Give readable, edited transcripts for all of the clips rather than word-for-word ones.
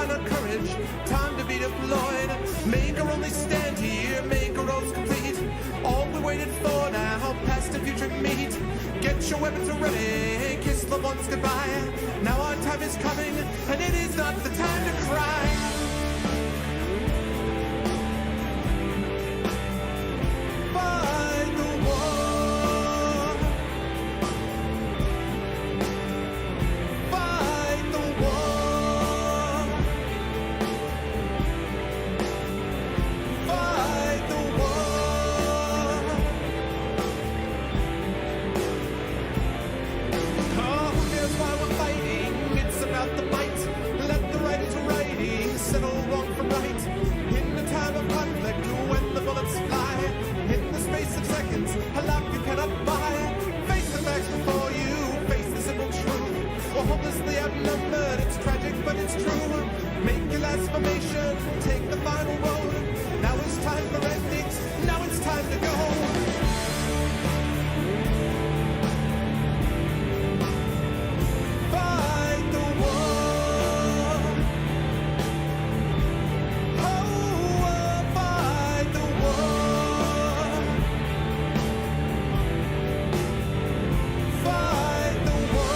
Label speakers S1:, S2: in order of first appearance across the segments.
S1: find our courage, time to be deployed. Make our only stand here, make our roles complete. All we waited for now, past and future meet. Get your weapons ready, kiss loved ones goodbye. Now our time is coming, and it is not the time to cry. Fight the war. Fight the war. Fight the war. Oh, who cares why we're fighting? It's about the fight. Let the right into writing, settle wrong from right. In the time of conflict, when the bullets fly, in the space of seconds, a life you cannot buy. Face the facts before you, face the simple truth. We're hopelessly outnumbered, it's tragic but it's true. Make your last formation, take the final road. Now it's time for endings, now it's time to go. Fight the war. Oh, fight the war. Fight the war.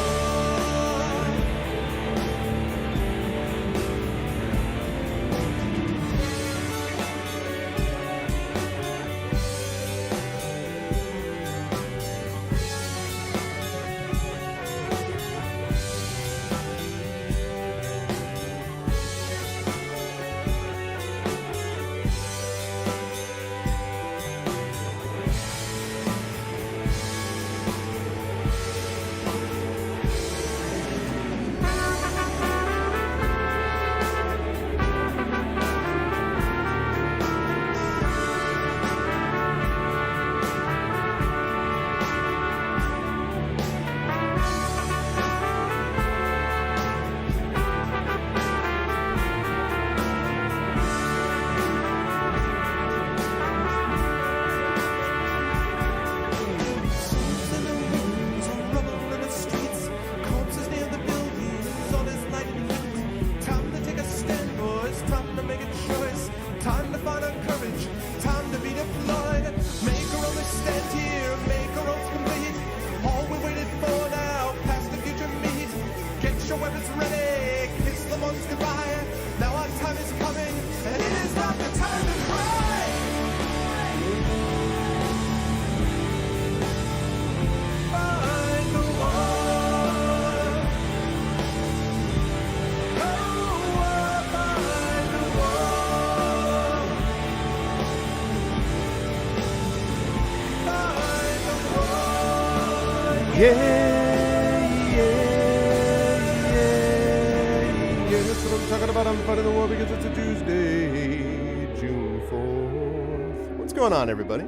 S2: Yeah, that's what I'm talking about. I'm fighting the war because it's a Tuesday, June 4th. What's going on, everybody?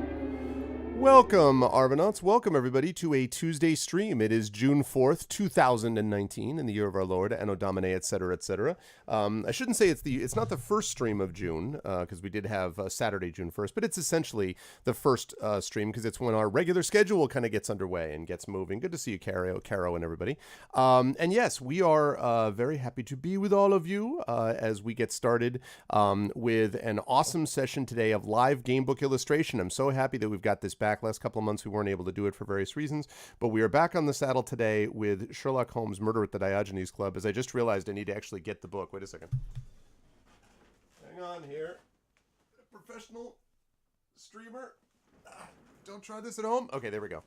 S2: Welcome, Arvanauts. Welcome, everybody, to a Tuesday stream. It is June 4th, 2019, in the year of our Lord, Anno Domini, etc., etc. I shouldn't say it's not the first stream of June, because we did have Saturday, June 1st, but it's essentially the first stream, because it's when our regular schedule kind of gets underway and gets moving. Good to see you, Caro, and everybody. And yes, we are very happy to be with all of you as we get started with an awesome session today of live gamebook illustration. I'm so happy that we've got this back. Last couple of months we weren't able to do it for various reasons, but we are back on the saddle today with Sherlock Holmes' Murder at the Diogenes Club, as I just realized I need to actually get the book. Wait a second. Hang on here. Professional streamer. Don't try this at home. Okay, there we go.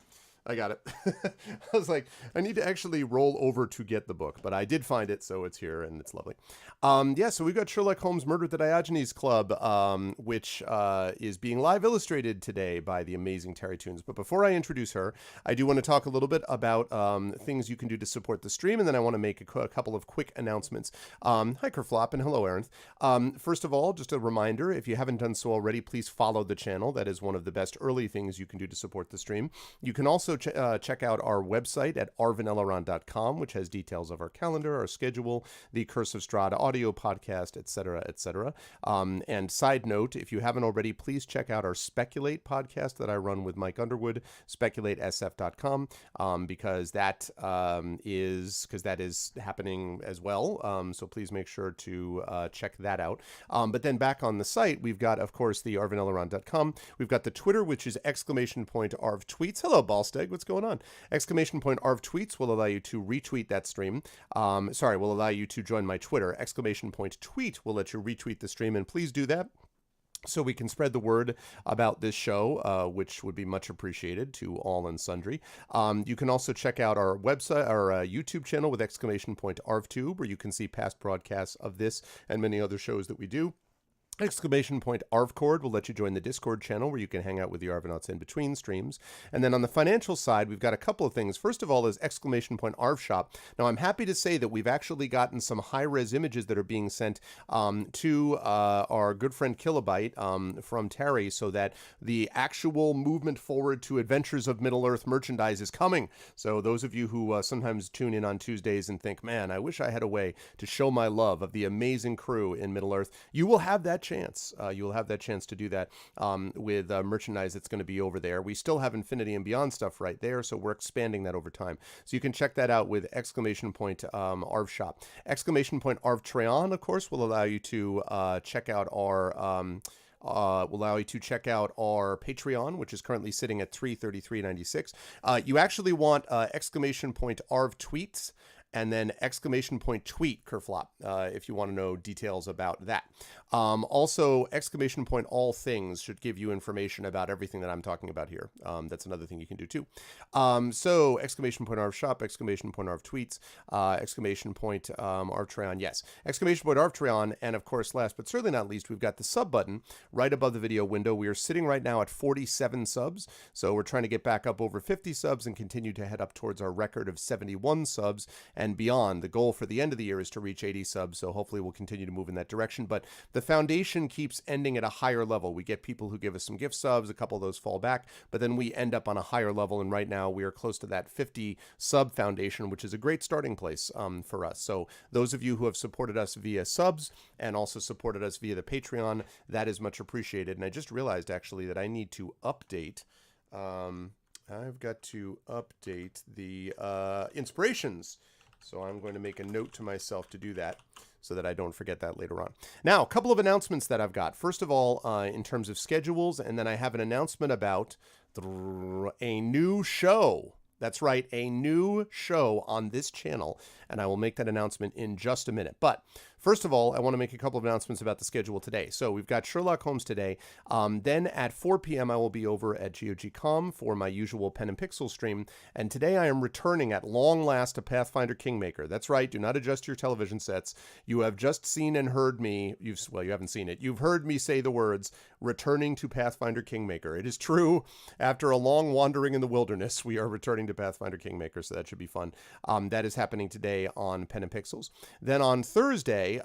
S2: I got it. I was like, I need to actually roll over to get the book, but I did find it, so it's here, and it's lovely. Yeah, so we've got Sherlock Holmes' Murder at the Diogenes Club, which is being live illustrated today by the amazing TariToons. But before I introduce her, I do want to talk a little bit about things you can do to support the stream, and then I want to make a couple of quick announcements. Hi, Kerflop, and hello, Aaron. First of all, just a reminder, if you haven't done so already, please follow the channel. That is one of the best early things you can do to support the stream. You can also also check out our website at arvanelaron.com, which has details of our calendar, our schedule, the Curse of Strahd audio podcast, etc., etc. And side note, if you haven't already, please check out our Speculate podcast that I run with Mike Underwood, speculatesf.com, because that is happening as well. So please make sure to check that out. But then back on the site, we've got, of course, the arvanelaron.com. We've got the Twitter, which is ! Arv tweets. Hello, Ballsteg. What's going on? ! Arv tweets will allow you to retweet that stream. Will allow you to join my Twitter. ! Tweet will let you retweet the stream, and please do that so we can spread the word about this show, which would be much appreciated to all and sundry. You can also check out our website, our YouTube channel with ! ArvTube, where you can see past broadcasts of this and many other shows that we do. ! Arvcord will let you join the Discord channel where you can hang out with the Arvanauts in between streams. And then on the financial side, we've got a couple of things. First of all is ! Arv Shop. Now, I'm happy to say that we've actually gotten some high-res images that are being sent to our good friend Kilobyte from Terry, so that the actual movement forward to Adventures of Middle-earth merchandise is coming. So those of you who sometimes tune in on Tuesdays and think, man, I wish I had a way to show my love of the amazing crew in Middle-earth, you will have that chance. You will have that chance to do that with merchandise that's going to be over there. We still have Infinity and Beyond stuff right there, so we're expanding that over time. So you can check that out with ! Arv Shop. ! Arv Treon, of course, will allow you to check out our will allow you to check out our Patreon, which is currently sitting at $333.96. You actually want ! Arv tweets, and then ! Tweet Kerflop, if you want to know details about that. Also, ! All things should give you information about everything that I'm talking about here. That's another thing you can do too. So ! Arv Shop, ! Arv Tweets, ! Arv Treon, yes. ! Arv Treon, and of course, last but certainly not least, we've got the sub button right above the video window. We are sitting right now at 47 subs, so we're trying to get back up over 50 subs and continue to head up towards our record of 71 subs and beyond. The goal for the end of the year is to reach 80 subs, so hopefully we'll continue to move in that direction. But the foundation keeps ending at a higher level. We get people who give us some gift subs, a couple of those fall back, but then we end up on a higher level, and right now we are close to that 50 sub foundation, which is a great starting place for us. So those of you who have supported us via subs and also supported us via the Patreon, that is much appreciated. And I just realized actually that I need to update I've got to update the inspirations. So I'm going to make a note to myself to do that so that I don't forget that later on. Now, a couple of announcements that I've got. First of all, in terms of schedules, and then I have an announcement about a new show. That's right, a new show on this channel, and I will make that announcement in just a minute. But first of all, I want to make a couple of announcements about the schedule today. So we've got Sherlock Holmes today. Then at 4 p.m., I will be over at GOG.com for my usual Pen and Pixel stream. And today I am returning at long last to Pathfinder Kingmaker. That's right, do not adjust your television sets. You have just seen and heard me, you haven't seen it. You've heard me say the words, returning to Pathfinder Kingmaker. It is true, after a long wandering in the wilderness, we are returning to Pathfinder Kingmaker, so that should be fun. That is happening today on Pen and Pixels. Then on Thursday,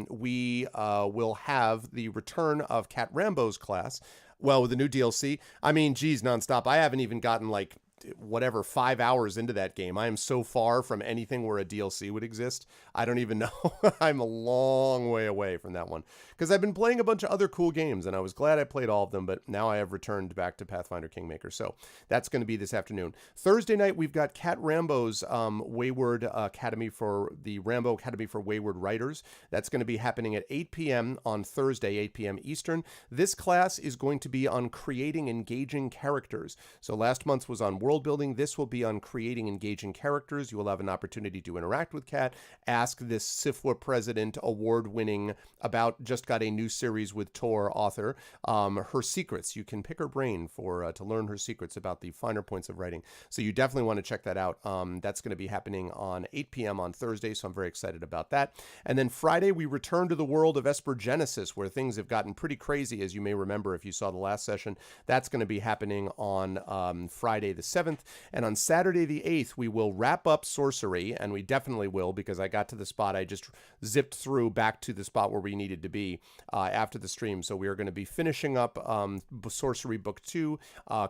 S2: we will have the return of Cat Rambo's class. Well, with the new DLC, I mean, geez, nonstop. I haven't even gotten like 5 hours into that game. I am so far from anything where a DLC would exist. I don't even know. I'm a long way away from that one because I've been playing a bunch of other cool games and I was glad I played all of them, but now I have returned back to Pathfinder Kingmaker. So that's going to be this afternoon. Thursday night, we've got Cat Rambo's Wayward Academy for the Rambo Academy for Wayward Writers. That's going to be happening at 8 p.m. on Thursday, 8 p.m. Eastern. This class is going to be on creating engaging characters. So last month's was on world building. This will be on creating engaging characters. You will have an opportunity to interact with Kat, ask this SIFWA President award-winning just got a new series with Tor author, her secrets. You can pick her brain to learn her secrets about the finer points of writing. So you definitely want to check that out. That's going to be happening on 8 p.m. on Thursday, so I'm very excited about that. And then Friday, we return to the world of Esper Genesis, where things have gotten pretty crazy, as you may remember if you saw the last session. That's going to be happening on Friday the 7th. 27th. And on Saturday the 8th, we will wrap up Sorcery, and we definitely will, because I got to the spot. I just zipped through back to the spot where we needed to be after the stream. So we are going to be finishing up Sorcery Book 2,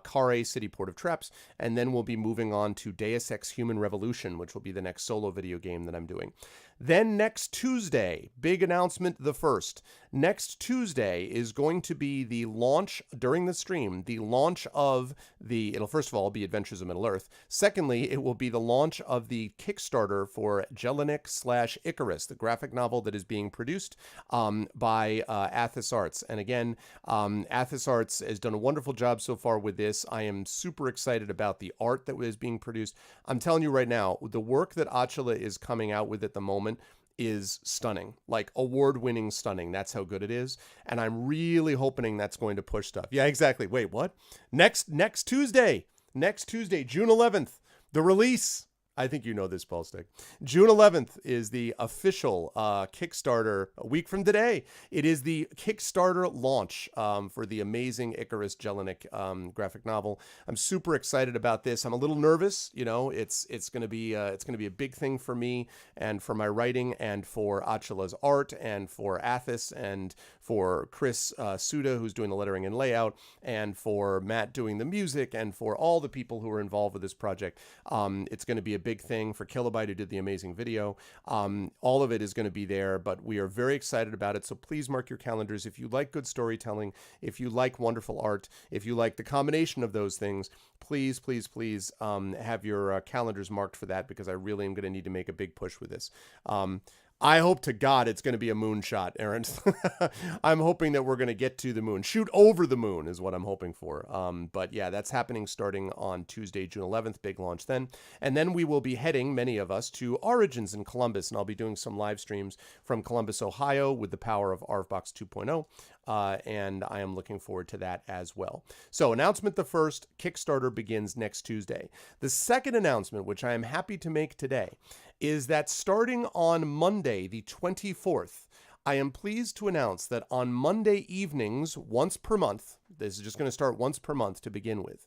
S2: Carre, City Port of Traps, and then we'll be moving on to Deus Ex Human Revolution, which will be the next solo video game that I'm doing. Then next Tuesday, big announcement the 1st. Next Tuesday is going to be the launch, during the stream, the launch of it'll first of all be Adventures of Middle-earth. Secondly, it will be the launch of the Kickstarter for Jelinek/Icarus, the graphic novel that is being produced by Athos Arts. And again, Athos Arts has done a wonderful job so far with this. I am super excited about the art that is being produced. I'm telling you right now, the work that Attila is coming out with at the moment is stunning, like award-winning stunning. That's how good it is. And I'm really hoping that's going to push stuff. Yeah, exactly. Wait, what? Next Tuesday, June 11th, the release. I think you know this, Paul Stick. June 11th is the official Kickstarter. A week from today, it is the Kickstarter launch for the amazing Icarus Jelinek graphic novel. I'm super excited about this. I'm a little nervous. You know, it's going to be a big thing for me and for my writing and for Attila's art and for Athos and for Chris Suda, who's doing the lettering and layout, and for Matt doing the music, and for all the people who are involved with this project. It's going to be a big thing for Kilobyte, who did the amazing video. All of it is going to be there, but we are very excited about it. So please mark your calendars. If you like good storytelling, if you like wonderful art, if you like the combination of those things, please, please, please have your calendars marked for that, because I really am going to need to make a big push with this. I hope to God it's going to be a moonshot, Aaron. I'm hoping that we're going to get to the moon. Shoot over the moon is what I'm hoping for. But yeah, that's happening starting on Tuesday, June 11th. Big launch then. And then we will be heading, many of us, to Origins in Columbus. And I'll be doing some live streams from Columbus, Ohio with the power of ARVBox 2.0. And I am looking forward to that as well. So announcement the 1st, Kickstarter begins next Tuesday. The second announcement, which I am happy to make today, is that starting on Monday, the 24th, I am pleased to announce that on Monday evenings, once per month, this is just going to start once per month to begin with,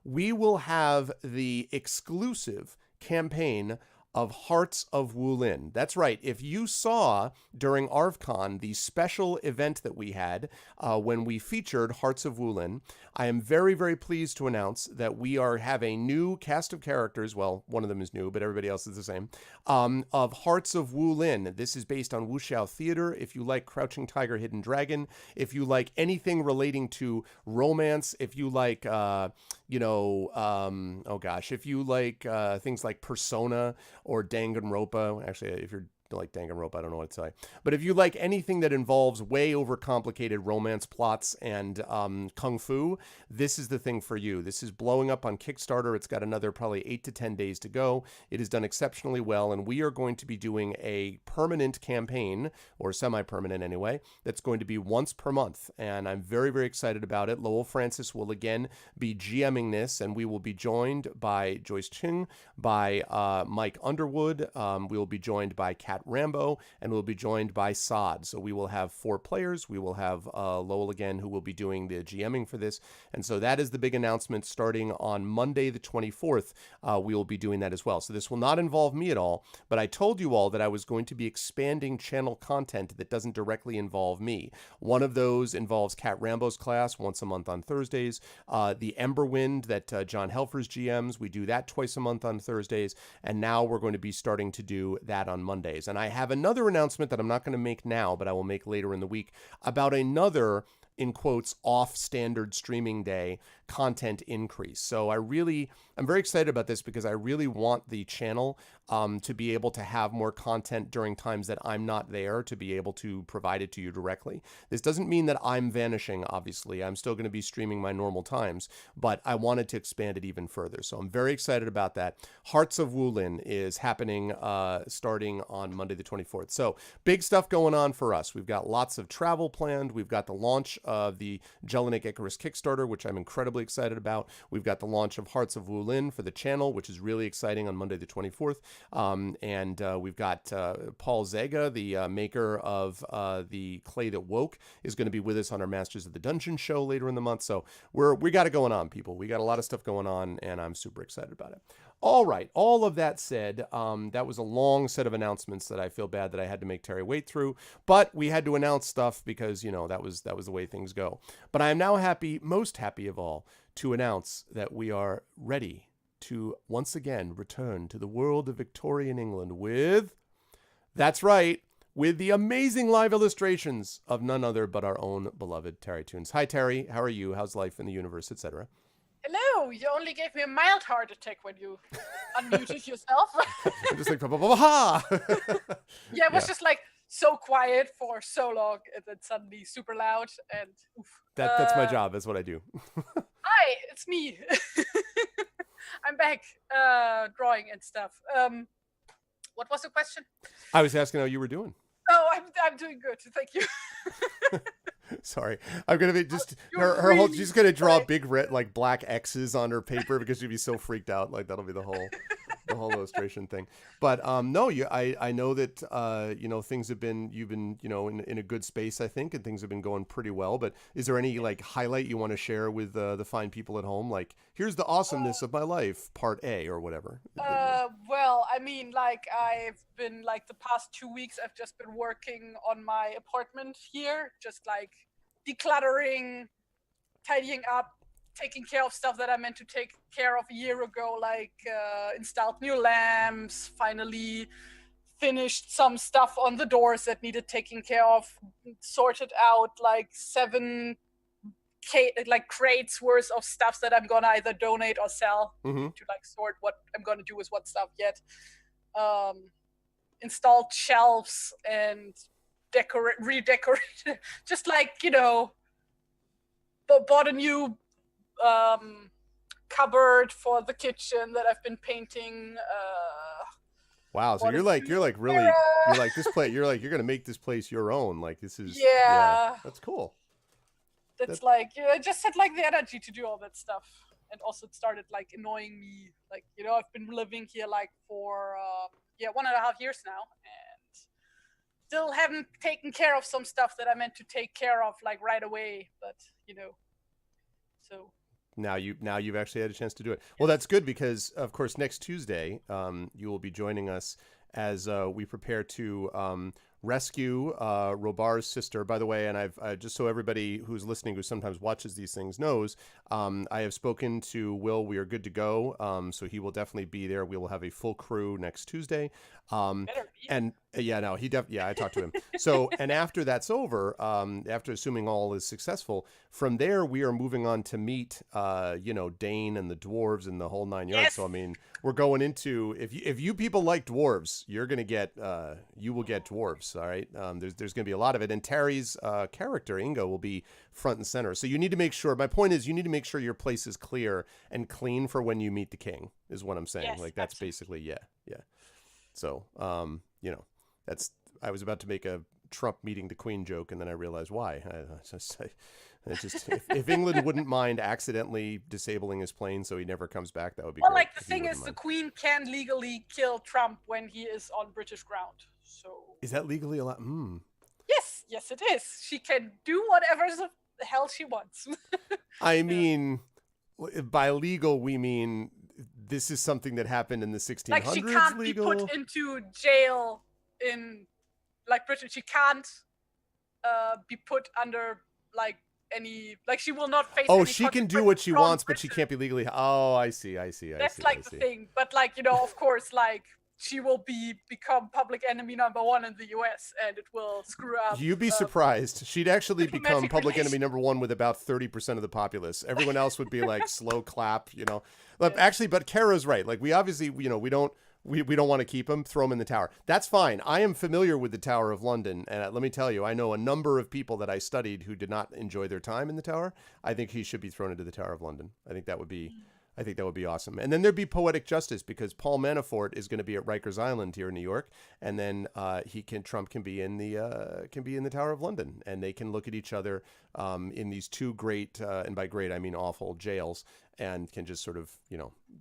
S2: we will have the exclusive campaign of Hearts of Wulin. That's right. If you saw during ArvCon the special event that we had when we featured Hearts of Wulin, I am very, very pleased to announce that we have a new cast of characters. Well, one of them is new, but everybody else is the same. Of Hearts of Wulin. This is based on Wuxiao Theater. If you like Crouching Tiger, Hidden Dragon, if you like anything relating to romance, if you like, if you like things like Persona or Danganronpa. Actually, if you're like Danganronpa, I don't know what to say. But if you like anything that involves way overcomplicated romance plots and kung fu, this is the thing for you. This is blowing up on Kickstarter. It's got another probably 8 to 10 days to go. It has done exceptionally well, and we are going to be doing a permanent campaign, or semi-permanent anyway, that's going to be once per month, and I'm very, very excited about it. Lowell Francis will again be GMing this, and we will be joined by Joyce Ching, by Mike Underwood. We will be joined by Kat Rambo, and we'll be joined by Sod. So we will have 4 players. We will have Lowell again, who will be doing the GMing for this. And so that is the big announcement starting on Monday, the 24th. We will be doing that as well. So this will not involve me at all, but I told you all that I was going to be expanding channel content that doesn't directly involve me. One of those involves Kat Rambo's class once a month on Thursdays. The Emberwind that John Helfer's GMs, we do that twice a month on Thursdays. And now we're going to be starting to do that on Mondays. And I have another announcement that I'm not going to make now, but I will make later in the week about another, in quotes, off-standard streaming day content increase. So I'm very excited about this because I really want the channel to be able to have more content during times that I'm not there, to be able to provide it to you directly. This doesn't mean that I'm vanishing, obviously. I'm still going to be streaming my normal times, but I wanted to expand it even further. So I'm very excited about that. Hearts of Wulin is happening starting on Monday the 24th. So big stuff going on for us. We've got lots of travel planned. We've got the launch of the Jelinek Icarus Kickstarter, which I'm incredibly excited about. We've got the launch of Hearts of Wulin for the channel, which is really exciting on Monday the 24th. And we've got Paul Zega, the maker of the Clay That Woke, is going to be with us on our Masters of the Dungeon show later in the month. So we got it going on, people. We got a lot of stuff going on, and I'm super excited about it. All right. All of that said, that was a long set of announcements that I feel bad that I had to make Terry wait through, but we had to announce stuff because, that was the way things go. But I am now happy, most happy of all, to announce that we are ready to once again return to the world of Victorian England with, that's right, with the amazing live illustrations of none other but our own beloved TariToons. Hi, Terry. How are you? How's life in the universe, etc.?
S3: Hello, you only gave me a mild heart attack when you unmuted yourself.
S2: I'm just like, ha!
S3: Yeah, it was just like so quiet for so long and then suddenly super loud and oof.
S2: That's my job. That's what I do.
S3: Hi, it's me. I'm back drawing and stuff. What was the question?
S2: I was asking how you were doing.
S3: Oh, I'm doing good. Thank you.
S2: Sorry, I'm gonna be just her
S3: really
S2: whole. She's gonna draw big red like black X's on her paper because she'd be so freaked out. Like that'll be the whole illustration thing. But no, I know that things have been you've been in a good space, I think, and things have been going pretty well. But is there any like highlight you want to share with the fine people at home? Like here's the awesomeness of my life, part A or whatever.
S3: Well, I mean, like I've been like the past 2 weeks, I've just been working on my apartment here, just like decluttering, tidying up, taking care of stuff that I meant to take care of a year ago, like installed new lamps, finally finished some stuff on the doors that needed taking care of, sorted out like 7 crates worth of stuff that I'm gonna either donate or sell to like sort what I'm gonna do with what stuff yet. Installed shelves and redecorated, just like bought a new cupboard for the kitchen that I've been painting.
S2: Wow, so you're like this place. You're gonna make this place your own. Like this is that's cool.
S3: That's like I just had like the energy to do all that stuff, and also it started like annoying me. Like I've been living here like for 1.5 years now, and still haven't taken care of some stuff that I meant to take care of like right away. But so
S2: now you've actually had a chance to do it. Well, that's good because of course next Tuesday you will be joining us as we prepare to rescue Robar's sister. By the way, and I've just so everybody who's listening who sometimes watches these things knows, I have spoken to Will. We are good to go. So he will definitely be there. We will have a full crew next Tuesday. And I talked to him. So, and after that's over, after assuming all is successful, from there we are moving on to meet, Dane and the dwarves and the whole 9 yards. Yes. So, I mean, we're going into if you people like dwarves, you're gonna get you will get dwarves. All right, there's gonna be a lot of it, and Terry's character Ingo will be front and center. So you need to make sure. My point is, you need to make sure your place is clear and clean for when you meet the king. Is what I'm saying. Yes, like that's basically yeah. So that's I was about to make a Trump meeting the Queen joke, and then I realized why. If England wouldn't mind accidentally disabling his plane so he never comes back, that would be great.
S3: Well, like the thing is, the Queen can legally kill Trump when he is on British ground. So
S2: is that legally allowed?
S3: Yes, it is. She can do whatever the hell she wants.
S2: I mean, by legal, we mean this is something that happened in the 1600s.
S3: Like she can't
S2: legal?
S3: Be put into jail in like Britain. She can't be put under like any she will not face.
S2: Oh, she can do what she wants, but she can't be legally. Oh, I see. That's
S3: the thing. But of course, she will become public enemy number 1 in the U.S. and it will screw up.
S2: You'd be surprised. She'd actually become public enemy number 1 with about 30% of the populace. Everyone else would be like slow clap. Actually, but Kara's right. Like we obviously, we don't want to keep him. Throw him in the tower. That's fine. I am familiar with the Tower of London, and let me tell you, I know a number of people that I studied who did not enjoy their time in the tower. I think he should be thrown into the Tower of London. I think that would be awesome. And then there'd be poetic justice because Paul Manafort is going to be at Rikers Island here in New York, and then Trump can be in the Tower of London, and they can look at each other in these two great and by great I mean awful jails, and can just sort of,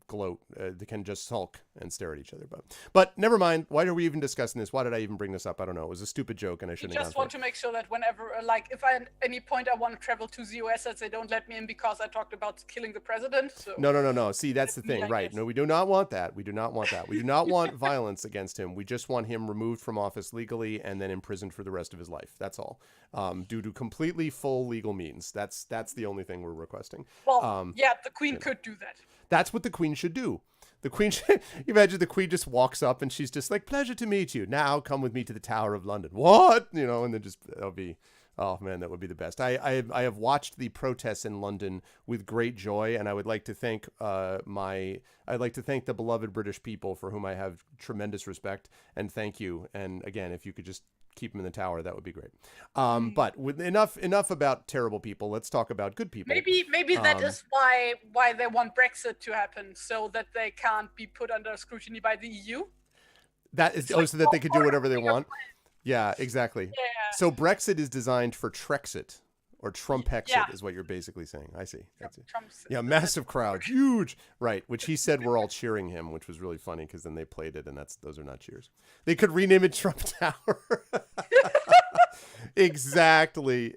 S2: gloat. They can just sulk and stare at each other. But never mind. Why are we even discussing this? Why did I even bring this up? I don't know. It was a stupid joke, and I shouldn't have
S3: just want to make sure that whenever, if at any point I want to travel to the US, that they don't let me in because I talked about killing the president. So
S2: No. See, that's the thing, right? No, we do not want that. We do not want that. We do not want violence against him. We just want him removed from office legally and then imprisoned for the rest of his life. That's all. Due to completely full legal means. That's the only thing we're requesting.
S3: Well, the Queen could do that.
S2: That's what the Queen should do. The Queen should, imagine the Queen just walks up and she's just like, pleasure to meet you. Now come with me to the Tower of London. What? And then just, that'll be, oh man, that would be the best. I have watched the protests in London with great joy, and I would like to thank I'd like to thank the beloved British people for whom I have tremendous respect, and thank you. And again, if you could just keep them in the tower, that would be great. But with enough about terrible people, let's talk about good people.
S3: Maybe that is why they want Brexit to happen, so that they can't be put under scrutiny by the EU.
S2: That is so that they could do whatever they want. Yeah, exactly.
S3: Yeah.
S2: So Brexit is designed for Trexit, or Trumpexit is what you're basically saying. I see. That's it. Yeah, massive crowd, huge. Right, which he said we're all cheering him, which was really funny because then they played it, and those are not cheers. They could rename it Trump Tower. Exactly.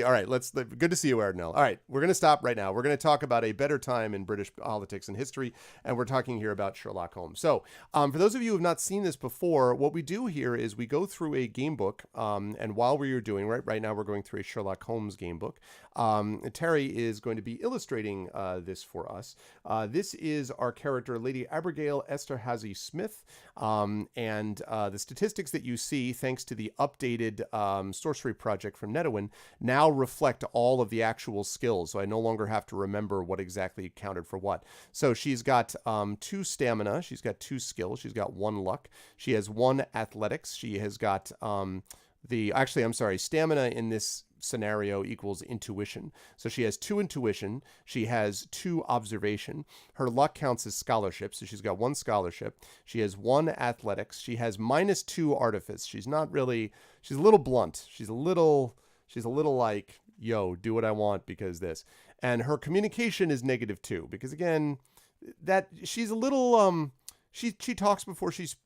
S2: All right, good to see you, Ardnell. All right, we're going to stop right now. We're going to talk about a better time in British politics and history, and we're talking here about Sherlock Holmes. So, for those of you who have not seen this before, what we do here is we go through a game book, and while we are doing, right now we're going through a Sherlock Holmes game book. Terry is going to be illustrating this for us. This is our character, Lady Abigail Esterhazy Smith, and the statistics that you see, thanks to the updated sorcery project from Netawin, now reflect all of the actual skills. So I no longer have to remember what exactly counted for what. So she's got 2 stamina. She's got 2 skills. She's got 1 luck. She has 1 athletics. She has got stamina in this scenario equals intuition. So she has 2 intuition. She has 2 observation. Her luck counts as scholarship. So she's got 1 scholarship. She has 1 athletics. She has -2 artifice. She's a little blunt. She's a little like, yo, do what I want because this. And her communication is -2 because again, that she's a little, she talks before she's,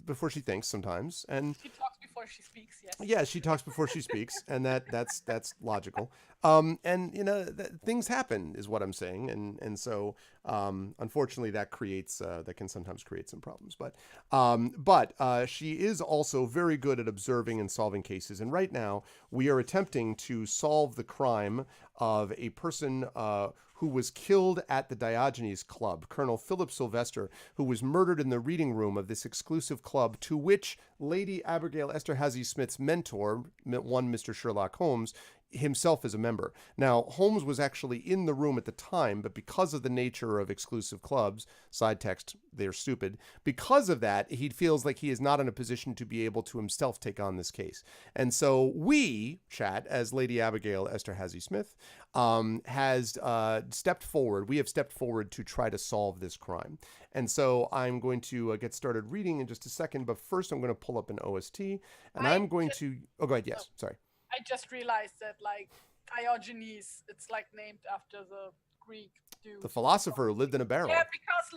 S2: before she thinks sometimes. And
S3: she talks before she speaks, yes.
S2: Yeah, she talks before she speaks, and that's logical. Things happen is what I'm saying, and so unfortunately that can sometimes create some problems. But she is also very good at observing and solving cases. And right now we are attempting to solve the crime of a person who was killed at the Diogenes Club, Colonel Philip Sylvester, who was murdered in the reading room of this exclusive club to which Lady Abigail Esterhazy Smith's mentor, one Mr. Sherlock Holmes, himself is a member. Now, Holmes was actually in the room at the time, but because of the nature of exclusive clubs, side text, they're stupid, because of that, he feels like he is not in a position to be able to himself take on this case. And so we, chat, as Lady Abigail Esterhazy Smith, has stepped forward. We have stepped forward to try to solve this crime. And so I'm going to get started reading in just a second, but first I'm going to pull up an OST, and I'm going to... Oh, go ahead. Yes, sorry.
S3: I just realized that, Diogenes, it's, named after the Greek dude.
S2: The philosopher who lived in a barrel.
S3: Yeah, because,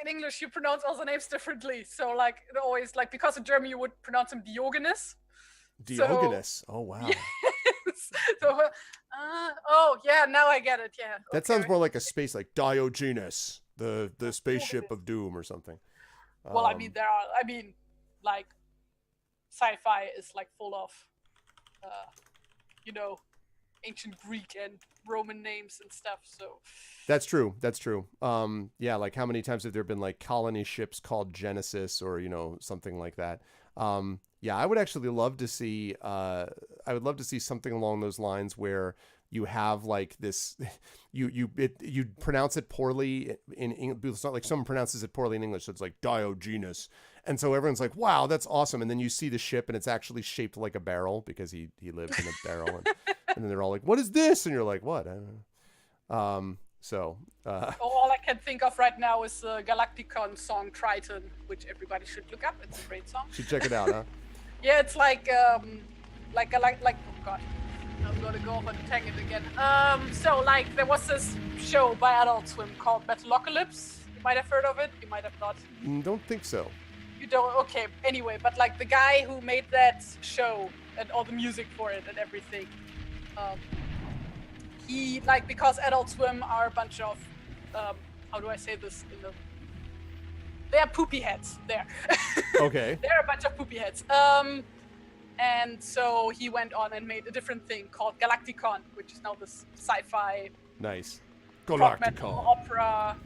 S3: in English, you pronounce all the names differently. So, it always, because in German, you would pronounce him Diogenes.
S2: Diogenes. Oh, wow.
S3: Yes. So, now I get it, yeah.
S2: That sounds more like a space, like Diogenes, the spaceship of doom or something.
S3: Well, sci-fi is, full of... ancient Greek and Roman names and stuff. So
S2: that's true. How many times have there been colony ships called Genesis or something like that? I would actually love to see. I would love to see something along those lines where you have this. You pronounce it poorly in English. It's not like someone pronounces it poorly in English. So it's like Diogenes. And so everyone's like, wow, that's awesome. And then you see the ship and it's actually shaped like a barrel because he lived in a barrel. And then they're all like, what is this? And you're like, what? I don't know.
S3: All I can think of right now is the Galacticon song Triton, which everybody should look up. It's a great song.
S2: Should check it out, huh?
S3: Yeah, it's oh God. I'm gonna go off on a tangent again. So like there was this show by Adult Swim called Metalocalypse. You might have heard of it. You might have not.
S2: Don't think so.
S3: You don't? Okay. Anyway, but like the guy who made that show and all the music for it and everything, he like because Adult Swim are a bunch of how do I say this? They're poopy heads. There.
S2: Okay.
S3: They're a bunch of poopy heads. And so he went on and made a different thing called Galacticon, which is now this sci-fi
S2: Nice.
S3: rock metal
S2: Galacticon.
S3: opera,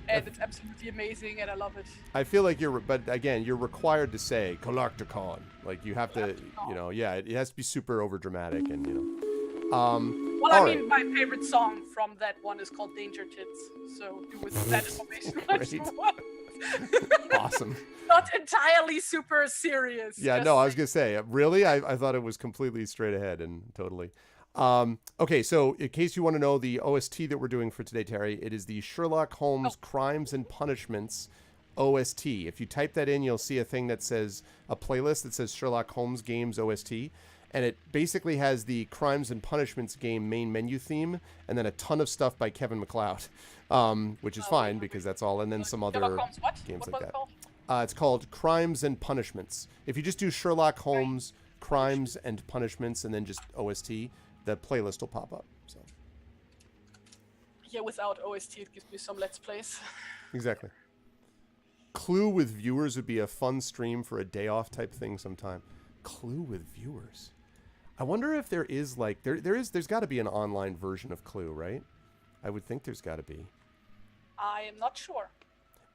S3: and it's absolutely amazing, and I love it.
S2: I feel like but again, you're required to say Galacticon. Like you have to,
S3: Galacticon.
S2: it has to be super over dramatic and
S3: Well,
S2: all
S3: I
S2: right.
S3: mean, my favorite song from that one is called Danger Tits, so do with that information what you
S2: Great.
S3: want.
S2: Awesome.
S3: Not entirely super serious.
S2: Yeah,
S3: just
S2: no, I was
S3: like-
S2: gonna say, really, I thought it was completely straight ahead and totally. Okay, so in case you want to know the OST that we're doing for today, Terry, it is the Sherlock Holmes Crimes and Punishments OST. If you type that in, you'll see a thing that says a playlist that says Sherlock Holmes Games OST, and it basically has the Crimes and Punishments game main menu theme, and then a ton of stuff by Kevin MacLeod, which is fine because that's all, and then some other
S3: Sherlock Holmes, what?
S2: games
S3: What
S2: like
S3: was it
S2: that.
S3: called?
S2: It's called Crimes and Punishments. If you just do Sherlock Holmes Crimes and Punishments and then just OST, the playlist will pop up. So
S3: Yeah, without OST, it gives me some Let's Plays.
S2: exactly. Clue with viewers would be a fun stream for a day off type thing sometime. Clue with viewers. I wonder if there is like there's got to be an online version of Clue, right? I would think there's got to be.
S3: I am not sure.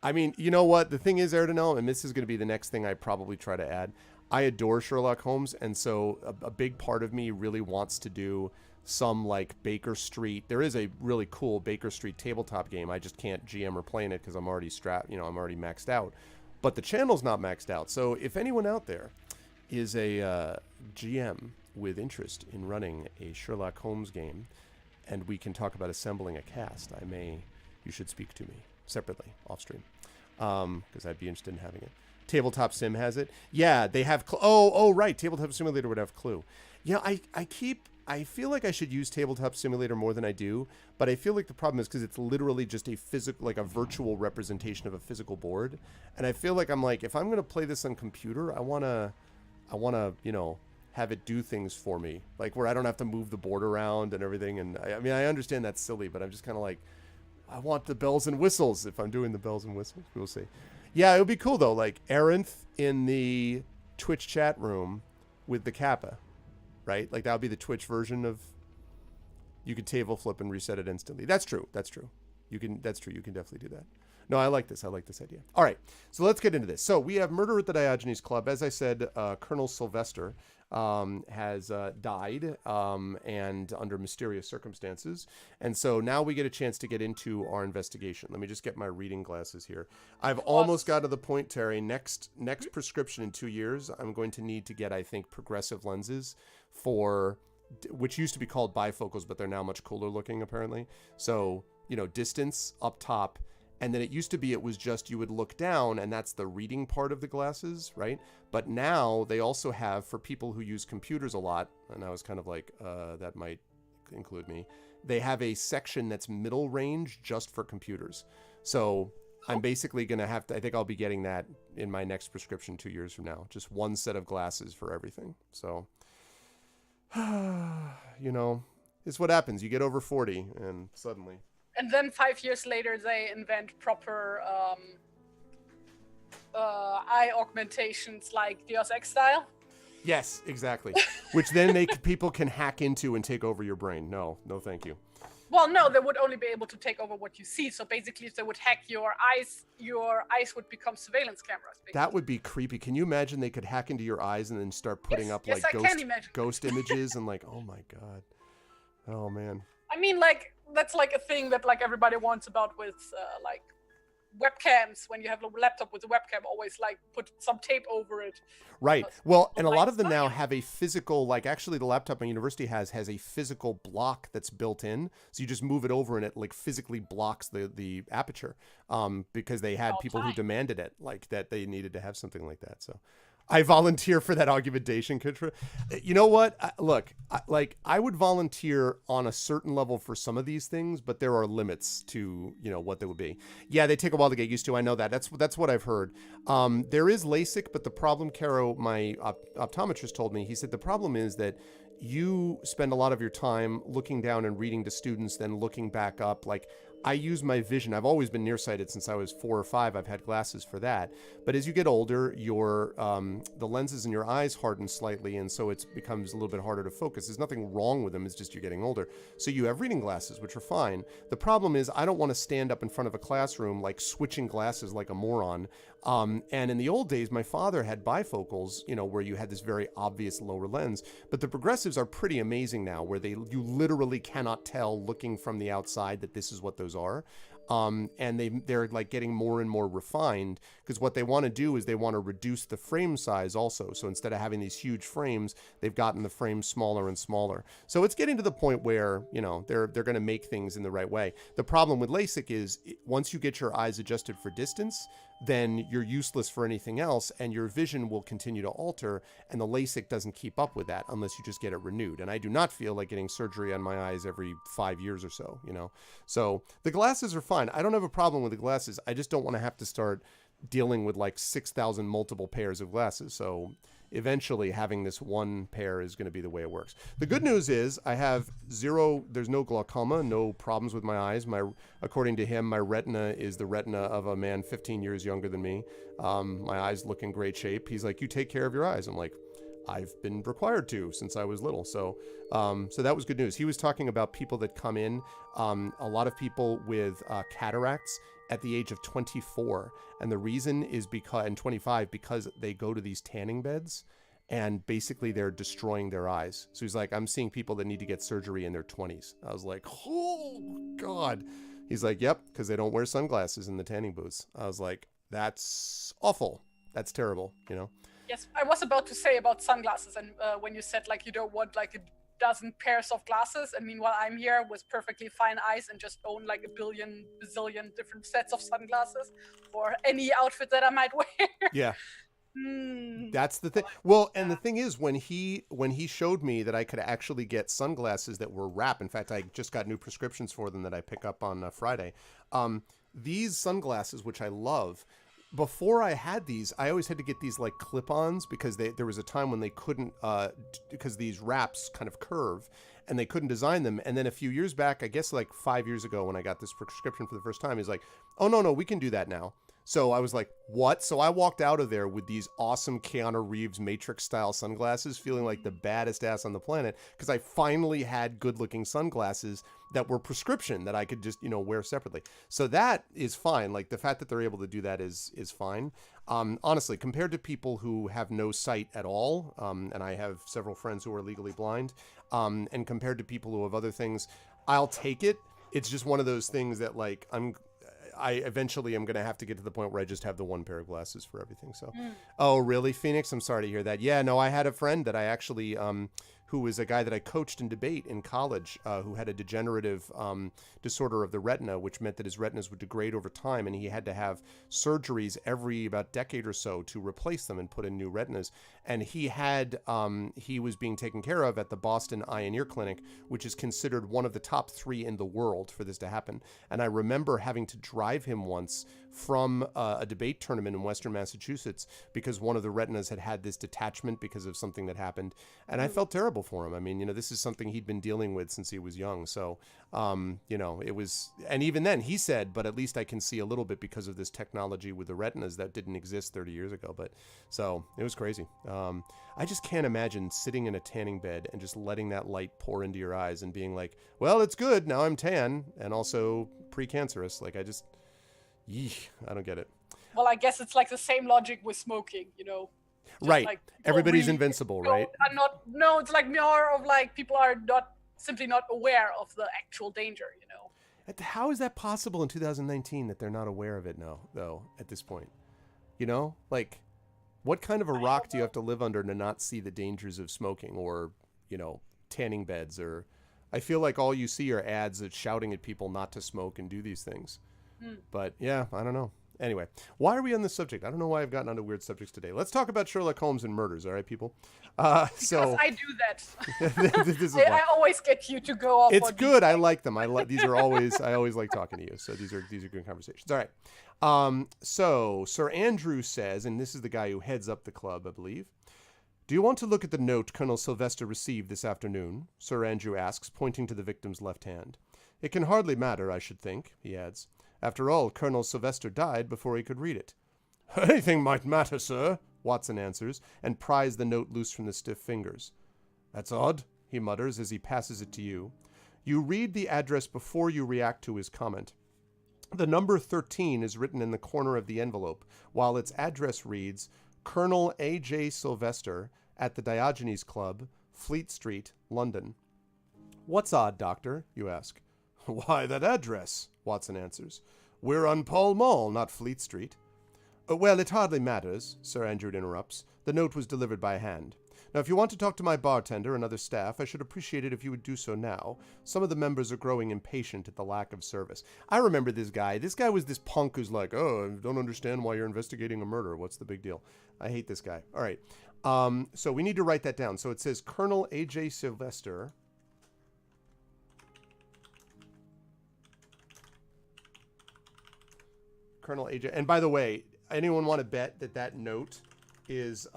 S2: I mean, you know what? The thing is, Erdenel, and this is going to be the next thing I probably try to add. I adore Sherlock Holmes, and so a big part of me really wants to do some like Baker Street. There is a really cool Baker Street tabletop game. I just can't GM or play in it because I'm already I'm already maxed out. But the channel's not maxed out. So if anyone out there is a GM with interest in running a Sherlock Holmes game, and we can talk about assembling a cast, you should speak to me separately off stream, because I'd be interested in having it. Tabletop Sim has it. Yeah, they have. Right. Tabletop Simulator would have Clue. Yeah, I feel like I should use Tabletop Simulator more than I do, but I feel like the problem is because it's literally just a physical, like a virtual representation of a physical board, and I feel like if I'm gonna play this on computer, I wanna, have it do things for me, like where I don't have to move the board around and everything. And I mean, I understand that's silly, but I'm just kind of like, I want the bells and whistles if I'm doing the bells and whistles. We'll see. Yeah, it would be cool though. Like Arinth in the Twitch chat room with the Kappa, right? Like that would be the Twitch version of. You could table flip and reset it instantly. That's true. That's true. That's true. You can definitely do that. No, I like this. I like this idea. All right, so let's get into this. So we have Murder at the Diogenes Club. As I said, Colonel Sylvester has died and under mysterious circumstances. And so now we get a chance to get into our investigation. Let me just get my reading glasses here. I've almost got to the point, Terry. Next prescription in 2 years, I'm going to need to get, I think, progressive lenses which used to be called bifocals, but they're now much cooler looking, apparently. So, distance up top. And then it used to be it was just you would look down, and that's the reading part of the glasses, right? But now they also have, for people who use computers a lot, and I was kind of like, that might include me, they have a section that's middle range just for computers. So I'm basically going to I think I'll be getting that in my next prescription 2 years from now. Just one set of glasses for everything. So, it's what happens. You get over 40, and suddenly...
S3: And then 5 years later, they invent proper eye augmentations like Deus Ex style.
S2: Yes, exactly. Which then people can hack into and take over your brain. No, thank you.
S3: Well, no, they would only be able to take over what you see. So basically, if they would hack your eyes would become surveillance cameras. Basically.
S2: That would be creepy. Can you imagine they could hack into your eyes and then start putting up
S3: yes,
S2: like
S3: I can imagine.
S2: ghost images and like, oh my God. Oh man.
S3: I mean, like, that's like a thing that like everybody wants about with like webcams. When you have a laptop with a webcam, always like put some tape over it.
S2: Right. Well, and a lot of them now have a physical, like actually the laptop my university has a physical block that's built in. So you just move it over and it like physically blocks the aperture because they had people who demanded it, like that they needed to have something like that. So, I volunteer for that augmentation control. You know what? I would volunteer on a certain level for some of these things, but there are limits to, what they would be. Yeah, they take a while to get used to. I know that. That's what I've heard. There is LASIK, but the problem, Caro, my optometrist told me, he said the problem is that you spend a lot of your time looking down and reading to students, then looking back up. Like, I use my vision. I've always been nearsighted since I was 4 or 5. I've had glasses for that. But as you get older, your the lenses in your eyes harden slightly, and so it becomes a little bit harder to focus. There's nothing wrong with them. It's just you're getting older. So you have reading glasses, which are fine. The problem is I don't want to stand up in front of a classroom like switching glasses like a moron. And in the old days, my father had bifocals, where you had this very obvious lower lens. But the progressives are pretty amazing now, where you literally cannot tell looking from the outside that this is what those are. And they're like getting more and more refined, because what they want to do is they want to reduce the frame size also. So instead of having these huge frames, they've gotten the frames smaller and smaller. So it's getting to the point where, they're going to make things in the right way. The problem with LASIK is once you get your eyes adjusted for distance, then you're useless for anything else, and your vision will continue to alter, and the LASIK doesn't keep up with that unless you just get it renewed. And I do not feel like getting surgery on my eyes every 5 years or so, So the glasses are fine. I don't have a problem with the glasses. I just don't want to have to start dealing with like 6,000 multiple pairs of glasses. So eventually having this one pair is going to be the way it works. The good news is I have there's no glaucoma, no problems with my eyes. According to him, my retina is the retina of a man 15 years younger than me. My eyes look in great shape. He's like, you take care of your eyes. I'm like, I've been required to since I was little. So that was good news. He was talking about people that come in, a lot of people with cataracts at the age of 24. And the reason is and 25, because they go to these tanning beds and basically they're destroying their eyes. So he's like, I'm seeing people that need to get surgery in their 20s. I was like, oh God. He's like, yep, because they don't wear sunglasses in the tanning booths. I was like, that's awful. That's terrible,
S3: Yes, I was about to say about sunglasses, and when you said like you don't want like a dozen pairs of glasses, and meanwhile I'm here with perfectly fine eyes and just own like a bazillion different sets of sunglasses for any outfit that I might wear.
S2: Yeah. That's the thing. Well, and the thing is, when he showed me that I could actually get sunglasses that were wrap, in fact, I just got new prescriptions for them that I pick up on Friday. These sunglasses, which I love, before I had these, I always had to get these like clip-ons because there was a time when they couldn't, because these wraps kind of curve and they couldn't design them. And then a few years back, I guess like 5 years ago when I got this prescription for the first time, he's like, oh, no, we can do that now. So I was like, what? So I walked out of there with these awesome Keanu Reeves Matrix style sunglasses, feeling like the baddest ass on the planet, because I finally had good looking sunglasses that were prescription that I could just, wear separately. So that is fine. Like the fact that they're able to do that is fine. Honestly, compared to people who have no sight at all, and I have several friends who are legally blind, and compared to people who have other things, I'll take it. It's just one of those things that like I eventually am going to have to get to the point where I just have the one pair of glasses for everything. So, Oh, really, Phoenix? I'm sorry to hear that. Yeah, no, I had a friend that I actually, who was a guy that I coached in debate in college, who had a degenerative disorder of the retina, which meant that his retinas would degrade over time, and he had to have surgeries every about decade or so to replace them and put in new retinas. And he was being taken care of at the Boston Eye and Ear Clinic, which is considered one of the top 3 in the world for this to happen. And I remember having to drive him once from a debate tournament in Western Massachusetts because one of the retinas had this detachment because of something that happened. And I felt terrible for him. I mean, this is something he'd been dealing with since he was young. So, it was, and even then he said, but at least I can see a little bit because of this technology with the retinas that didn't exist 30 years ago. But so it was crazy. I just can't imagine sitting in a tanning bed and just letting that light pour into your eyes and being like, well, it's good. Now I'm tan and also precancerous. Like I don't get it.
S3: Well, I guess it's like the same logic with smoking, Just
S2: right.
S3: like
S2: Everybody's invincible, right?
S3: No, it's like more of like people are simply not aware of the actual danger,
S2: How is that possible in 2019 that they're not aware of it now, though, at this point? Like, what kind of a rock do you have to live under to not see the dangers of smoking or, tanning beds? Or I feel like all you see are ads that shouting at people not to smoke and do these things. But yeah, I don't know. Anyway, why are we on this subject? I don't know why I've gotten onto weird subjects today. Let's talk about Sherlock Holmes and murders, all right, people?
S3: Because I do that.
S2: This is
S3: I always get you to go off.
S2: It's
S3: on
S2: good.
S3: these
S2: I like them. These are always. I always like talking to you. So these are good conversations. All right. So Sir Andrew says, and this is the guy who heads up the club, I believe. Do you want to look at the note Colonel Sylvester received this afternoon? Sir Andrew asks, pointing to the victim's left hand. It can hardly matter, I should think, he adds. After all, Colonel Sylvester died before he could read it. Anything might matter, sir, Watson answers, and pries the note loose from the stiff fingers. That's odd, he mutters as he passes it to you. You read the address before you react to his comment. The number 13 is written in the corner of the envelope, while its address reads, Colonel A.J. Sylvester at the Diogenes Club, Fleet Street, London. What's odd, Doctor? You ask. Why, that address, Watson answers. We're on Pall Mall, not Fleet Street. Well, it hardly matters, Sir Andrew interrupts. The note was delivered by hand. Now, if you want to talk to my bartender and other staff, I should appreciate it if you would do so now. Some of the members are growing impatient at the lack of service. I remember this guy. This guy was this punk who's like, oh, I don't understand why you're investigating a murder. What's the big deal? I hate this guy. All right. So we need to write that down. So it says Colonel A.J. Sylvester. Colonel A.J. And by the way, anyone want to bet that that note is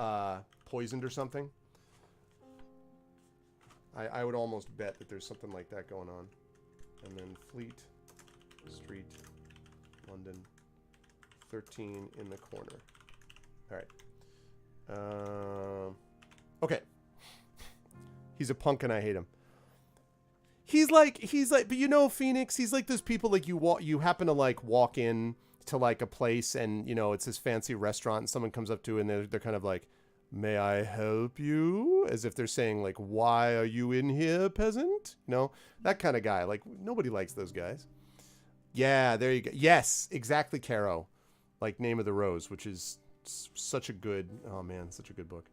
S2: poisoned or something? I would almost bet that there's something like that going on. And then Fleet Street, London, 13 in the corner. All right. Okay. He's a punk and I hate him. He's like, but you know, Phoenix, he's like those people like you happen to like walk in to like a place and, you know, it's this fancy restaurant and someone comes up to you and they're kind of like, may I help you? As if they're saying like, why are you in here, peasant? You know, that kind of guy. Like nobody likes those guys. Yeah, there you go. Yes, exactly, Caro. Like Name of the Rose, which is such a good, oh man, such a good book.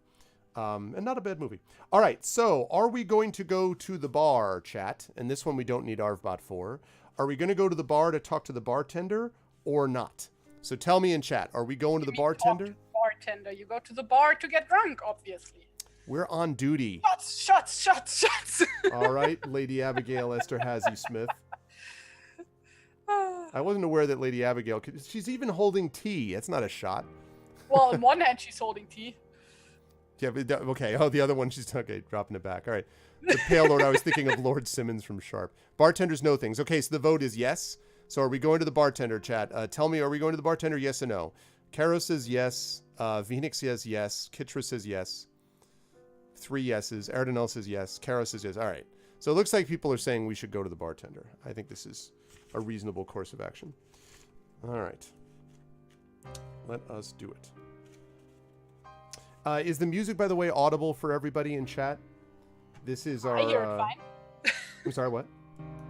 S2: And not a bad movie. All right, so are we going to go to the bar, chat? And this one we don't need Arvbot for. Are we going to go to the bar to talk to the bartender or not? So tell me in chat, are we going to the bartender?
S3: Talk to the bartender. You go to the bar to get drunk, obviously.
S2: We're on duty.
S3: Shots.
S2: All right, Lady Abigail Esther Hazy Smith. I wasn't aware that Lady Abigail she's even holding tea. That's not a shot.
S3: Well, in one hand she's holding tea.
S2: Yeah, okay. Oh, the other one she's okay, dropping it back. All right. The Pale Lord, I was thinking of Lord Simmons from Sharp. Bartenders know things. Okay, so the vote is yes. So are we going to the bartender, chat? Tell me, are we going to the bartender, yes or no? Caro says yes. Phoenix says yes. Kitra says yes. 3 yeses. Erdenel says yes. Caro says yes. All right. So it looks like people are saying we should go to the bartender. I think this is a reasonable course of action. All right. Let us do it. Is the music, by the way, audible for everybody in chat? This is our...
S3: I hear it fine.
S2: I'm sorry, what?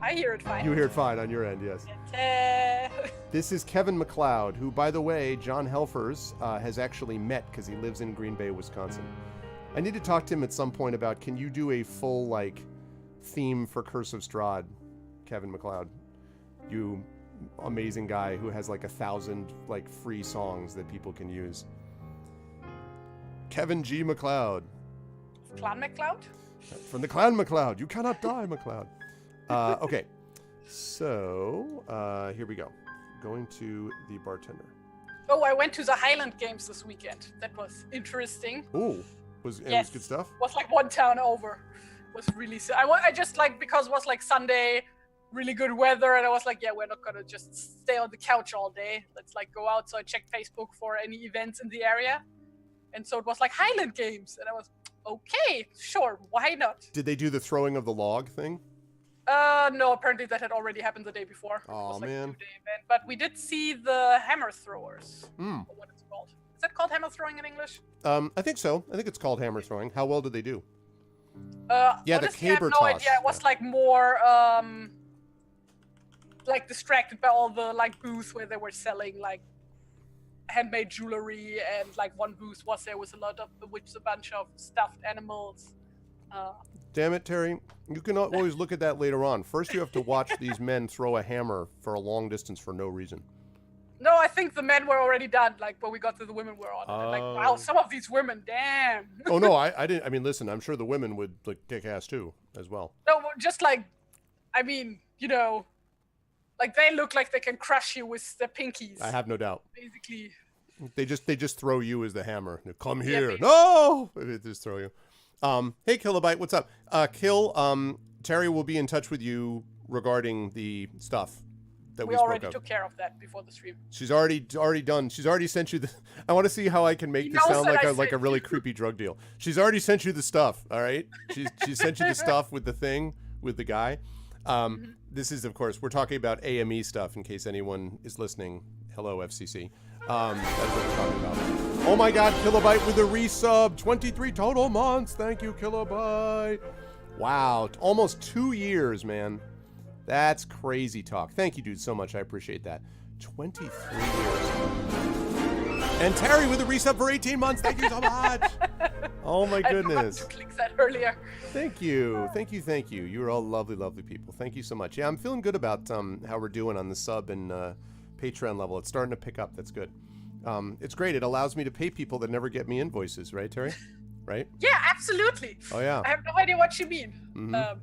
S3: I hear it fine.
S2: You hear it fine on your end, yes. This is Kevin MacLeod, who, by the way, John Helfers has actually met because he lives in Green Bay, Wisconsin. I need to talk to him at some point about, can you do a full, like, theme for Curse of Strahd, Kevin MacLeod? You amazing guy who has, like, 1,000, like, free songs that people can use. Kevin G. MacLeod.
S3: Clan MacLeod?
S2: From the Clan MacLeod. You cannot die, MacLeod. Okay. So, here we go. Going to the bartender.
S3: Oh, I went to the Highland Games this weekend. That was interesting.
S2: Ooh. It was good stuff?
S3: Was like one town over. Was really... I just like, because it was like Sunday, really good weather, and I was like, yeah, we're not gonna just stay on the couch all day. Let's like go out. So I checked Facebook for any events in the area. And so it was like Highland Games. And I was, okay, sure, why not?
S2: Did they do the throwing of the log thing?
S3: No, apparently that had already happened the day before.
S2: Oh,
S3: it was like
S2: man.
S3: a 2-day event. But we did see the hammer throwers.
S2: Hmm.
S3: Or what it's called. Is that called hammer throwing in English?
S2: I think so. I think it's called hammer throwing. How well did they do?
S3: Yeah,
S2: the
S3: honestly, I have
S2: caber
S3: no
S2: toss.
S3: idea. It was like more like distracted by all the like booths where they were selling like handmade jewelry, and like one booth was a lot of a bunch of stuffed animals.
S2: Damn it, Terry. You can always look at that later on. First, you have to watch these men throw a hammer for a long distance for no reason.
S3: No, I think the men were already done. Like when we got to the women were on. And like, wow, some of these women, damn.
S2: Oh no, I didn't. I mean, listen, I'm sure the women would like kick ass too, as well.
S3: No, just like, I mean, you know, like they look like they can crush you with their pinkies.
S2: I have no doubt.
S3: Basically.
S2: They just throw you as the hammer. Come
S3: Yeah,
S2: here. No! They just throw you. Hey, Kilobyte, what's up? Terry will be in touch with you regarding the stuff that we spoke
S3: already
S2: of.
S3: took care of that before the stream.
S2: She's already done. She's already sent you the. I want to see how I can make this sound like a really creepy drug deal. She's already sent you the stuff. All right. She sent you the stuff with the thing with the guy. This is, of course, we're talking about AME stuff in case anyone is listening. Hello, FCC. That's what we're talking about. Oh my God, Kilobyte with a resub. 23 total months. Thank you, Kilobyte. Wow. Almost 2 years, man. That's crazy talk. Thank you, dude, so much. I appreciate that. 23 years. And Terry with a resub for 18 months. Thank you so much. Oh my goodness.
S3: I clicked that earlier.
S2: Thank you. Thank you. Thank you. You're all lovely, lovely people. Thank you so much. Yeah, I'm feeling good about how we're doing on the sub and Patreon level. It's starting to pick up. That's good. It's great. It allows me to pay people that never get me invoices, right, Terry? Right?
S3: Yeah, absolutely.
S2: Oh, yeah.
S3: I have no idea what you mean.
S2: Mm-hmm.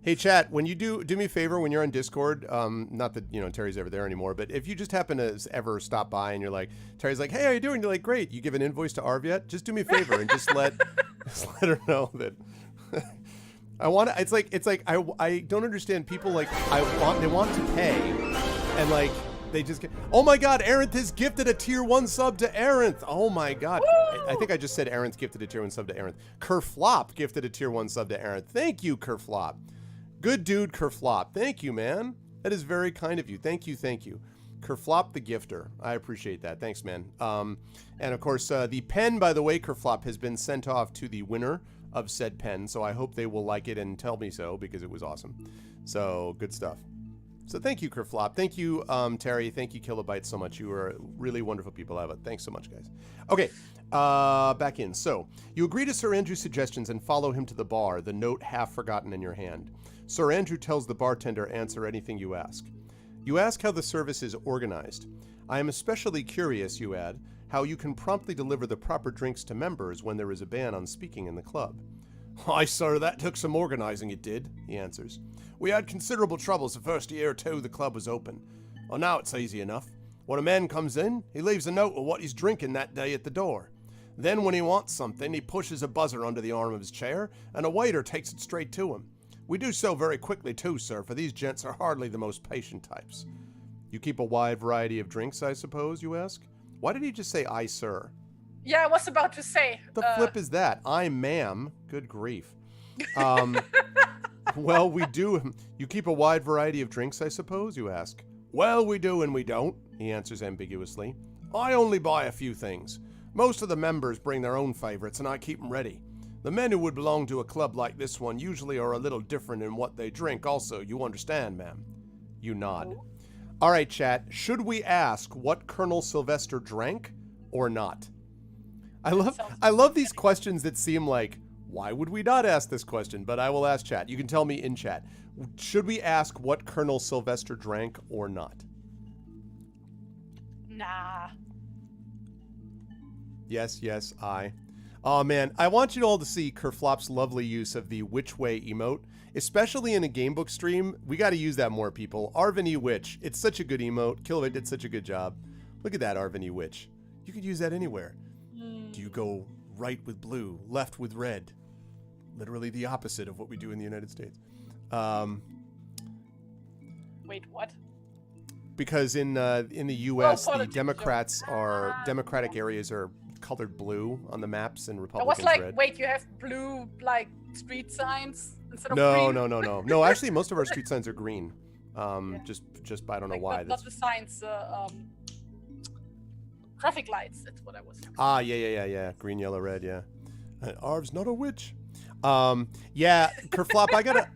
S2: Hey, chat, when you do me a favor when you're on Discord, not that, Terry's ever there anymore, but if you just happen to ever stop by and you're like, Terry's like, hey, how you doing? You're like, great. You give an invoice to Arv yet? Just do me a favor and just let her know that I want to, it's like, I don't understand people like, they want to pay and like, they just get, oh my God, Arenth has gifted a tier 1 sub to Arenth. Oh my God. I think I just said Arenth gifted a tier 1 sub to Arenth. Kerflop gifted a tier 1 sub to Arenth. Thank you, Kerflop. Good dude, Kerflop. Thank you, man. That is very kind of you. Thank you, thank you. Kerflop the gifter. I appreciate that. Thanks, man. And of course, the pen, by the way, Kerflop, has been sent off to the winner of said pen. So I hope they will like it and tell me so because it was awesome. So good stuff. So thank you, Kerflop. Thank you, Terry. Thank you, Kilobyte, so much. You are really wonderful people. Thanks so much, guys. Okay, back in. So you agree to Sir Andrew's suggestions and follow him to the bar, the note half forgotten in your hand. Sir Andrew tells the bartender, answer anything you ask. You ask how the service is organized. I am especially curious, you add, how you can promptly deliver the proper drinks to members when there is a ban on speaking in the club. Why, sir, that took some organizing, it did, he answers. We had considerable troubles the first year or two the club was open. Well, now it's easy enough. When a man comes in, he leaves a note of what he's drinking that day at the door. Then when he wants something, he pushes a buzzer under the arm of his chair, and a waiter takes it straight to him. We do so very quickly too, sir, for these gents are hardly the most patient types. You keep a wide variety of drinks, I suppose, you ask? Why did he just say I, sir?
S3: Yeah, I was about to say.
S2: The flip is that. I, ma'am. Good grief. Well, we do. You keep a wide variety of drinks, I suppose, you ask? Well, we do and we don't, he answers ambiguously. I only buy a few things. Most of the members bring their own favorites, and I keep them ready. The men who would belong to a club like this one usually are a little different in what they drink also, you understand, ma'am? You nod. All right, chat. Should we ask what Colonel Sylvester drank or not? I love these questions that seem like, why would we not ask this question? But I will ask chat. You can tell me in chat. Should we ask what Colonel Sylvester drank or not?
S3: Nah.
S2: Yes, yes, I. Oh man, I want you all to see Kerflop's lovely use of the which way emote, especially in a gamebook stream. We got to use that more, people. Arvin E. Witch. It's such a good emote. Kilobyte did such a good job. Look at that, Arvin E. Witch. You could use that anywhere. Do you go right with blue, left with red? Literally the opposite of what we do in the United States.
S3: Wait, what?
S2: Because in the U.S., the
S3: Democratic
S2: areas are colored blue on the maps and
S3: I
S2: Republicans
S3: was like,
S2: red.
S3: wait, you have blue, like, street signs instead of
S2: No,
S3: green?
S2: no. No, actually, most of our street signs are green.
S3: Yeah.
S2: Just I don't know
S3: Like,
S2: why.
S3: not the signs, traffic lights, that's what I was thinking.
S2: Yeah. Green, yellow, red, yeah. Arv's not a witch. Yeah, Kerflop,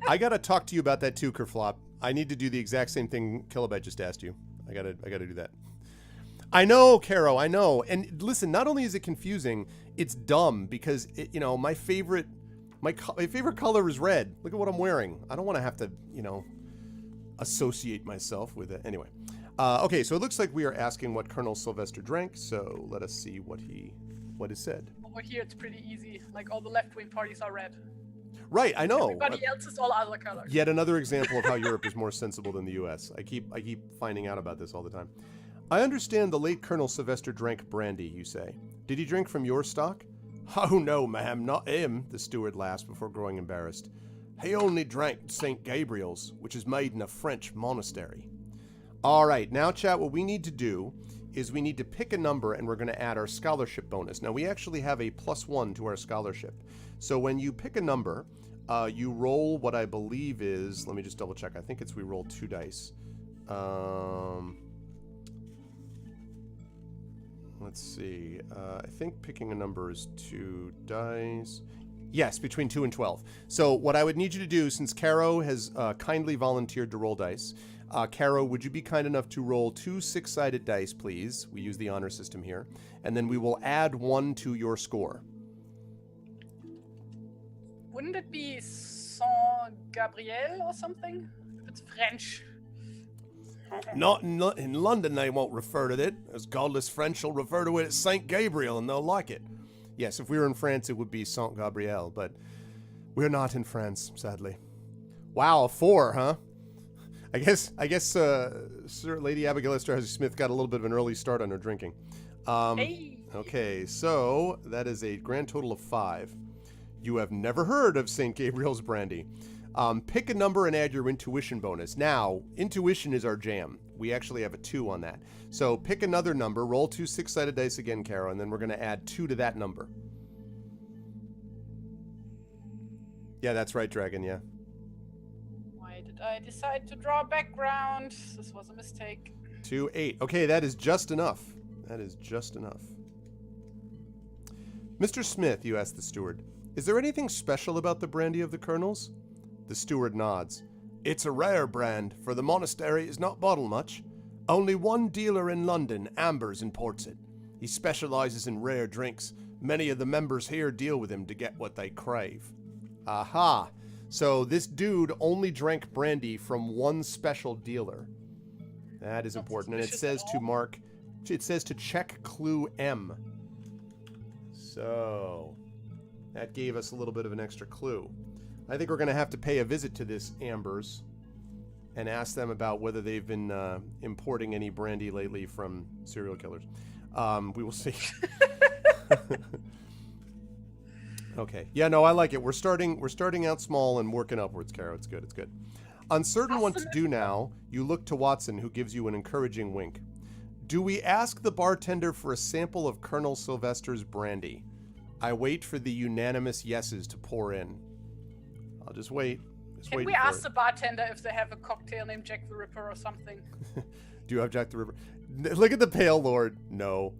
S2: I gotta talk to you about that too, Kerflop. I need to do the exact same thing Kilobyte just asked you. I gotta do that. I know, Caro, I know. And listen, not only is it confusing, it's dumb because my favorite color is red. Look at what I'm wearing. I don't want to have to, associate myself with it. Anyway, Okay, so it looks like we are asking what Colonel Sylvester drank, so let us see what is said.
S3: Over here, it's pretty easy. Like, all the left-wing parties are red.
S2: Right, I know.
S3: Everybody else is all other colors.
S2: Yet another example of how Europe is more sensible than the U.S. I keep finding out about this all the time. I understand the late Colonel Sylvester drank brandy, you say. Did he drink from your stock? Oh, no, ma'am, not him, the steward laughs before growing embarrassed. He only drank St. Gabriel's, which is made in a French monastery. All right, now, chat, what we need to do is we need to pick a number, and we're going to add our scholarship bonus. Now, we actually have a +1 to our scholarship. So when you pick a number, you roll what I believe is, let me just double check. I think we roll 2 dice. Let's see. I think picking a number is 2 dice. Yes, between 2 and 12. So what I would need you to do, since Caro has kindly volunteered to roll dice, Caro, would you be kind enough to roll 2 6-sided dice, please? We use the honor system here. And then we will add 1 to your score.
S3: Wouldn't it be Saint Gabriel or something? If it's French.
S2: Not in London, they won't refer to it. As godless French will refer to it as Saint Gabriel, and they'll like it. Yes, if we were in France, it would be Saint Gabriel, but we're not in France, sadly. Wow, a 4, huh? I guess Sir Lady Abigail Esterhazy Smith got a little bit of an early start on her drinking.
S3: Hey.
S2: Okay, so that is a grand total of 5. You have never heard of St. Gabriel's brandy. Pick a number and add your intuition bonus. Now, intuition is our jam. We actually have a 2 on that. So pick another number, roll 2 6-sided dice again, Caro, and then we're going to add 2 to that number. Yeah, that's right, Dragon, yeah.
S3: Why did I decide to draw a background? This was a mistake.
S2: 2, 8. Okay, that is just enough. That is just enough. Mr. Smith, you asked the steward, is there anything special about the brandy of the Colonel's? The steward nods. It's a rare brand, for the monastery is not bottled much. Only one dealer in London, Ambers, imports it. He specializes in rare drinks. Many of the members here deal with him to get what they crave. Aha! So this dude only drank brandy from one special dealer. That is important. And it says to check clue M. So that gave us a little bit of an extra clue. I think we're going to have to pay a visit to this Ambers and ask them about whether they've been importing any brandy lately from serial killers. We will see. Okay. Yeah, no, I like it. We're starting out small and working upwards, Caro. It's good. It's good. Uncertain what to do now, you look to Watson, who gives you an encouraging wink. Do we ask the bartender for a sample of Colonel Sylvester's brandy? I wait for the unanimous yeses to pour in. I'll just wait.
S3: Can we ask the bartender if they have a cocktail named Jack the Ripper or something?
S2: Do you have Jack the Ripper? Look at the Pale Lord. No.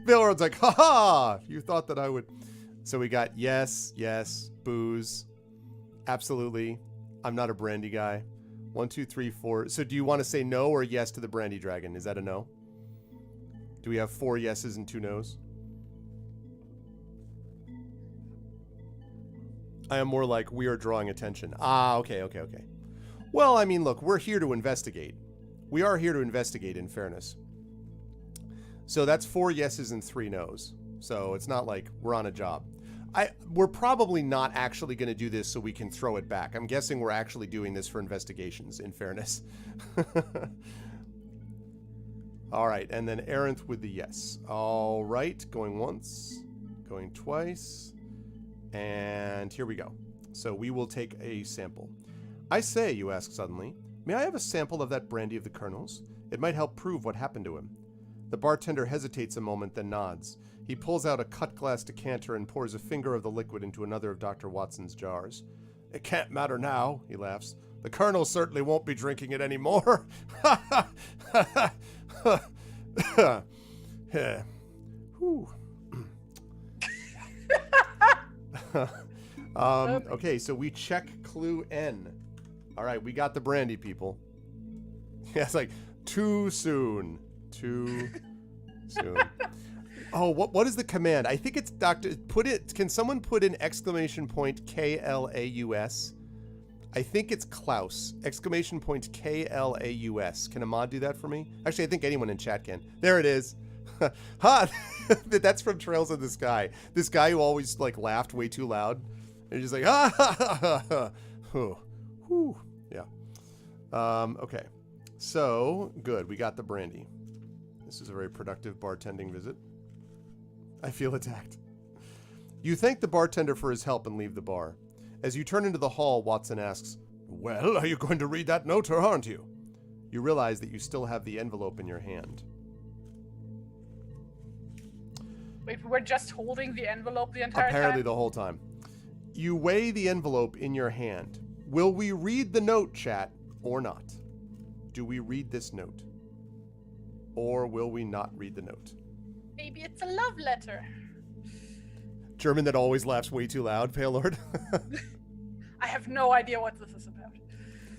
S2: Pale Lord's like, ha! You thought that I would. So we got yes, booze. Absolutely. I'm not a brandy guy. 1, 2, 3, 4. So do you want to say no or yes to the brandy dragon? Is that a no? Do we have 4 yeses and 2 nos? I am more like, we are drawing attention. Ah, okay. Well, I mean, look, we're here to investigate. We are here to investigate, in fairness. So that's 4 yeses and 3 nos. So it's not like we're on a job. We're probably not actually going to do this so we can throw it back. I'm guessing we're actually doing this for investigations, in fairness. All right, and then Arendt with the yes. All right, going once, going twice. And here we go. So we will take a sample. I say, you ask suddenly, may I have a sample of that brandy of the Colonel's? It might help prove what happened to him. The bartender hesitates a moment, then nods. He pulls out a cut-glass decanter and pours a finger of the liquid into another of Dr. Watson's jars. It can't matter now, he laughs. The Colonel certainly won't be drinking it anymore. Okay, so we check clue N. All right, we got the brandy, people. Yeah, it's like too soon. Too soon. Oh, what is the command? I think it's Dr. Can someone put in exclamation point KLAUS? I think it's Klaus. Exclamation point Klaus. Can Ahmad do that for me? Actually, I think anyone in chat can. There it is. Ha! That's from Trails in the Sky. This guy who always like laughed way too loud. And he's just like, ha ha ha ha. Whew. Yeah. Okay. So, good. We got the brandy. This is a very productive bartending visit. I feel attacked. You thank the bartender for his help and leave the bar. As you turn into the hall, Watson asks, "Well, are you going to read that note or aren't you?" You realize that you still have the envelope in your hand.
S3: Wait, we're just holding the envelope the entire
S2: Apparently
S3: time?
S2: the whole time. You weigh the envelope in your hand. Will we read the note, chat, or not? Do we read this note? Or will we not read the note?
S3: Maybe it's a love letter.
S2: German that always laughs way too loud, Pale Lord.
S3: I have no idea what this is about.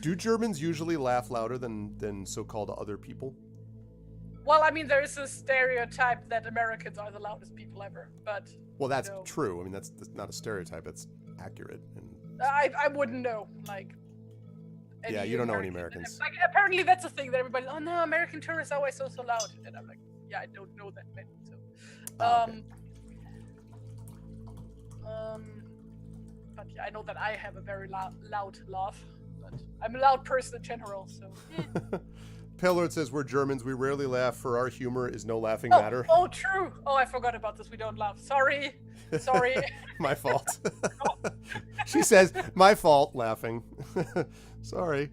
S2: Do Germans usually laugh louder than so-called other people?
S3: Well, I mean, there is a stereotype that Americans are the loudest people ever, but...
S2: Well, that's
S3: you know,
S2: true. I mean, that's not a stereotype. That's accurate. And
S3: I wouldn't know, like...
S2: yeah, you don't know any Americans.
S3: Like, apparently that's a thing that everybody... Oh, no, American tourists are always so loud. And I'm like, yeah, I don't know that many, so...
S2: Okay.
S3: But yeah, I know that I have a very loud laugh. But I'm a loud person in general, so...
S2: Pale Lord says, we're Germans. We rarely laugh, for our humor is no laughing matter.
S3: Oh, true. Oh, I forgot about this. We don't laugh. Sorry.
S2: My fault. She says, my fault, laughing. Sorry.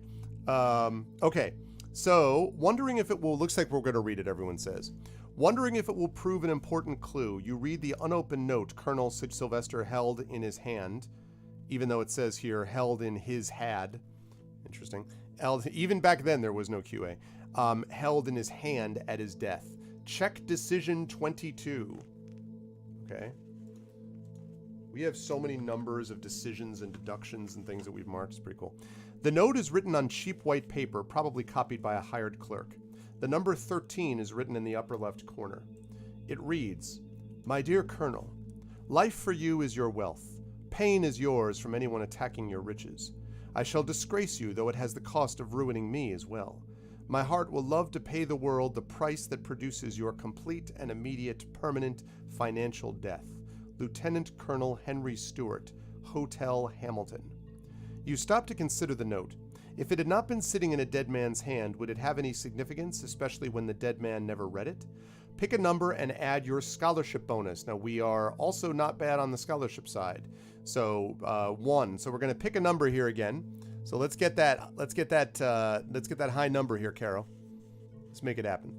S2: Okay. So, wondering if it will... Looks like we're going to read it, everyone says. Wondering if it will prove an important clue, you read the unopened note Colonel Sylvester held in his hand, even though it says here, held in his had. Interesting. Even back then, there was no QA. Held in his hand at his death. Check decision 22. Okay. We have so many numbers of decisions and deductions and things that we've marked. It's pretty cool. The note is written on cheap white paper, probably copied by a hired clerk. The number 13 is written in the upper left corner. It reads, "My dear Colonel, life for you is your wealth. Pain is yours from anyone attacking your riches. I shall disgrace you, though it has the cost of ruining me as well. My heart will love to pay the world the price that produces your complete and immediate permanent financial death. Lieutenant Colonel Henry Stewart, Hotel Hamilton." You stop to consider the note. If it had not been sitting in a dead man's hand, would it have any significance, especially when the dead man never read it? Pick a number and add your scholarship bonus. Now, we are also not bad on the scholarship side. So, 1. So we're going to pick a number here again. So let's get that high number here, Carol. Let's make it happen.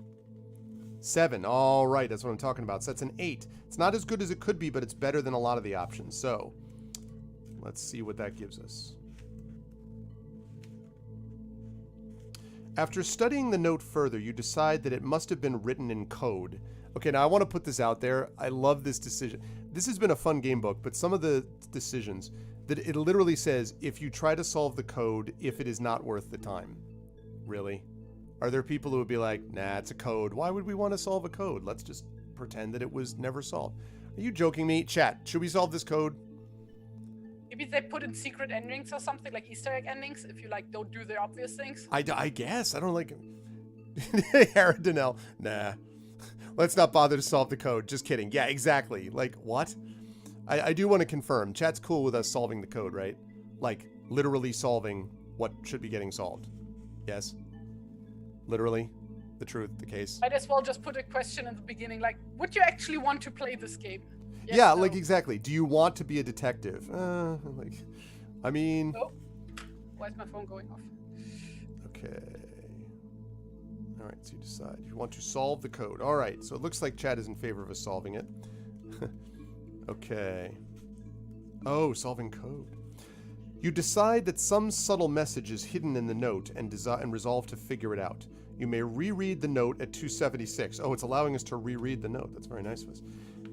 S2: 7. All right, that's what I'm talking about. So that's an 8. It's not as good as it could be, but it's better than a lot of the options. So let's see what that gives us. After studying the note further, you decide that it must have been written in code. Okay, now I want to put this out there. I love this decision. This has been a fun game book, but some of the decisions, that it literally says, if you try to solve the code, if it is not worth the time. Really? Are there people who would be like, nah, it's a code. Why would we want to solve a code? Let's just pretend that it was never solved. Are you joking me? Chat, should we solve this code?
S3: Maybe they put in secret endings or something, like Easter egg endings, if you like don't do the obvious things.
S2: I guess. I don't like it. Harry Donnell. Nah. Let's not bother to solve the code. Just kidding. Yeah, exactly. Like, what? I do want to confirm. Chat's cool with us solving the code, right? Like, literally solving what should be getting solved. Yes? Literally? The truth, the case?
S3: Might as well just put a question in the beginning, like, would you actually want to play this game? Yes,
S2: yeah,
S3: no.
S2: like, exactly. Do you want to be a detective? I mean...
S3: Oh. Why is my phone going off?
S2: Okay. All right, so you decide. You want to solve the code. All right, so it looks like chat is in favor of us solving it. Okay. Oh, solving code. You decide that some subtle message is hidden in the note and resolve to figure it out. You may reread the note at 276. Oh, it's allowing us to reread the note. That's very nice of us.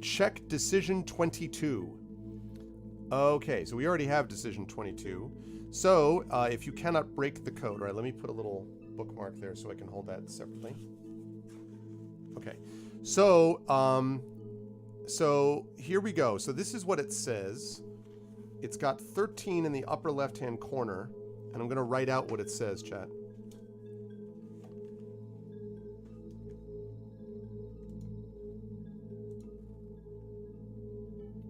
S2: Check decision 22. Okay, so we already have decision 22. So, if you cannot break the code, all right, let me put a little bookmark there so I can hold that separately. Okay, so here we go. So this is what it says. It's got 13 in the upper left-hand corner. And I'm going to write out what it says, chat.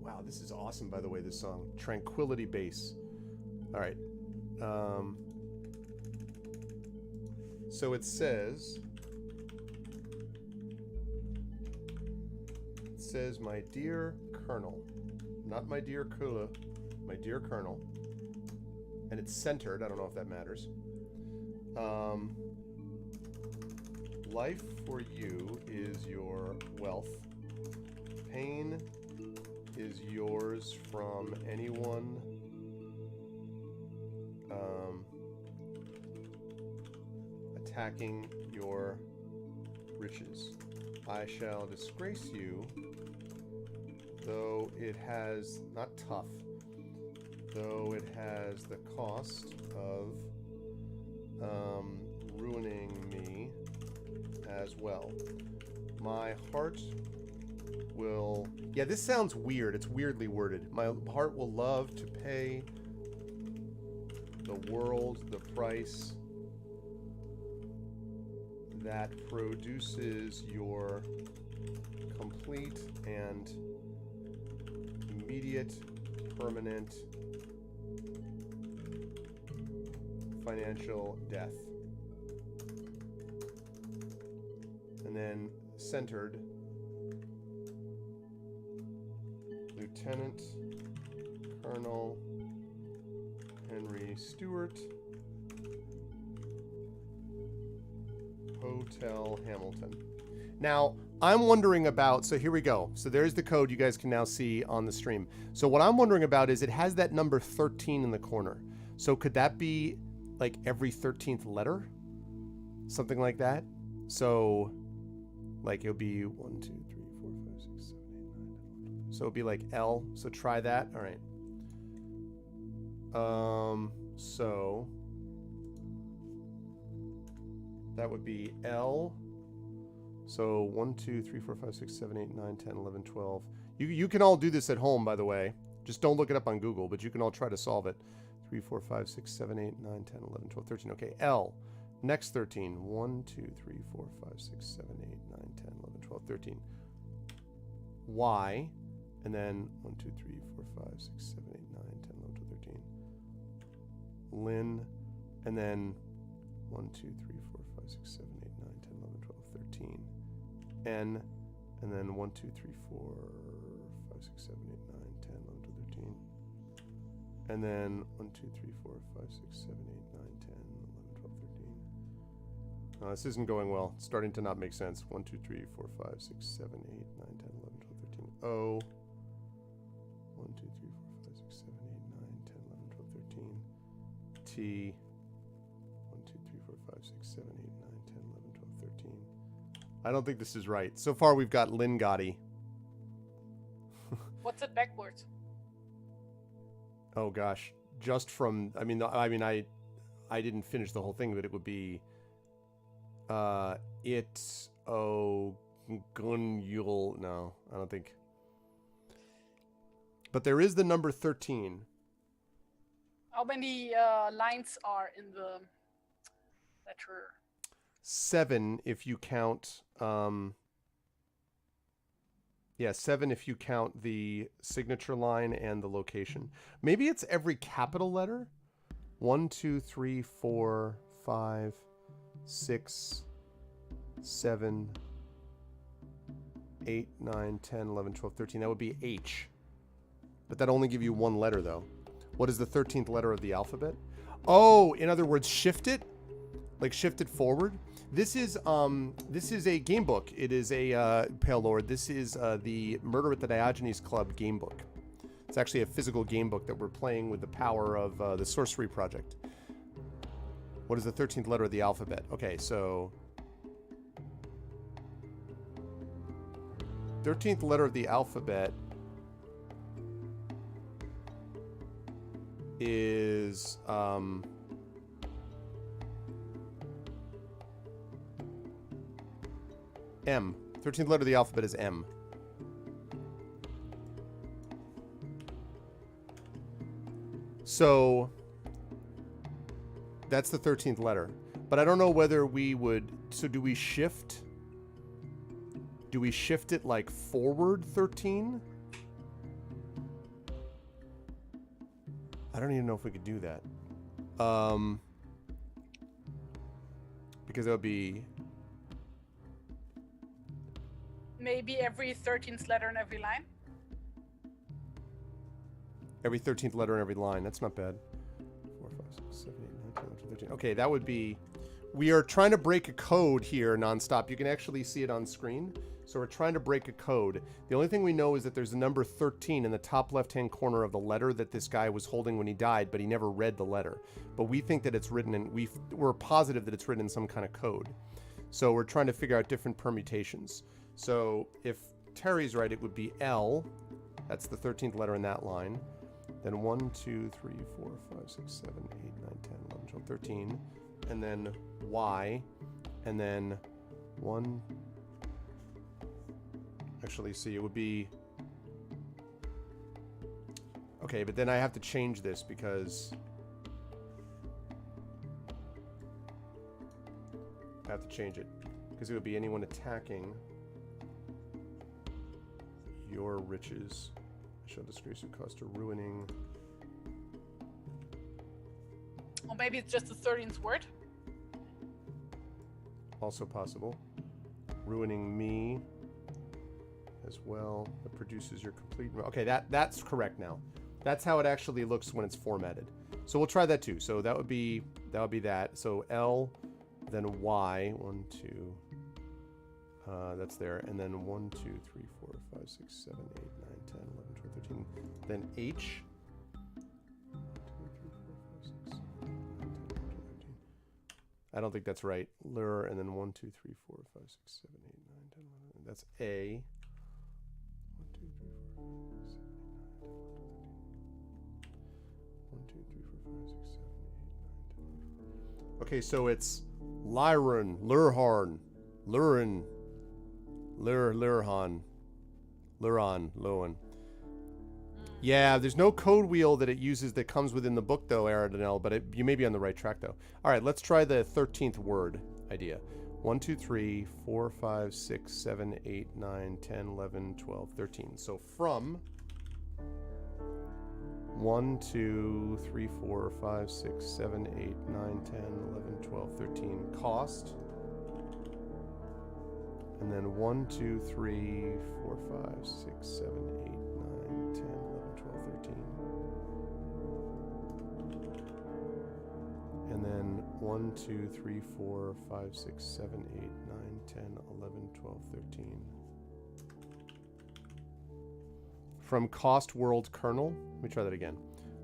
S2: Wow, this is awesome, by the way, this song. Tranquility Bass. All right. So it says, my dear Colonel, not my dear Kula, my dear Colonel, and it's centered. I don't know if that matters. Life for you is your wealth. Pain is yours from anyone attacking your riches. I shall disgrace you, though it has, not tough, though it has the cost of ruining me as well. My heart will... Yeah, this sounds weird. It's weirdly worded. My heart will love to pay the world the price that produces your complete and immediate, permanent financial death. And then centered, Lieutenant Colonel Henry Stewart, Hotel Hamilton. Now, I'm wondering about, so here we go. So there's the code you guys can now see on the stream. So what I'm wondering about is it has that number 13 in the corner. So could that be like every 13th letter? Something like that? So like it'll be 1, 2, 3, 4, 5, 6, 7, 8, 9, 10, 11. So it'll be like L. So try that. All right. So that would be L. So 1, 2, 3, 4, 5, 6, 7, 8, 9, 10, 11, 12. You can all do this at home, by the way. Just don't look it up on Google, but you can all try to solve it. 3, 4, 5, 6, 7, 8, 9, 10, 11, 12, 13. Okay, L. Next 13. 1, 2, 3, 4, 5, 6, 7, 8, 9, 10, 11, 12, 13. Y. And then 1, 2, 3, 4, 5, 6, 7, 8, 9, 10, 11, 12, 13. Lynn. And then 1, 2, 3, 4, 5, 6, 7, 8, 9, 10, 11, 12, 13. N. And then 1, 2, 3, 4, 5, 6, 7, 8, 9, 10, 11, 12, 13. And then 1, 2, 3, 4, 5, 6, 7, 8, 9, 10, 11, 12, 13. This isn't going well. It's starting to not make sense. 1, 2, 3, 4, 5, 6, 7, 8, 9, 10, 11, 12, 13. O. 1, 2, 3, 4, 5, 6, 7, 8, 9, 10, 11, 12, 13. T. 1, 2, 3, 4, 5, 6, 7, 8, 9, 10, 11, 12, 13. I don't think this is right. So far we've got Lynn Gotti.
S3: What's it backwards?
S2: Oh gosh, just from I didn't finish the whole thing, but it would be it oh gun you'll no, I don't think. But there is the number 13.
S3: How many lines are in the letter?
S2: 7 if you count 7 if you count the signature line and the location. Maybe it's every capital letter. 1, 2, 3, 4, 5, 6, 7, 8, 9, 10, 11, 12, 13. That would be H. But that only give you one letter though. What is the 13th letter of the alphabet? Oh, in other words, shift it? Like shift it forward? This is a game book. It is a Pale Lord. This is the Murder at the Diogenes Club game book. It's actually a physical game book that we're playing with the power of the Sorcery Project. What is the 13th letter of the alphabet? Okay, so 13th letter of the alphabet is M. 13th letter of the alphabet is M. So That's the 13th letter. But I don't know whether we would... So do we shift... Do we shift it like forward 13? I don't even know if we could do that. Because that would be...
S3: Maybe every 13th letter in every line.
S2: Every 13th letter in every line. That's not bad. 4, 5, 6, 7, 8, 9, 10, 11, 13. Okay, that would be... We are trying to break a code here nonstop. You can actually see it on screen. So we're trying to break a code. The only thing we know is that there's a number 13 in the top left-hand corner of the letter that this guy was holding when he died, but he never read the letter. But we think that it's written in... We're positive that it's written in some kind of code. So we're trying to figure out different permutations. So if Terry's right, it would be L. That's the 13th letter in that line. Then 1, 2, 3, 4, 5, 6, 7, 8, 9, 10, 11, 12, 13. And then Y. And then 1. Actually, see, it would be... Okay, but then I have to change this because... I have to change it. Because it would be anyone attacking your riches. I shall disgrace your cost to ruining...
S3: Or maybe it's just the 13th word.
S2: Also possible. Ruining me as well. That produces your complete... Okay, that's correct now. That's how it actually looks when it's formatted. So we'll try that too. So that would be that. So L, then Y. 1, 2. That's there. And then 1, 2, 3, 4, 5, 6, 7, 8, 9, 10, 11, 12, 13. Then H. 1, 2, 3, 4, 5, 6, 7, 8, 9, 10, 11, 12, 13. I don't think that's right. Lure, and then 1, 2, 3, 4, 5, 6, 7, 8, 9, 10, 11. That's A. 1, 2, 3, 4, 5, 6, 7, 8, 9, 10, 11. 1, 2, 3, 4, 5, 6, 7, 8, 9, 10, 11. Okay, so it's Lyron, Lurharn, Lurin, Lurhan, Luron, Lowen. Yeah, there's no code wheel that it uses that comes within the book, though, Aradinel, but you may be on the right track, though. All right, let's try the 13th word idea. 1, 2, 3, 4, 5, 6, 7, 8, 9, 10, 11, 12, 13. So from 1, 2, 3, 4, 5, 6, 7, 8, 9, 10, 11, 12, 13. Cost. And then 1, 2, 3, 4, 5, 6, 7, 8, 9, 10, 11, 12, 13. And then 1, 2, 3, 4, 5, 6, 7, 8, 9, 10, 11, 12, 13. From cost world kernel. Let me try that again.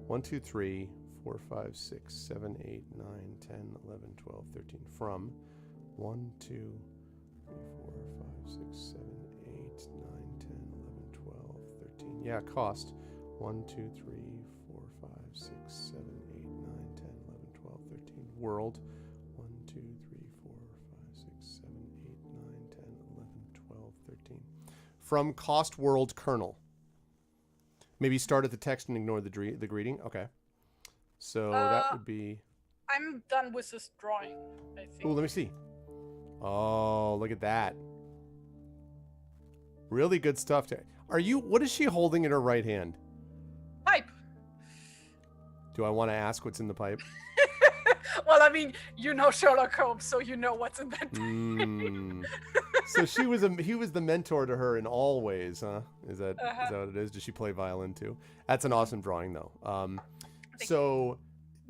S2: 1, 2, 3, 4, 5, 6, 7, 8, 9, 10, 11, 12, 13. From 1, 2, 3, 4, 5, 6, 7, 8, 9, 10, 11, 12, 13. Yeah, cost. 1, 2, 3, 4, 5, 6, 7, 8, 9, 10, 11, 12, 13. World. 1, 2, 3, 4, 5, 6, 7, 8, 9, 10, 11, 12, 13. From cost world kernel. Maybe start at the text and ignore the greeting. Okay. So that would be...
S3: I'm done with this drawing, I think.
S2: Oh, let me see. Oh, look at that. Really good stuff. What is she holding in her right hand?
S3: Pipe.
S2: Do I want to ask what's in the pipe?
S3: Well, I mean, you know Sherlock Holmes, so you know what's in that pipe.
S2: So he was the mentor to her in all ways, huh? Is that what it is? Does she play violin too? That's an awesome drawing, though. So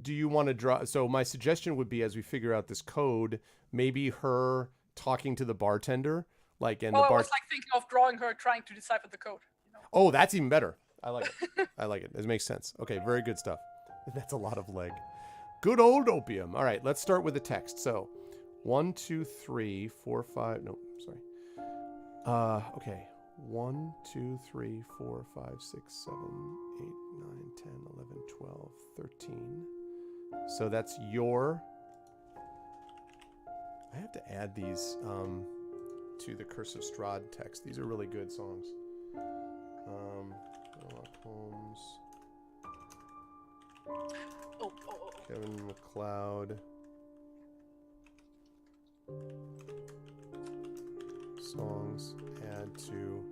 S2: do you want to draw? So my suggestion would be, as we figure out this code, maybe her talking to the bartender, I was
S3: like thinking of drawing her trying to decipher the code. You know?
S2: Oh, that's even better. I like it. I like it. It makes sense. Okay, very good stuff. That's a lot of leg. Good old opium. All right, let's start with the text. So 1, 2, 3, 4, 5. No, sorry. Okay. 1, 2, 3, 4, 5, 6, 7, 8, 9, 10, 11, 12, 13. So that's your... I have to add these to the Curse of Strahd text. These are really good songs. Sherlock Holmes.
S3: Oh.
S2: Kevin MacLeod. Songs. Add to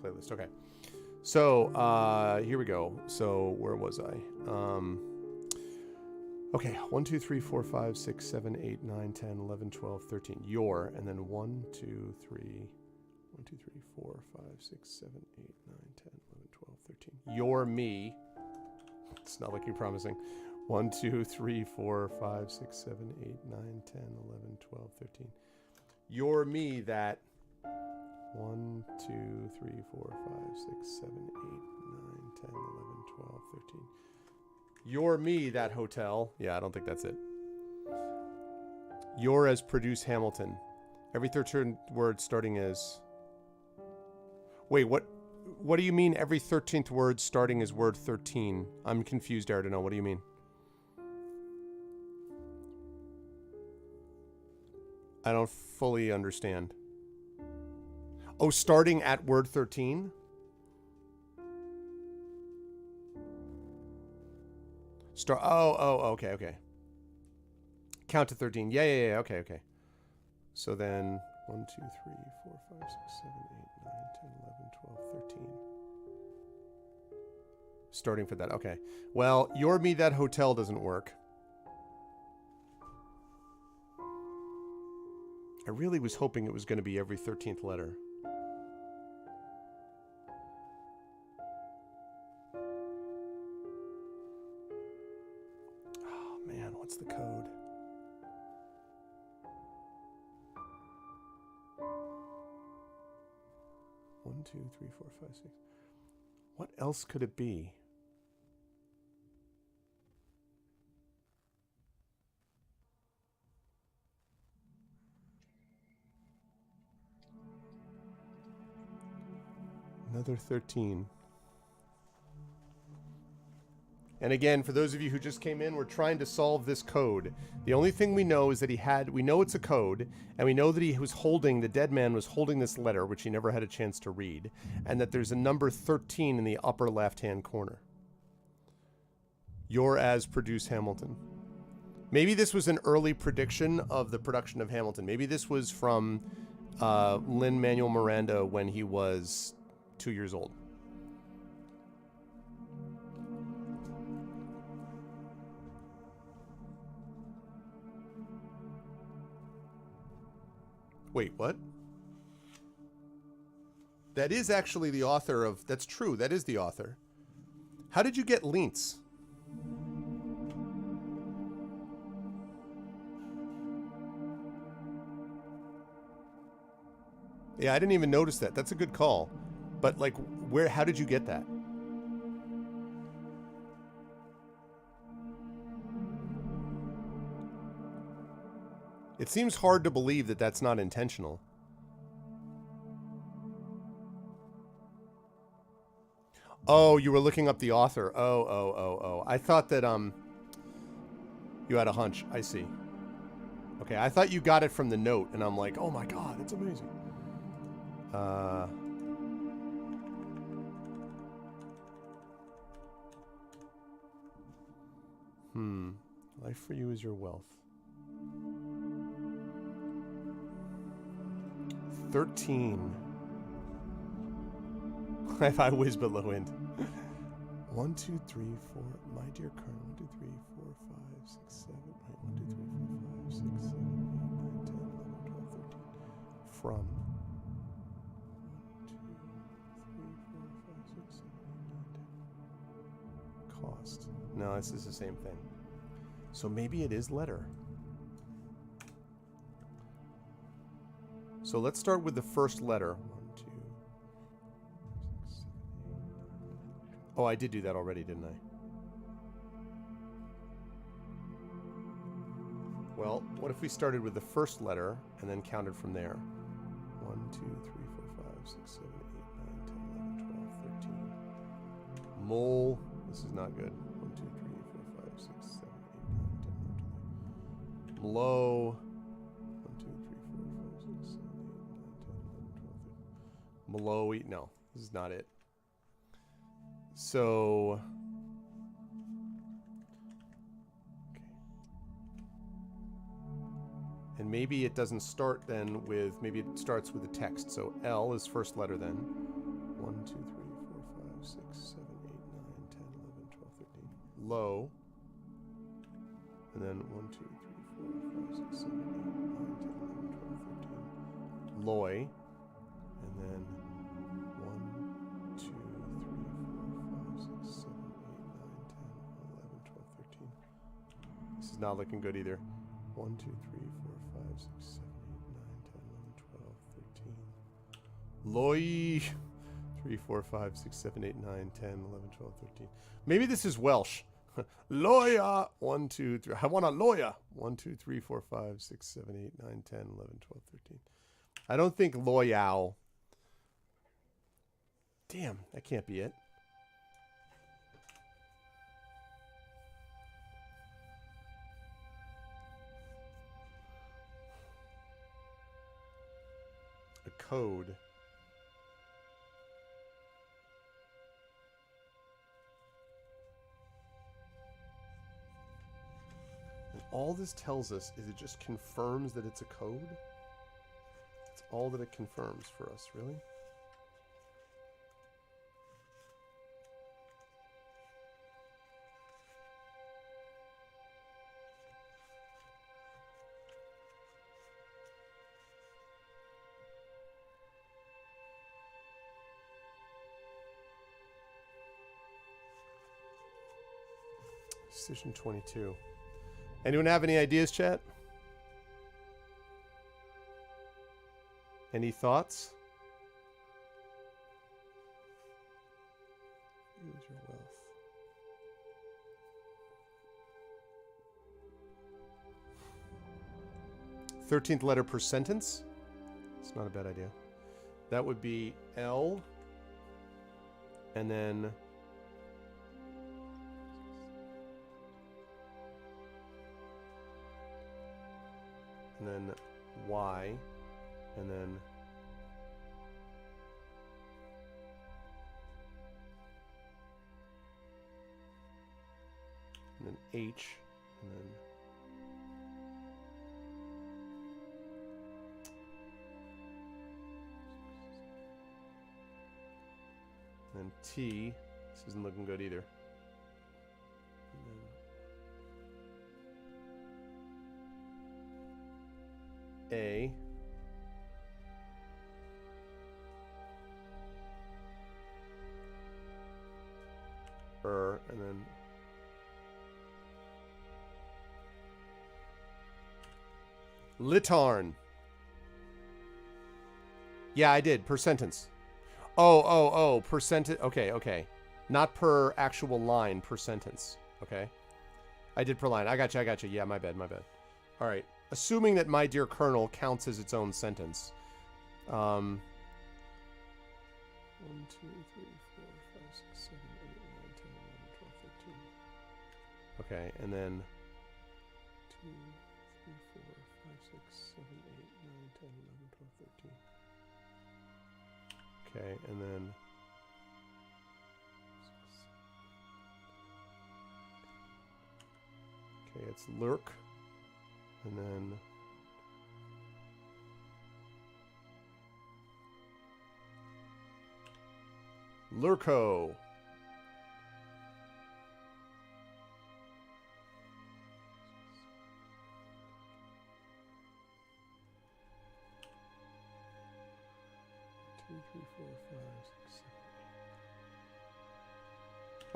S2: playlist. Okay. So, here we go. So, where was I? Okay. 1, 2, 3, 4, 5, 6, 7, 8, 9, 10, 11, 12, 13. Your, and then 1, 2, 3, 1, 2, 3, 4, 5, 6, 7, 8, 9, 10, 11, 12, 13. Your me. It's not like you're promising. 1, 2, 3, 4, 5, 6, 7, 8, 9, 10, 11, 12, 13. You're me that 1, 2, 3, 4, 5, 6, 7, 8, 9, 10, 11, 12, 13. You're me that hotel. Yeah, I don't think that's it. You're as produce Hamilton. Every 13th word starting as... Wait, what do you mean every 13th word starting as word 13? I'm confused, Ardeno. What do you mean? I don't fully understand. Oh, starting at word 13? Okay. Count to 13. Yeah, okay. So then 1, 2, 3, 4, 5, 6, 7, 8, 9, 10, 11, 12, 13. Starting for that. Okay. Well, Your Me That Hotel doesn't work. I really was hoping it was going to be every 13th letter. Oh, man, what's the code? One, 2, 3, 4, 5, 6. What else could it be? Another 13. And again, for those of you who just came in, we're trying to solve this code. The only thing we know is that we know it's a code, and we know that the dead man was holding this letter, which he never had a chance to read, and that there's a number 13 in the upper left-hand corner. You're as produce Hamilton. Maybe this was an early prediction of the production of Hamilton. Maybe this was from Lin-Manuel Miranda when he was 2 years old. Wait, what? That is actually the author of... That's true, that is the author. How did you get Lintz? Yeah, I didn't even notice that. That's a good call. But, like, how did you get that? It seems hard to believe that that's not intentional. Oh, you were looking up the author. Oh. I thought that, you had a hunch. I see. Okay, I thought you got it from the note, and I'm like, oh my god, it's amazing. Life for you is your wealth. 13. I whiz below end. 1, 2, 3, 4. My dear Colonel. 1, 2, 3, 4, 5, 6, 7. 1, 2, 3, 4, 5, 6, 7, 8, 9, 10, 11, 12, 13. From. 1, 2, 3, 4, 5, 6, 7, 8, 9, 10. Cost. No, this is the same thing. So maybe it is letter. So let's start with the first letter. 1, 2, 6, 7, 8, 9. Oh, I did do that already, didn't I? Well, what if we started with the first letter and then counted from there? 1, 2, 3, 4, 5, 6, 7, 8, 9, 10, 11, 12, 13. Mole. This is not good. 1, 2, 3, 4, 5, 6, 7, 8, 9, 10, 11, 12. Low. 1, 2, 3, 4, 5, 6, 7, 8, 9, 10, 11, 12, 13. Below. No, this is not it. So... And maybe it doesn't start then with, maybe it starts with the text. So L is first letter then. 1, 2, 3, 4, 5, 6, 7, 8, 9, 10, 11, 12, 13. Low. And then 1, 2, 3, 4, 5, 6, 7, 8, 9, 10, 11, 12, 13. Loy. And then 1, 2, 3, 4, 5, 6, 7, 8, 9, 10, 11, 12, 13. This is not looking good either. 1, 2, 3, 4, 5, 6, 7, 8, 9, 10, 11, 12, 13. Loy. 3, 4, 5, 6, 7, 8, 9, 10, 11, 12, 13. Maybe this is Welsh. Lawyer. 1, 2, 3. I want a lawyer. 1, 2, 3, 4, 5, 6, 7, 8, 9, 10, 11, 12, 13. I don't think loyal. Damn, that can't be it. A code. And all this tells us is it just confirms that it's a code? That's all that it confirms for us, really? Decision 22. Anyone have any ideas, chat? Any thoughts? Use your wealth. Thirteenth letter per sentence. It's not a bad idea. That would be L, and then Y, and then H, and then T. This isn't looking good either. A. And then Litarn. Yeah, I did. Per sentence. Oh. Per sentence. Okay. Not per actual line, per sentence. Okay. I did per line. I got you. Yeah, my bad. All right. Assuming that my dear Colonel counts as its own sentence. 1, 2, 3, 4, 5, 6, 7, 8, 9, 10, 11, 12, 13. Okay, and then 2, 3, 4, 5, 6, 7, 8, 9, 10, 11, 12, 13. Okay, and then okay, it's lurk, and then Lurko.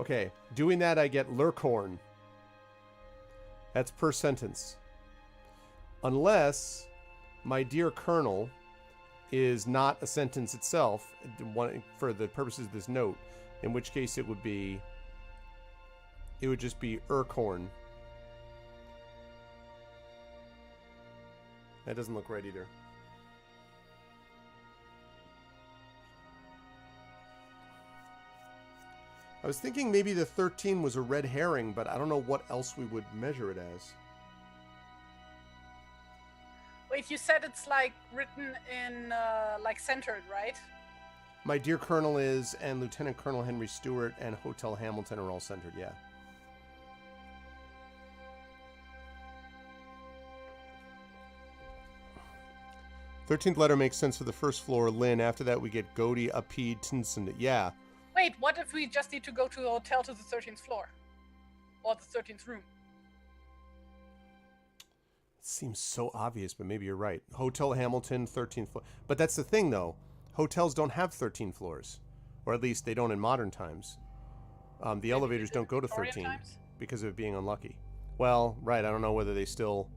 S2: Okay, doing that I get Lurkhorn. That's per sentence. Unless my dear Colonel is not a sentence itself for the purposes of this note, in which case it would just be Urkhorn. That doesn't look right either. I was thinking maybe the 13 was a red herring, but I don't know what else we would measure it as.
S3: Wait, you said it's like written in like centered, right?
S2: My Dear Colonel is, and Lieutenant Colonel Henry Stewart and Hotel Hamilton are all centered, yeah. "13th letter makes sense for the first floor, Lynn. After that, we get Godi, Apid, Tinsend. Yeah.
S3: Wait, what if we just need to go to the hotel to the 13th floor? Or the 13th room?
S2: It seems so obvious, but maybe you're right. Hotel Hamilton, 13th floor. But that's the thing, though. Hotels don't have 13 floors. Or at least they don't in modern times. The elevators don't go to 13 because of it being unlucky. Well, right, I don't know whether they still...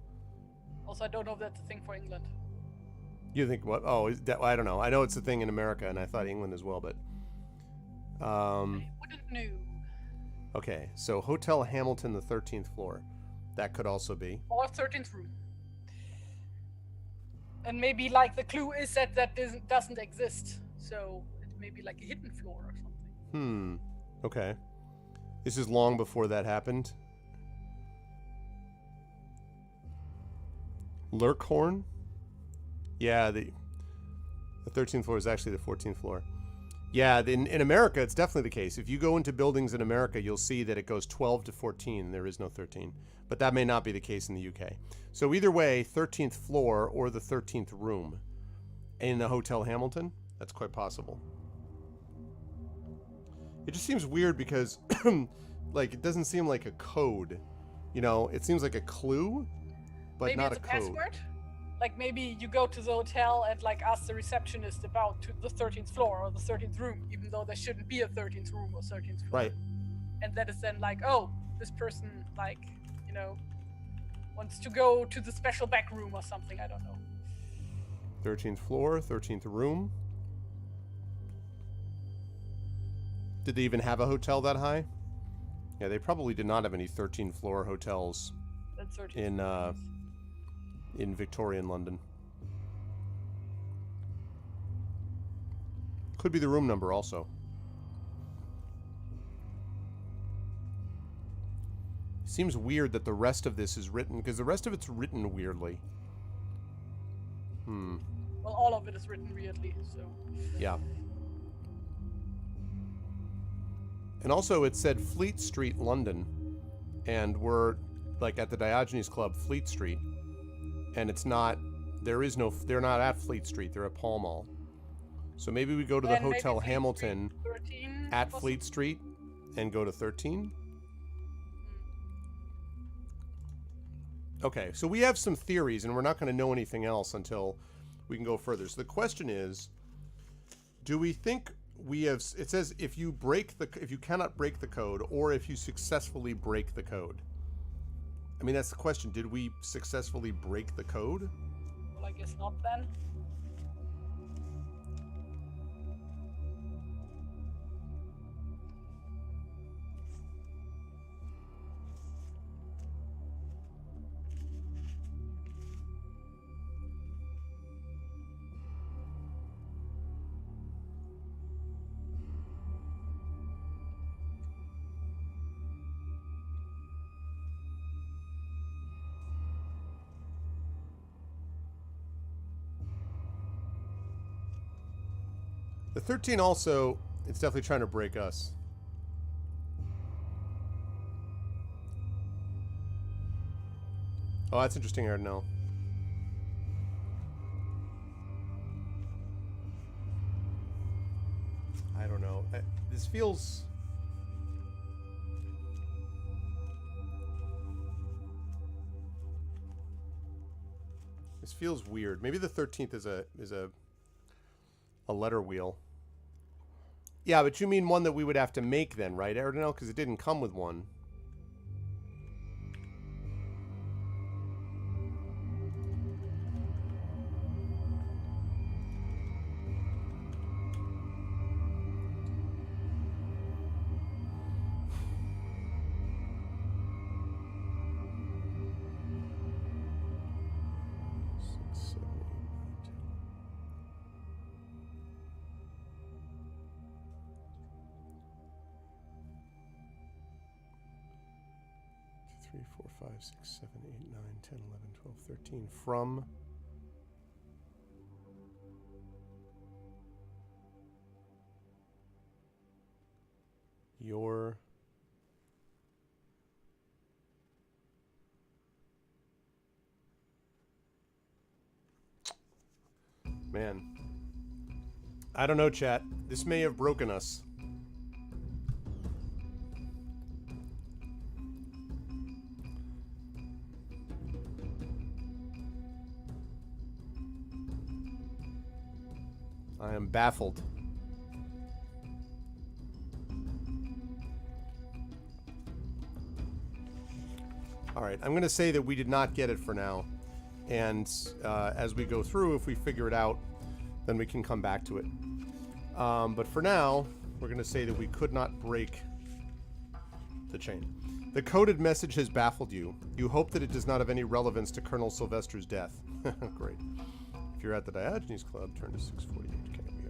S3: Also, I don't know if that's a thing for England.
S2: You think what? Oh, is that, I don't know. I know it's a thing in America, and I thought England as well, but...
S3: I wouldn't know.
S2: Okay, so Hotel Hamilton, the 13th floor. That could also be.
S3: Or 13th room. And maybe, like, the clue is that doesn't exist. So, it may be like a hidden floor or something.
S2: Okay. This is long before that happened. Lurkhorn? Yeah, the 13th floor is actually the 14th floor. Yeah, in America, it's definitely the case. If you go into buildings in America, you'll see that it goes 12 to 14. There is no 13. But that may not be the case in the UK. So either way, 13th floor or the 13th room. In the Hotel Hamilton, that's quite possible. It just seems weird because, like, it doesn't seem like a code. You know, it seems like a clue, but
S3: maybe
S2: not
S3: it's
S2: a
S3: a
S2: code.
S3: password? Like, maybe you go to the hotel and, like, ask the receptionist about to the 13th floor or the 13th room, even though there shouldn't be a 13th room or 13th floor.
S2: Right.
S3: And that is then like, oh, this person, like, you know, wants to go to the special back room or something, I don't know.
S2: 13th floor, 13th room. Did they even have a hotel that high? Yeah, they probably did not have any 13th floor hotels
S3: That's 13th
S2: in Victorian London. Could be the room number also. Seems weird that the rest of this is written, because the rest of it's written weirdly.
S3: Well, all of it is written weirdly, so...
S2: Yeah. And also it said Fleet Street, London. And we're, like, at the Diogenes Club, Fleet Street. And it's not... There is no... They're not at Fleet Street. They're at Pall Mall. So maybe we go to the
S3: Then maybe
S2: Hotel
S3: Fleet
S2: Hamilton
S3: Street 13
S2: at
S3: possibly?
S2: Fleet Street and go to 13? Okay, so we have some theories, and we're not going to know anything else until we can go further. So the question is, do we think we have... It says if you cannot break the code, or if you successfully break the code. I mean, that's the question. Did we successfully break the code?
S3: Well, I guess not then.
S2: The 13 also, it's definitely trying to break us. Oh, that's interesting, I know. I don't know. This feels... This feels weird. Maybe the 13th is a letter wheel. Yeah, but you mean one that we would have to make then, right, Aerodinel? Because it didn't come with one. Five, 6, 7, 8, 9, 10, 11, 12, 13. From... Your man. I don't know, chat. This may have broken us. I am baffled. All right, I'm going to say that we did not get it for now. And as we go through, if we figure it out, then we can come back to it. But for now, we're going to say that we could not break the chain. The coded message has baffled you. You hope that it does not have any relevance to Colonel Sylvester's death. Great. If you're at the Diogenes Club, turn to 648. Okay, we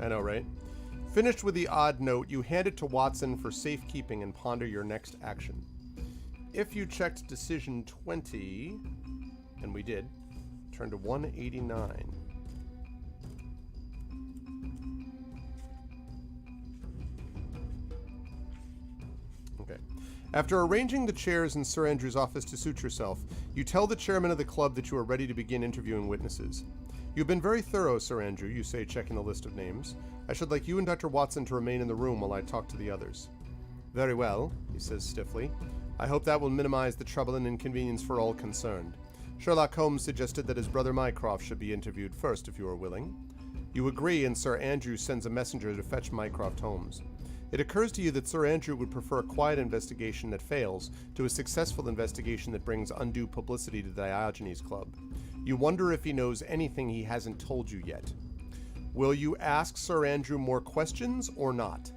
S2: are. I know, right? Finished with the odd note, you hand it to Watson for safekeeping and ponder your next action. If you checked decision 20, and we did, turn to 189. Okay. After arranging the chairs in Sir Andrew's office to suit yourself, you tell the chairman of the club that you are ready to begin interviewing witnesses. You've been very thorough, Sir Andrew, you say, checking the list of names. I should like you and Dr. Watson to remain in the room while I talk to the others. Very well, he says stiffly. I hope that will minimize the trouble and inconvenience for all concerned. Sherlock Holmes suggested that his brother Mycroft should be interviewed first, if you are willing. You agree, and Sir Andrew sends a messenger to fetch Mycroft Holmes. It occurs to you that Sir Andrew would prefer a quiet investigation that fails to a successful investigation that brings undue publicity to the Diogenes Club. You wonder if he knows anything he hasn't told you yet. Will you ask Sir Andrew more questions or not?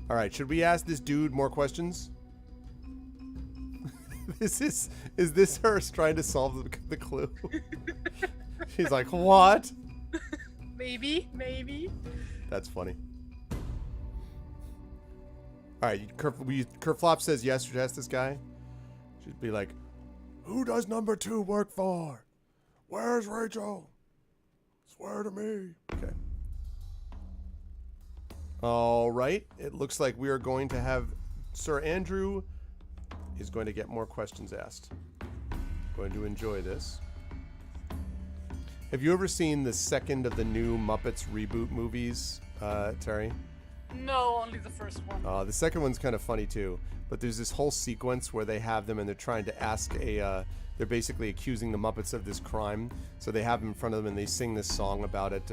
S2: All right, should we ask this dude more questions? Is this Hearst trying to solve the clue? He's like, what?
S3: Maybe.
S2: That's funny. All right, Kerflop says yes. Should ask this guy. Should be like, who does number 2 work for? Where's Rachel? Swear to me. Okay. All right. It looks like we are going to have Sir Andrew is going to get more questions asked. Going to enjoy this. Have you ever seen the second of the new Muppets reboot movies, Terry?
S3: No, only the first one.
S2: The second one's kind of funny too, but there's this whole sequence where they have them and they're trying to ask they're basically accusing the Muppets of this crime. So they have them in front of them and they sing this song about it,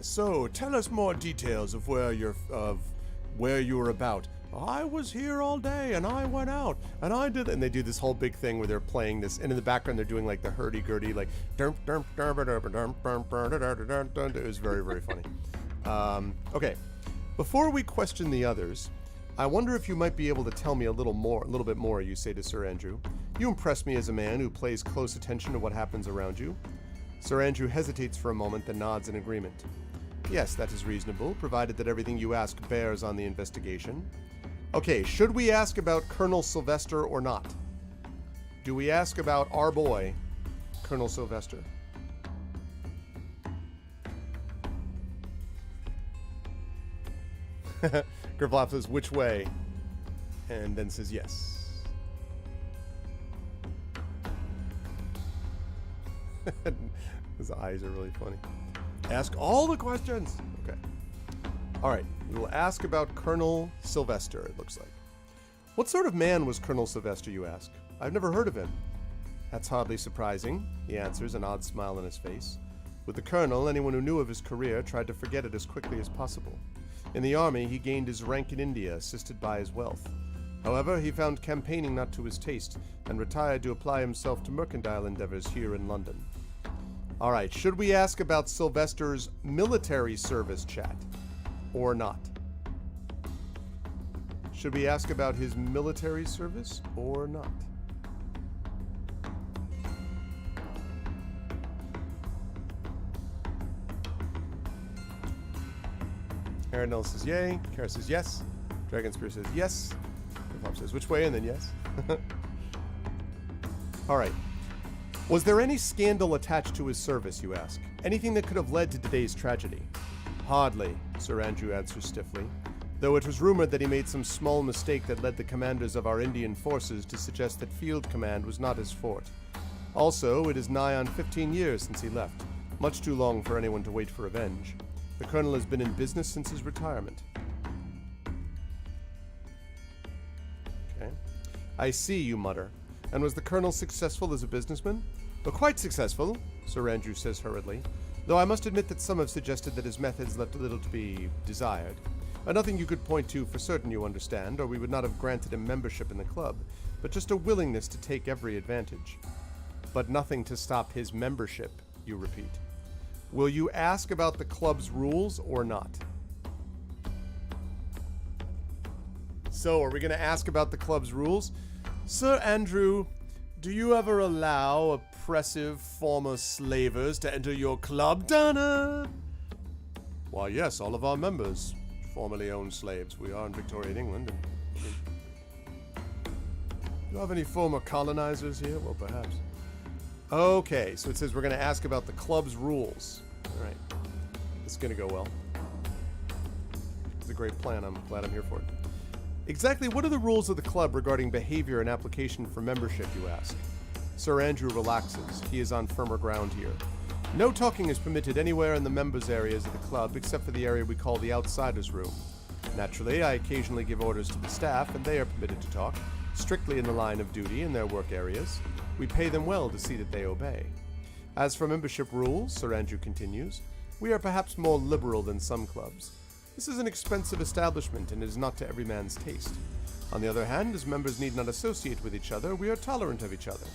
S2: so tell us more details of where you were about. I was here all day and I went out and I did, and they do this whole big thing where they're playing this, and in the background they're doing like the hurdy-gurdy, like it was very, very funny. Okay, before we question the others, I wonder if you might be able to tell me a little bit more, you say to Sir Andrew. You impress me as a man who pays close attention to what happens around you. Sir Andrew hesitates for a moment, then nods in agreement. Yes, that is reasonable, provided that everything you ask bears on the investigation. Okay, should we ask about Colonel Sylvester or not? Do we ask about our boy, Colonel Sylvester? Kerflop says, which way? And then says yes. His eyes are really funny. Ask all the questions. Okay. All right. We will ask about Colonel Sylvester, it looks like. What sort of man was Colonel Sylvester, you ask? I've never heard of him. That's hardly surprising, he answers, an odd smile on his face. With the colonel, anyone who knew of his career tried to forget it as quickly as possible. In the army, he gained his rank in India, assisted by his wealth. However, he found campaigning not to his taste, and retired to apply himself to mercantile endeavors here in London. All right, should we ask about Sylvester's military service, chat, or not? Should we ask about his military service or not? Aaron Nell says yay. Kara says yes. Dragon Spear says yes. Pop says which way, and then yes. All right. Was there any scandal attached to his service, you ask? Anything that could have led to today's tragedy? Hardly, Sir Andrew answers stiffly, though it was rumored that he made some small mistake that led the commanders of our Indian forces to suggest that field command was not his forte. Also, it is nigh on 15 years since he left, much too long for anyone to wait for revenge. The colonel has been in business since his retirement. Okay. I see, you mutter. And was the colonel successful as a businessman? Well, quite successful, Sir Andrew says hurriedly, though I must admit that some have suggested that his methods left a little to be desired. Nothing you could point to for certain, you understand, or we would not have granted him membership in the club, but just a willingness to take every advantage. But nothing to stop his membership, you repeat. Will you ask about the club's rules or not? So, are we going to ask about the club's rules? Sir Andrew, do you ever allow oppressive former slavers to enter your club, Donna? Why, yes, all of our members formerly owned slaves. We are in Victorian England. Do you have any former colonizers here? Well, perhaps. Okay, so it says we're going to ask about the club's rules. All right. This is going to go well. It's a great plan. I'm glad I'm here for it. Exactly what are the rules of the club regarding behavior and application for membership, you ask? Sir Andrew relaxes. He is on firmer ground here. No talking is permitted anywhere in the members' areas of the club except for the area we call the outsiders' room. Naturally, I occasionally give orders to the staff, and they are permitted to talk, strictly in the line of duty in their work areas. We pay them well to see that they obey. As for membership rules, Sir Andrew continues, we are perhaps more liberal than some clubs. This is an expensive establishment, and it is not to every man's taste. On the other hand, as members need not associate with each other, we are tolerant of each other.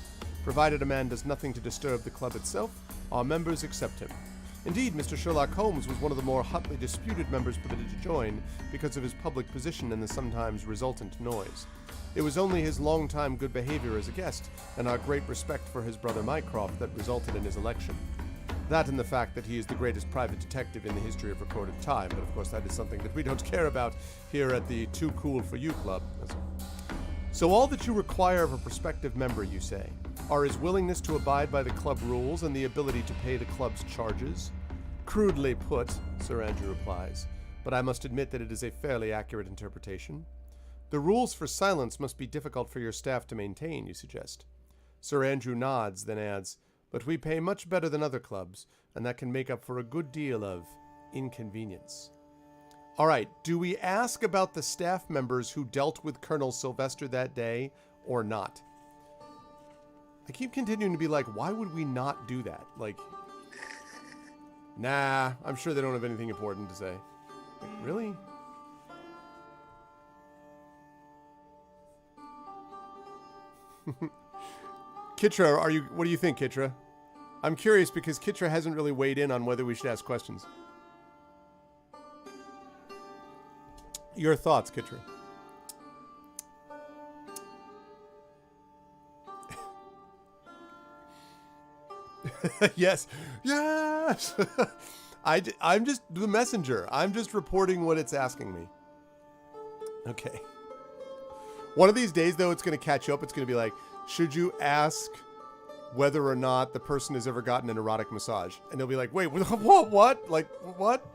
S2: Provided a man does nothing to disturb the club itself, our members accept him. Indeed, Mr. Sherlock Holmes was one of the more hotly disputed members permitted to join because of his public position and the sometimes resultant noise. It was only his long-time good behavior as a guest and our great respect for his brother Mycroft that resulted in his election. That and the fact that he is the greatest private detective in the history of recorded time, but of course that is something that we don't care about here at the Too Cool For You Club. So all that you require of a prospective member, you say, are his willingness to abide by the club rules and the ability to pay the club's charges? Crudely put, Sir Andrew replies, but I must admit that it is a fairly accurate interpretation. The rules for silence must be difficult for your staff to maintain, you suggest. Sir Andrew nods, then adds, but we pay much better than other clubs, and that can make up for a good deal of inconvenience. All right, do we ask about the staff members who dealt with Colonel Sylvester that day or not? I keep continuing to be like, why would we not do that? Like, nah, I'm sure they don't have anything important to say. Like, really? Kitra, what do you think, Kitra? I'm curious because Kitra hasn't really weighed in on whether we should ask questions. Your thoughts, Kitra? Yes. Yes! I'm just the messenger. I'm just reporting what it's asking me. Okay. One of these days, though, it's going to catch up. It's going to be like, should you ask whether or not the person has ever gotten an erotic massage? And they'll be like, wait, what? Like, what?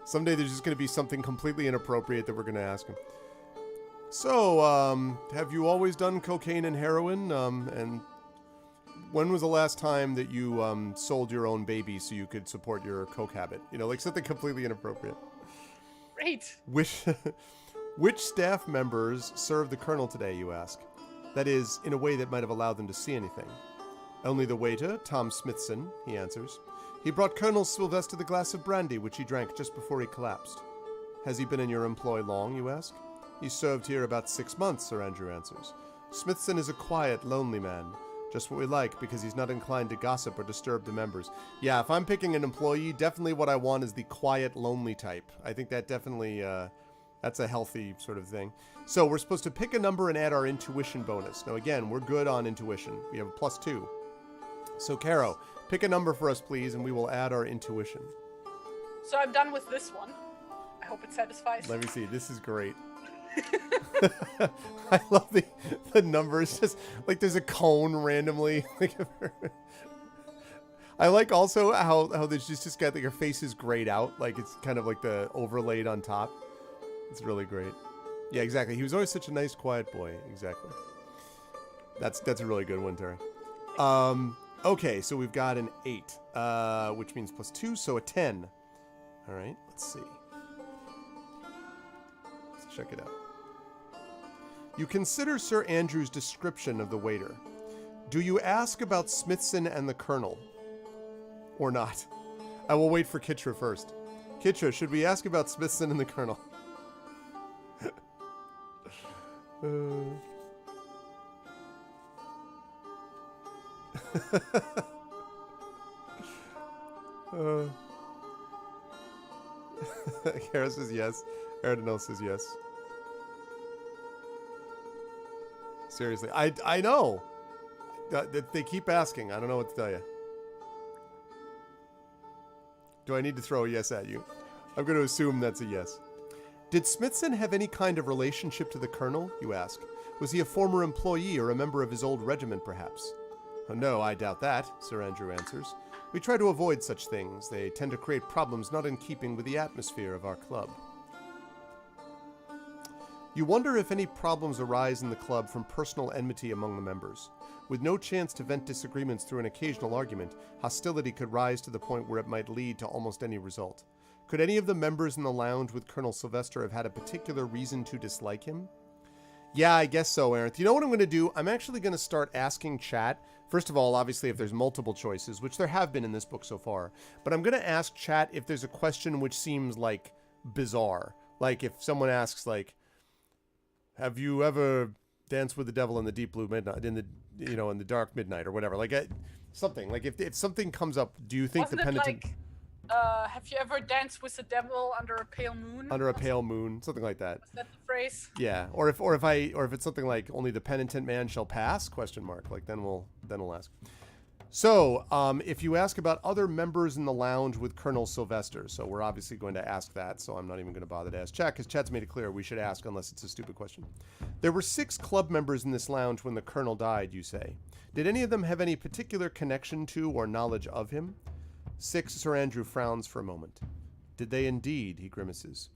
S2: Someday there's just going to be something completely inappropriate that we're going to ask him. So, have you always done cocaine and heroin? And when was the last time that you sold your own baby so you could support your coke habit? You know, like something completely inappropriate.
S3: Great.
S2: Which staff members served the colonel today, you ask? That is, in a way that might have allowed them to see anything. Only the waiter, Tom Smithson, he answers. He brought Colonel Sylvester the glass of brandy, which he drank just before he collapsed. Has he been in your employ long, you ask? He served here about 6 months, Sir Andrew answers. Smithson is a quiet, lonely man. Just what we like, because he's not inclined to gossip or disturb the members. Yeah, if I'm picking an employee, definitely what I want is the quiet, lonely type. I think that definitely, that's a healthy sort of thing. So we're supposed to pick a number and add our intuition bonus. Now again, we're good on intuition. We have a +2. So Caro, pick a number for us, please, and we will add our intuition.
S3: So I'm done with this one. I hope it satisfies.
S2: Let me see. This is great. I love the numbers. Just like there's a cone randomly. I like also how there's just got like her face is grayed out. Like it's kind of like the overlaid on top. It's really great. Yeah, exactly. He was always such a nice, quiet boy. Exactly. That's a really good one, Terry. Okay, so we've got an 8, which means +2, so a 10. All right, let's see. Let's check it out. You consider Sir Andrew's description of the waiter. Do you ask about Smithson and the Colonel? Or not? I will wait for Kitra first. Kitra, should we ask about Smithson and the Colonel? Kara says yes. Aradinel says yes. Seriously, I know. They keep asking. I don't know what to tell you. Do I need to throw a yes at you? I'm going to assume that's a yes. Did Smithson have any kind of relationship to the Colonel, you ask? Was he a former employee or a member of his old regiment, perhaps? Oh, no, I doubt that, Sir Andrew answers. We try to avoid such things. They tend to create problems not in keeping with the atmosphere of our club. You wonder if any problems arise in the club from personal enmity among the members. With no chance to vent disagreements through an occasional argument, hostility could rise to the point where it might lead to almost any result. Could any of the members in the lounge with Colonel Sylvester have had a particular reason to dislike him? Yeah, I guess so, Aaron. You know what I'm going to do? I'm actually going to start asking chat. First of all, obviously, if there's multiple choices, which there have been in this book so far. But I'm going to ask chat if there's a question which seems, like, bizarre. Like, if someone asks, like, have you ever danced with the devil in the deep blue midnight, in the dark midnight, or whatever? Like, something. Like, if something comes up, do you think
S3: Wasn't
S2: the penitent...
S3: like, have you ever danced with the devil under a pale moon?
S2: Under a pale moon, something like that.
S3: Was that the phrase?
S2: Yeah, or if it's something like only the penitent man shall pass? ? Like then we'll ask. So, if you ask about other members in the lounge with Colonel Sylvester, so we're obviously going to ask that. So I'm not even going to bother to ask chat because chat's made it clear we should ask unless it's a stupid question. There were 6 club members in this lounge when the Colonel died. You say, did any of them have any particular connection to or knowledge of him? 6. Sir Andrew frowns for a moment. Did they indeed? He grimaces.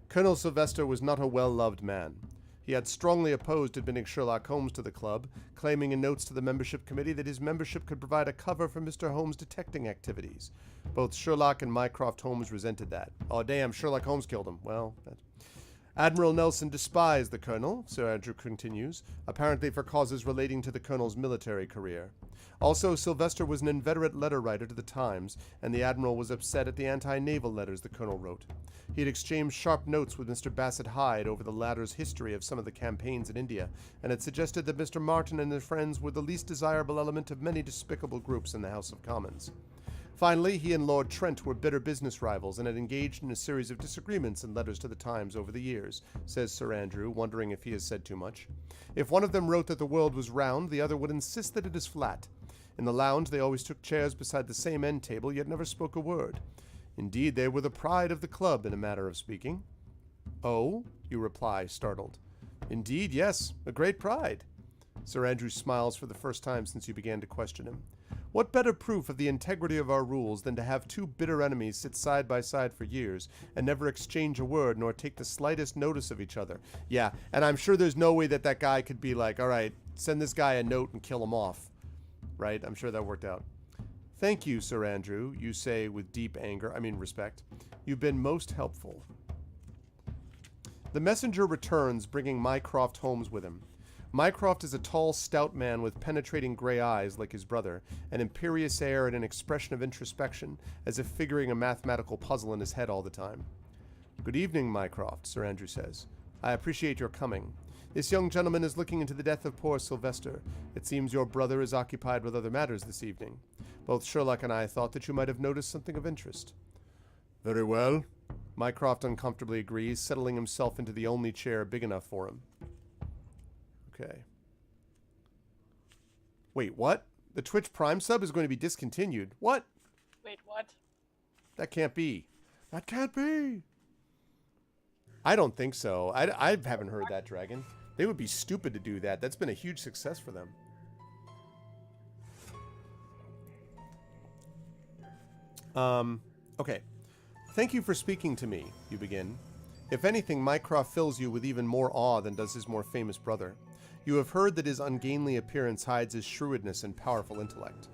S2: Colonel Sylvester was not a well-loved man. He had strongly opposed admitting Sherlock Holmes to the club, claiming in notes to the membership committee that his membership could provide a cover for Mr. Holmes' detecting activities. Both Sherlock and Mycroft Holmes resented that. Oh, damn, Sherlock Holmes killed him. Well, Admiral Nelson despised the Colonel, Sir Andrew continues, apparently for causes relating to the Colonel's military career. Also, Sylvester was an inveterate letter writer to the Times, and the Admiral was upset at the anti-naval letters the Colonel wrote. He had exchanged sharp notes with Mr. Bassett Hyde over the latter's history of some of the campaigns in India, and had suggested that Mr. Martin and his friends were the least desirable element of many despicable groups in the House of Commons. Finally, he and Lord Trent were bitter business rivals and had engaged in a series of disagreements in letters to the Times over the years, says Sir Andrew, wondering if he has said too much. If one of them wrote that the world was round, the other would insist that it is flat. In the lounge, they always took chairs beside the same end table, yet never spoke a word. Indeed, they were the pride of the club, in a manner of speaking. Oh, you reply, startled. Indeed, yes, a great pride. Sir Andrew smiles for the first time since you began to question him. What better proof of the integrity of our rules than to have 2 bitter enemies sit side by side for years and never exchange a word nor take the slightest notice of each other? Yeah, and I'm sure there's no way that guy could be like, all right, send this guy a note and kill him off. Right? I'm sure that worked out. Thank you, Sir Andrew, you say with deep respect. You've been most helpful. The messenger returns, bringing Mycroft Holmes with him. Mycroft is a tall, stout man with penetrating gray eyes like his brother, an imperious air and an expression of introspection, as if figuring a mathematical puzzle in his head all the time. Good evening, Mycroft, Sir Andrew says. I appreciate your coming. This young gentleman is looking into the death of poor Sylvester. It seems your brother is occupied with other matters this evening. Both Sherlock and I thought that you might have noticed something of interest. Very well. Mycroft uncomfortably agrees, settling himself into the only chair big enough for him. Okay. Wait, what? The Twitch Prime sub is going to be discontinued. What?
S3: Wait, what?
S2: That can't be. That can't be. I don't think so. I haven't heard that, Dragon. They would be stupid to do that. That's been a huge success for them. Okay. Thank you for speaking to me, you begin. If anything, Mycroft fills you with even more awe than does his more famous brother. You have heard that his ungainly appearance hides his shrewdness and powerful intellect.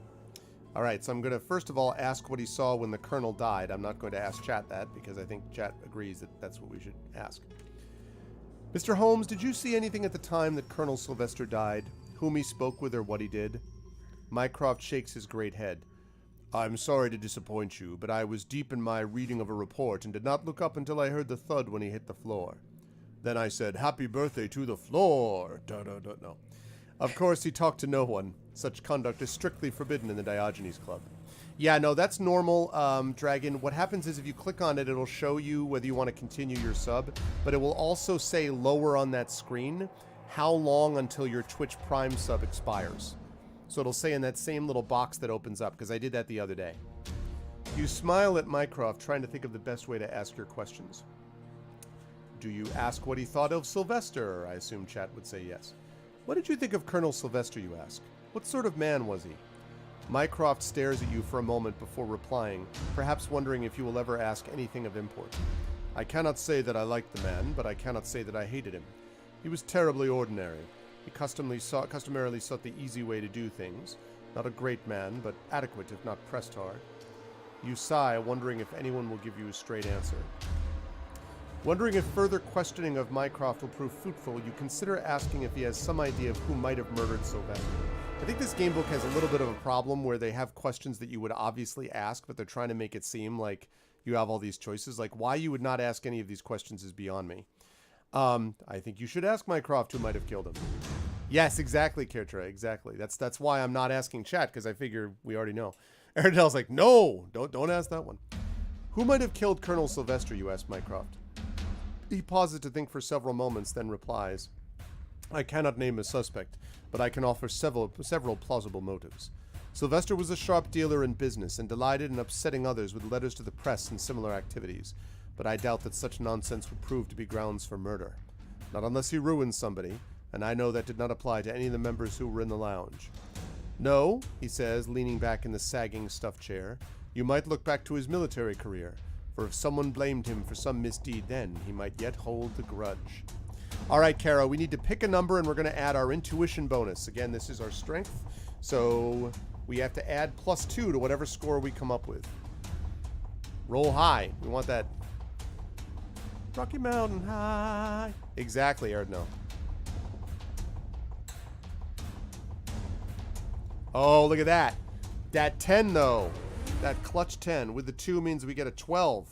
S2: Alright, so I'm going to first of all ask what he saw when the Colonel died. I'm not going to ask Chat that, because I think Chat agrees that that's what we should ask. Mr. Holmes, did you see anything at the time that Colonel Sylvester died? Whom he spoke with or what he did? Mycroft shakes his great head. I'm sorry to disappoint you, but I was deep in my reading of a report and did not look up until I heard the thud when he hit the floor. Then I said, "Happy birthday to the floor!" No. Of course, he talked to no one. Such conduct is strictly forbidden in the Diogenes Club. Yeah, no, that's normal, Dragon. What happens is if you click on it, it'll show you whether you want to continue your sub, but it will also say lower on that screen how long until your Twitch Prime sub expires. So it'll say in that same little box that opens up, because I did that the other day. You smile at Mycroft, trying to think of the best way to ask your questions. Do you ask what he thought of Sylvester? I assume Chat would say yes. What did you think of Colonel Sylvester, you ask? What sort of man was he? Mycroft stares at you for a moment before replying, perhaps wondering if you will ever ask anything of import. I cannot say that I liked the man, but I cannot say that I hated him. He was terribly ordinary. He customarily sought the easy way to do things. Not a great man, but adequate if not pressed hard. You sigh, wondering if anyone will give you a straight answer. Wondering if further questioning of Mycroft will prove fruitful, you consider asking if he has some idea of who might have murdered Sylvester. I think this gamebook has a little bit of a problem where they have questions that you would obviously ask, but they're trying to make it seem like you have all these choices. Like, why you would not ask any of these questions is beyond me. I think you should ask Mycroft who might have killed him. Yes, exactly, Kertra, exactly. That's why I'm not asking Chat, because I figure we already know. Eridel's like, no, don't ask that one. Who might have killed Colonel Sylvester, you ask Mycroft. He pauses to think for several moments, then replies, I cannot name a suspect, but I can offer several plausible motives. Sylvester was a sharp dealer in business and delighted in upsetting others with letters to the press and similar activities, but I doubt that such nonsense would prove to be grounds for murder. Not unless he ruined somebody, and I know that did not apply to any of the members who were in the lounge. No, he says, leaning back in the sagging stuffed chair, you might look back to his military career, for if someone blamed him for some misdeed then, he might yet hold the grudge. All right, Kara, we need to pick a number, and we're going to add our intuition bonus. Again, this is our strength, so we have to add +2 to whatever score we come up with. Roll high. We want that Rocky Mountain High. Exactly, Erdno. Oh, look at that. That 10, though. That clutch 10 with the 2 means we get a 12.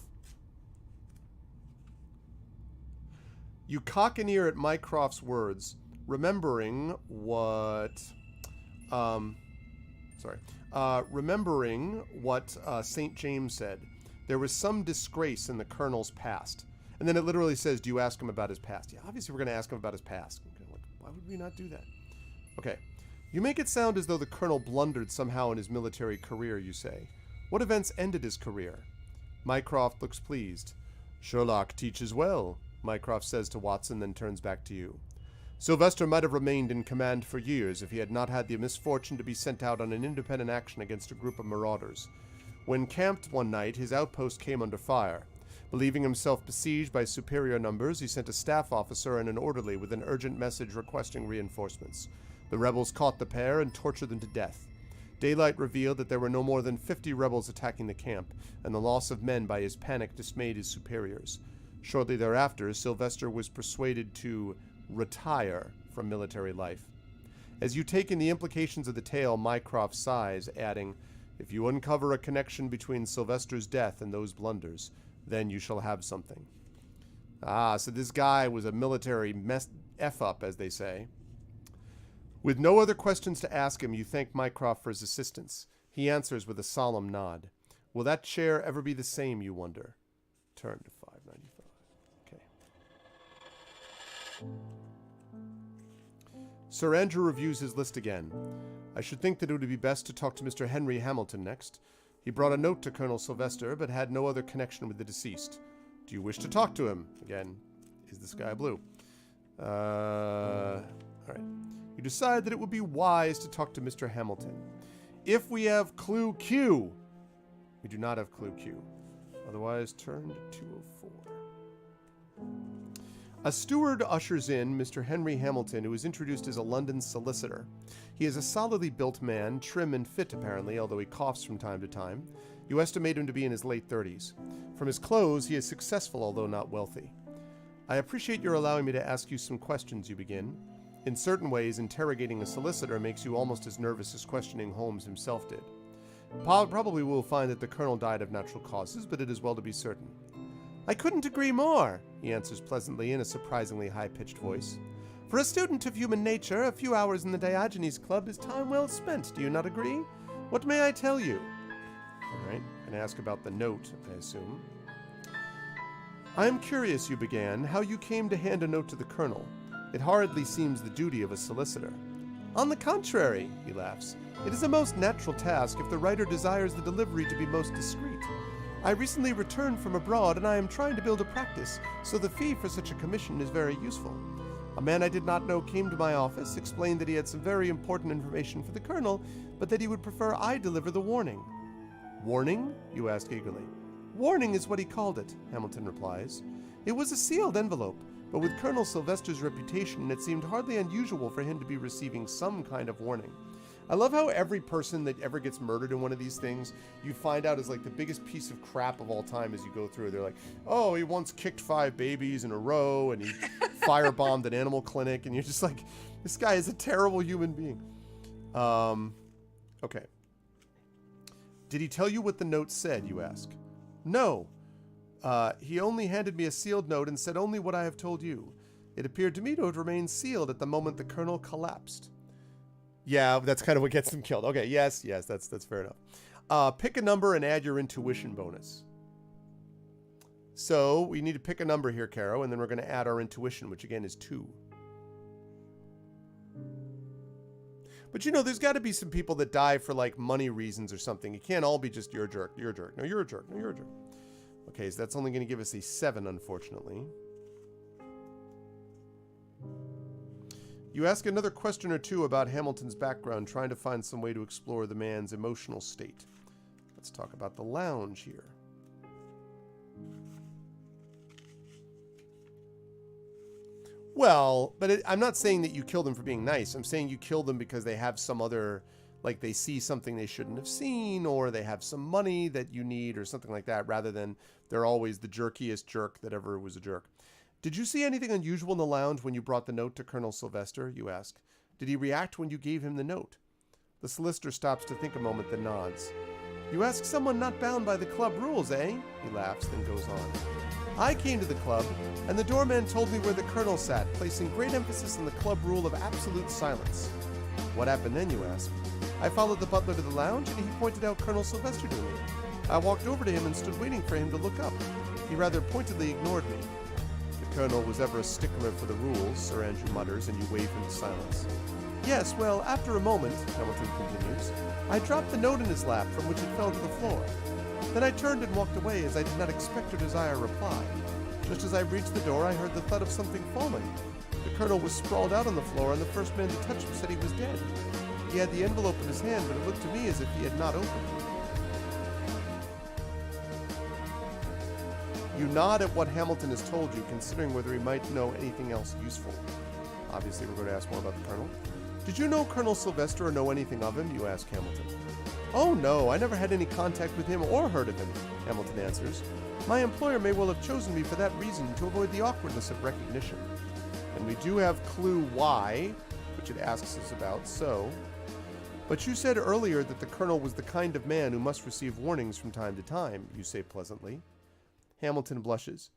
S2: You cock an ear at Mycroft's words, remembering what... remembering what St. James said. There was some disgrace in the Colonel's past. And then it literally says, do you ask him about his past? Yeah, obviously we're going to ask him about his past. Why would we not do that? Okay. You make it sound as though the Colonel blundered somehow in his military career, you say. What events ended his career? Mycroft looks pleased. Sherlock teaches well, Mycroft says to Watson, then turns back to you. Sylvester might have remained in command for years if he had not had the misfortune to be sent out on an independent action against a group of marauders. When camped one night, his outpost came under fire. Believing himself besieged by superior numbers, he sent a staff officer and an orderly with an urgent message requesting reinforcements. The rebels caught the pair and tortured them to death. Daylight revealed that there were no more than 50 rebels attacking the camp, and the loss of men by his panic dismayed his superiors. Shortly thereafter, Sylvester was persuaded to retire from military life. As you take in the implications of the tale, Mycroft sighs, adding, if you uncover a connection between Sylvester's death and those blunders, then you shall have something. Ah, so this guy was a military F-up, as they say. With no other questions to ask him, you thank Mycroft for his assistance. He answers with a solemn nod. Will that chair ever be the same, you wonder? Turn to 595. Okay. Sir Andrew reviews his list again. I should think that it would be best to talk to Mr. Henry Hamilton next. He brought a note to Colonel Sylvester, but had no other connection with the deceased. Do you wish to talk to him? Again, Is the sky blue? All right. You decide that it would be wise to talk to Mr. Hamilton. If we have clue Q. We do not have clue Q. Otherwise, turn to 204. A steward ushers in Mr. Henry Hamilton, who is introduced as a London solicitor. He is a solidly built man, trim and fit apparently, although he coughs from time to time. You estimate him to be in his late 30s. From his clothes, he is successful, although not wealthy. I appreciate your allowing me to ask you some questions, you begin. In certain ways, interrogating a solicitor makes you almost as nervous as questioning Holmes himself did. Probably will find that the colonel died of natural causes, but it is well to be certain. I couldn't agree more, he answers pleasantly in a surprisingly high-pitched voice. For a student of human nature, a few hours in the Diogenes Club is time well spent, do you not agree? What may I tell you? All right, and ask about the note, I assume. I am curious, you began, how you came to hand a note to the colonel. It hardly seems the duty of a solicitor. On the contrary, he laughs, it is a most natural task if the writer desires the delivery to be most discreet. I recently returned from abroad and I am trying to build a practice, so the fee for such a commission is very useful. A man I did not know came to my office, explained that he had some very important information for the colonel, but that he would prefer I deliver the warning. Warning? You ask eagerly. Warning is what he called it, Hamilton replies. It was a sealed envelope, but with Colonel Sylvester's reputation, it seemed hardly unusual for him to be receiving some kind of warning. I love how every person that ever gets murdered in one of these things, you find out is like the biggest piece of crap of all time as you go through. They're like, oh, he once kicked 5 babies in a row, and he firebombed an animal clinic, and you're just like, this guy is a terrible human being. Okay. Did he tell you what the note said, you ask? No. He only handed me a sealed note and said only what I have told you. It appeared to me to have remained sealed at the moment the colonel collapsed. Yeah, that's kind of what gets him killed. Okay, yes, that's fair enough. Pick a number and add your intuition bonus. So we need to pick a number here, Caro, and then we're going to add our intuition, which again is 2. But you know, there's got to be some people that die for like money reasons or something. It can't all be just you're a jerk, you're a jerk, no, you're a jerk, no, you're a jerk. Okay, so that's only going to give us a 7, unfortunately. You ask another question or two about Hamilton's background, trying to find some way to explore the man's emotional state. Let's talk about the lounge here. Well, but I'm not saying that you kill them for being nice. I'm saying you kill them because they have some other, like they see something they shouldn't have seen, or they have some money that you need, or something like that, rather than they're always the jerkiest jerk that ever was a jerk. Did you see anything unusual in the lounge when you brought the note to Colonel Sylvester, you ask? Did he react when you gave him the note? The solicitor stops to think a moment, then nods. You ask someone not bound by the club rules, eh? He laughs, then goes on. I came to the club, and the doorman told me where the colonel sat, placing great emphasis on the club rule of absolute silence. What happened then, you ask? I followed the butler to the lounge, and he pointed out Colonel Sylvester to me. I walked over to him and stood waiting for him to look up. He rather pointedly ignored me. The colonel was ever a stickler for the rules, Sir Andrew mutters, and you wave him to silence. Yes, well, after a moment, Hamilton continues, I dropped the note in his lap, from which it fell to the floor. Then I turned and walked away, as I did not expect or desire a reply. Just as I reached the door, I heard the thud of something falling. The colonel was sprawled out on the floor, and the first man to touch him said he was dead. He had the envelope in his hand, but it looked to me as if he had not opened it. You nod at what Hamilton has told you, considering whether he might know anything else useful. Obviously, we're going to ask more about the colonel. Did you know Colonel Sylvester or know anything of him? You ask Hamilton. Oh no, I never had any contact with him or heard of him, Hamilton answers. My employer may well have chosen me for that reason, to avoid the awkwardness of recognition. And we do have clue why, which it asks us about, so. But you said earlier that the colonel was the kind of man who must receive warnings from time to time, you say pleasantly. Hamilton blushes.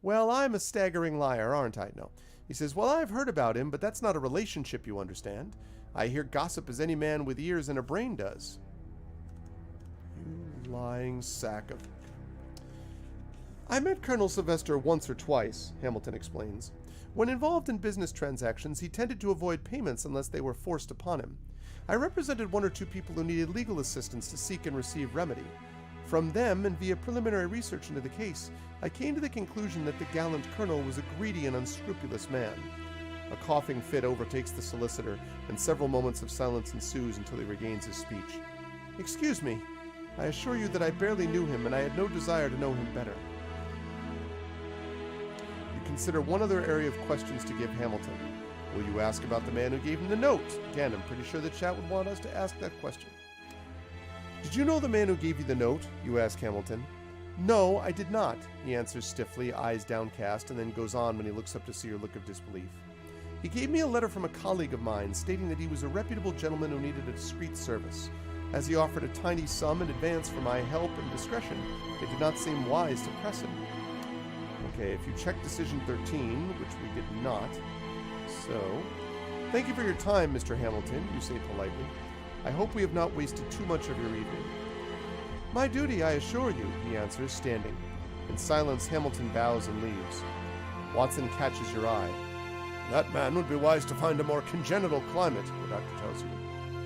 S2: Well, I'm a staggering liar, aren't I? No. He says, well, I've heard about him, but that's not a relationship, you understand. I hear gossip as any man with ears and a brain does. You lying sack of... I met Colonel Sylvester once or twice, Hamilton explains. When involved in business transactions, he tended to avoid payments unless they were forced upon him. I represented 1 or 2 people who needed legal assistance to seek and receive remedy. From them, and via preliminary research into the case, I came to the conclusion that the gallant colonel was a greedy and unscrupulous man. A coughing fit overtakes the solicitor, and several moments of silence ensues until he regains his speech. Excuse me. I assure you that I barely knew him, and I had no desire to know him better. You consider one other area of questions to give Hamilton. Will you ask about the man who gave him the note? Again, I'm pretty sure the chat would want us to ask that question. Did you know the man who gave you the note? You ask Hamilton. No, I did not, he answers stiffly, eyes downcast, and then goes on when he looks up to see her look of disbelief. He gave me a letter from a colleague of mine stating that he was a reputable gentleman who needed a discreet service. As he offered a tiny sum in advance for my help and discretion, it did not seem wise to press him. Okay, if you check Decision 13, which we did not. So, thank you for your time, Mr. Hamilton, you say politely. I hope we have not wasted too much of your evening. My duty, I assure you, he answers, standing. In silence, Hamilton bows and leaves. Watson catches your eye. That man would be wise to find a more congenital climate, the doctor tells you.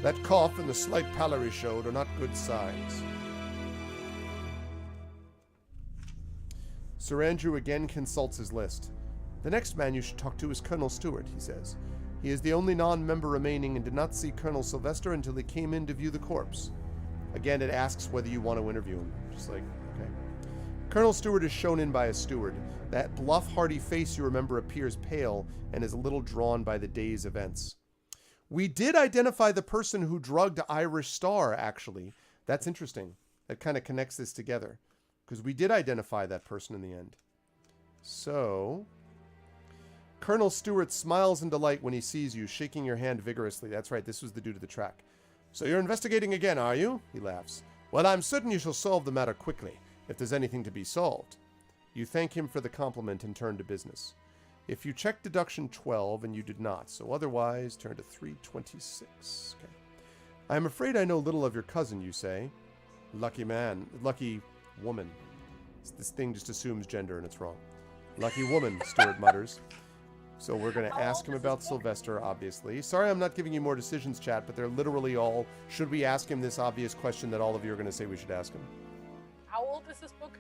S2: That cough and the slight pallor he showed are not good signs. Sir Andrew again consults his list. The next man you should talk to is Colonel Stewart, he says. He is the only non-member remaining and did not see Colonel Sylvester until he came in to view the corpse. Again, it asks whether you want to interview him. Just like, okay. Colonel Stewart is shown in by a steward. That bluff, hearty face you remember appears pale and is a little drawn by the day's events. We did identify the person who drugged Irish Star, actually. That's interesting. That kind of connects this together. Because we did identify that person in the end. So, Colonel Stewart smiles in delight when he sees you, shaking your hand vigorously. That's right, this was the dude of the track. So you're investigating again, are you? He laughs. Well, I'm certain you shall solve the matter quickly, if there's anything to be solved. You thank him for the compliment and turn to business. If you check deduction 12, and you did not, so otherwise, turn to 326. Okay. I am afraid I know little of your cousin, you say. Lucky man. Lucky woman. This thing just assumes gender, and it's wrong. Lucky woman, Stewart mutters. So we're going to ask him about Sylvester, obviously. Sorry I'm not giving you more decisions, chat, but they're literally all, should we ask him this obvious question that all of you are going to say we should ask him?
S3: How old is this book?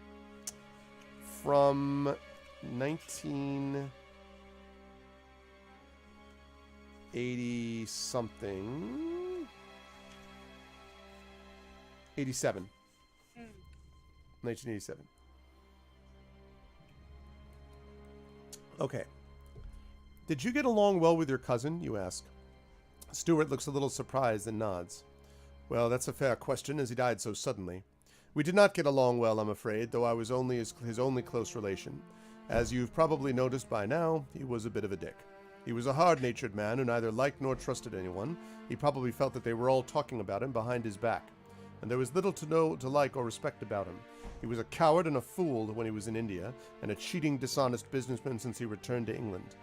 S2: From 1980 something. 87. 1987. Okay. Did you get along well with your cousin? You ask. Stewart looks a little surprised and nods. Well, that's a fair question, as he died so suddenly. We did not get along well, I'm afraid, though I was only his only close relation. As you've probably noticed by now, he was a bit of a dick. He was a hard-natured man who neither liked nor trusted anyone. He probably felt that they were all talking about him behind his back, and there was little to like or respect about him. He was a coward and a fool when he was in India, and a cheating, dishonest businessman since he returned to England.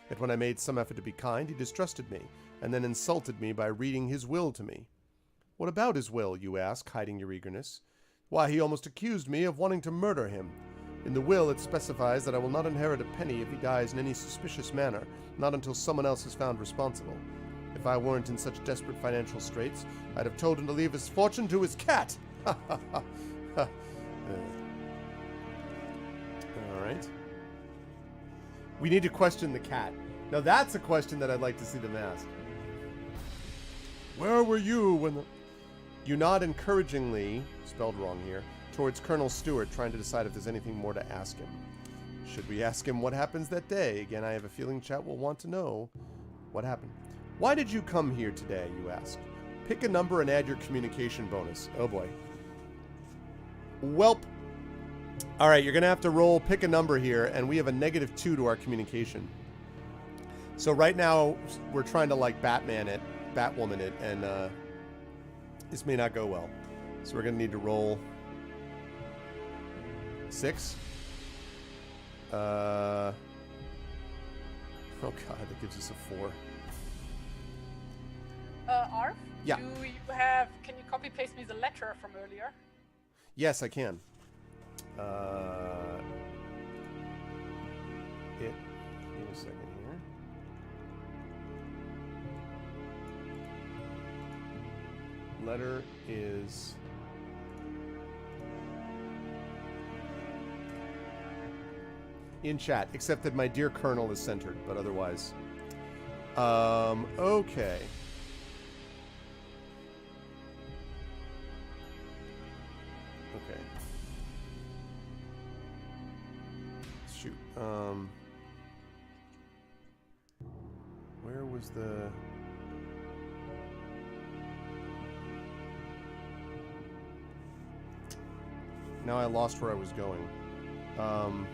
S2: Yet when I made some effort to be kind, he distrusted me, and then insulted me by reading his will to me. What about his will, you ask, hiding your eagerness? Why, he almost accused me of wanting to murder him. In the will, it specifies that I will not inherit a penny if he dies in any suspicious manner, not until someone else is found responsible. If I weren't in such desperate financial straits, I'd have told him to leave his fortune to his cat. Ha ha ha. All right. We need to question the cat. Now that's a question that I'd like to see them ask. Where were you when the... You nod encouragingly, spelled wrong here, towards Colonel Stewart, trying to decide if there's anything more to ask him. Should we ask him what happens that day? Again, I have a feeling chat will want to know what happened. Why did you come here today, you ask? Pick a number and add your communication bonus. Oh boy. Welp. All right, you're going to have to roll, pick a number here, and we have a -2 to our communication. So right now, we're trying to like Batwoman it, and this may not go well. So we're going to need to roll 6. Oh god, that gives us a 4.
S3: Arf?
S2: Yeah.
S3: Do you have... Can you copy-paste me the letter from earlier?
S2: Yes, I can. Give me a second here. Letter is in chat, except that my dear Colonel is centered, but otherwise. Okay. Okay. Shoot. Where was the... Now I lost where I was going. Uh-oh.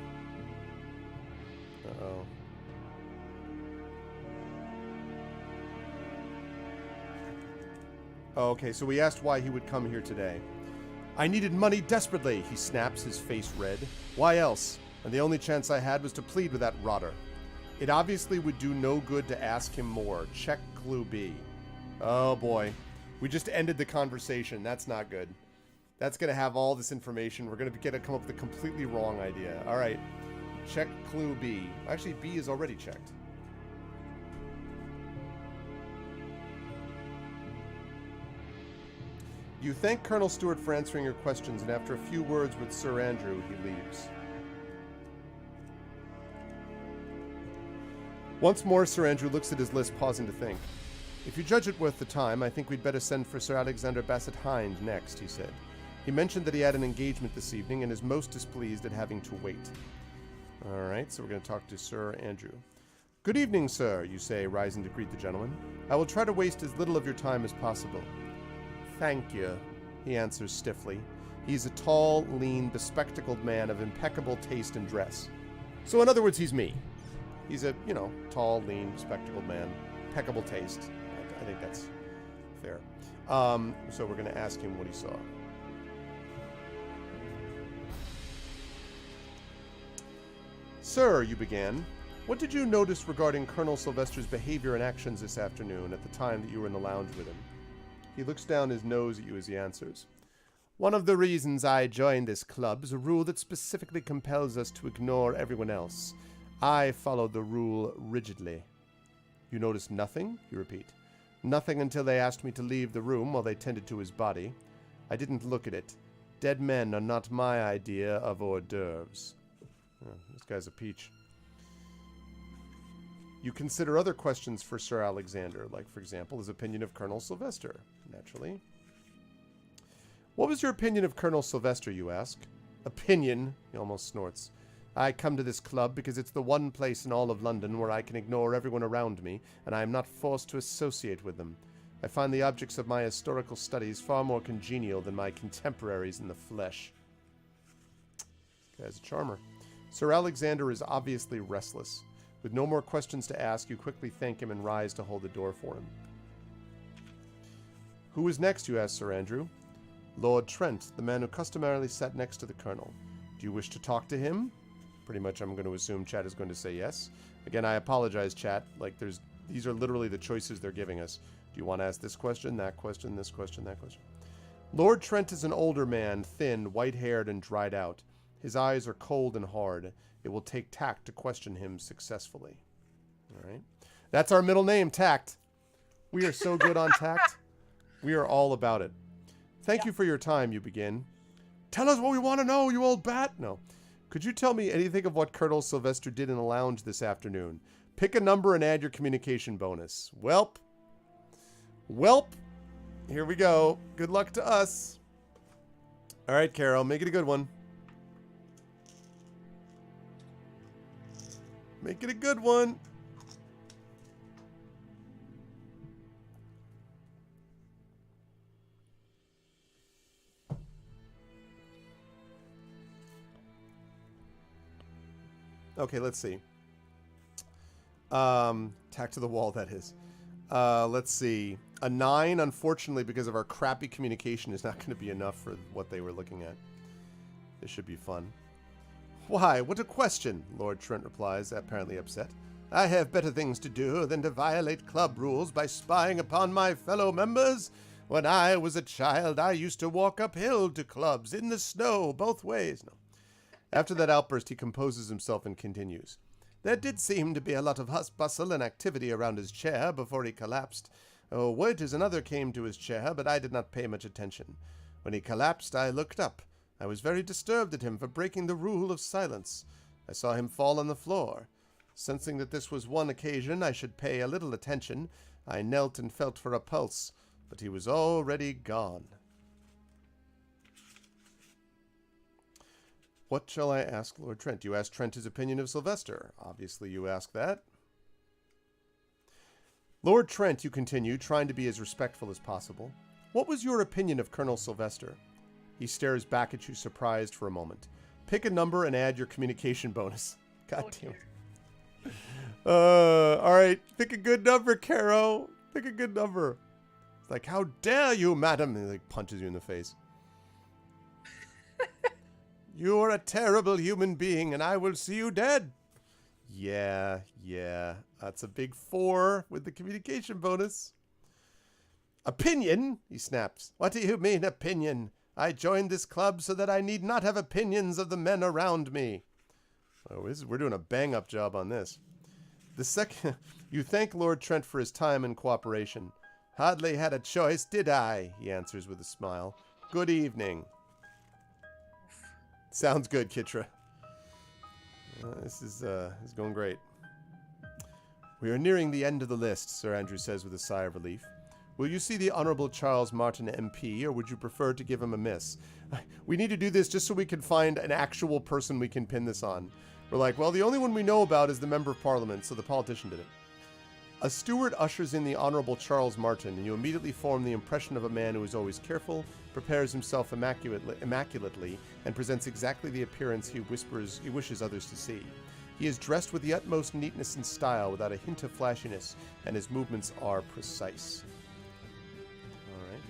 S2: Oh, okay, so we asked why he would come here today. I needed money desperately, he snaps, his face red. Why else? And the only chance I had was to plead with that rotter. It obviously would do no good to ask him more. Check clue B. Oh boy. We just ended the conversation. That's not good. That's going to have all this information. We're going to come up with a completely wrong idea. All right. Check clue B. Actually, B is already checked. You thank Colonel Stewart for answering your questions, and after a few words with Sir Andrew, he leaves. Once more, Sir Andrew looks at his list, pausing to think. If you judge it worth the time, I think we'd better send for Sir Alexander Bassett Hind next, he said. He mentioned that he had an engagement this evening and is most displeased at having to wait. Alright, so we're going to talk to Sir Andrew. Good evening, sir, you say, rising to greet the gentleman. I will try to waste as little of your time as possible. Thank you, he answers stiffly. He's a tall, lean, bespectacled man of impeccable taste in dress. So in other words, he's me. He's a, tall, lean, bespectacled man. Impeccable taste. I think that's fair. So we're going to ask him what he saw. Sir, you began, what did you notice regarding Colonel Sylvester's behavior and actions this afternoon at the time that you were in the lounge with him? He looks down his nose at you as he answers. One of the reasons I joined this club is a rule that specifically compels us to ignore everyone else. I follow the rule rigidly. You noticed nothing? You repeat. Nothing until they asked me to leave the room while they tended to his body. I didn't look at it. Dead men are not my idea of hors d'oeuvres. Oh, this guy's a peach. You consider other questions for Sir Alexander, like, for example, his opinion of Colonel Sylvester, naturally. What was your opinion of Colonel Sylvester, you ask? Opinion, he almost snorts. I come to this club because it's the one place in all of London where I can ignore everyone around me, and I am not forced to associate with them. I find the objects of my historical studies far more congenial than my contemporaries in the flesh. This guy's a charmer. Sir Alexander is obviously restless. With no more questions to ask, you quickly thank him and rise to hold the door for him. Who is next, you ask Sir Andrew. Lord Trent, the man who customarily sat next to the Colonel. Do you wish to talk to him? Pretty much I'm going to assume chat is going to say yes. Again, I apologize, chat. These are literally the choices they're giving us. Do you want to ask this question, that question, this question, that question? Lord Trent is an older man, thin, white-haired, and dried out. His eyes are cold and hard. It will take tact to question him successfully. All right. That's our middle name, Tact. We are so good on tact. We are all about it. Thank you for your time, you begin. Tell us what we want to know, you old bat. No. Could you tell me anything of what Colonel Sylvester did in the lounge this afternoon? Pick a number and add your communication bonus. Welp. Here we go. Good luck to us. All right, Carol, make it a good one. Make it a good one. Okay, let's see. Tack to the wall, that is. Let's see. A 9, unfortunately, because of our crappy communication, is not going to be enough for what they were looking at. This should be fun. Why, what a question, Lord Trent replies, apparently upset. I have better things to do than to violate club rules by spying upon my fellow members. When I was a child, I used to walk uphill to clubs, in the snow, both ways. No. After that outburst, he composes himself and continues. There did seem to be a lot of bustle and activity around his chair before he collapsed. Oh, waiters and other came to his chair, but I did not pay much attention. When he collapsed, I looked up. I was very disturbed at him for breaking the rule of silence. I saw him fall on the floor. Sensing that this was one occasion I should pay a little attention, I knelt and felt for a pulse, but he was already gone. What shall I ask Lord Trent? You asked Trent his opinion of Sylvester. Obviously you asked that. Lord Trent, you continue, trying to be as respectful as possible. What was your opinion of Colonel Sylvester? He stares back at you, surprised for a moment. Pick a number and add your communication bonus. God damn it. Alright, pick a good number, Caro. Pick a good number. It's like, how dare you, madam? And he like punches you in the face. You're a terrible human being, and I will see you dead. Yeah. That's a big 4 with the communication bonus. Opinion? He snaps. What do you mean, opinion? I joined this club so that I need not have opinions of the men around me. Oh, we're doing a bang-up job on this. The second... You thank Lord Trent for his time and cooperation. Hardly had a choice, did I? He answers with a smile. Good evening. Sounds good, Kitra. This is going great. We are nearing the end of the list, Sir Andrew says with a sigh of relief. Will you see the Honourable Charles Martin MP, or would you prefer to give him a miss? We need to do this just so we can find an actual person we can pin this on. We're like, well, the only one we know about is the Member of Parliament, so the politician did it. A steward ushers in the Honourable Charles Martin, and you immediately form the impression of a man who is always careful, prepares himself immaculately, and presents exactly the appearance he wishes others to see. He is dressed with the utmost neatness and style, without a hint of flashiness, and his movements are precise. Alright.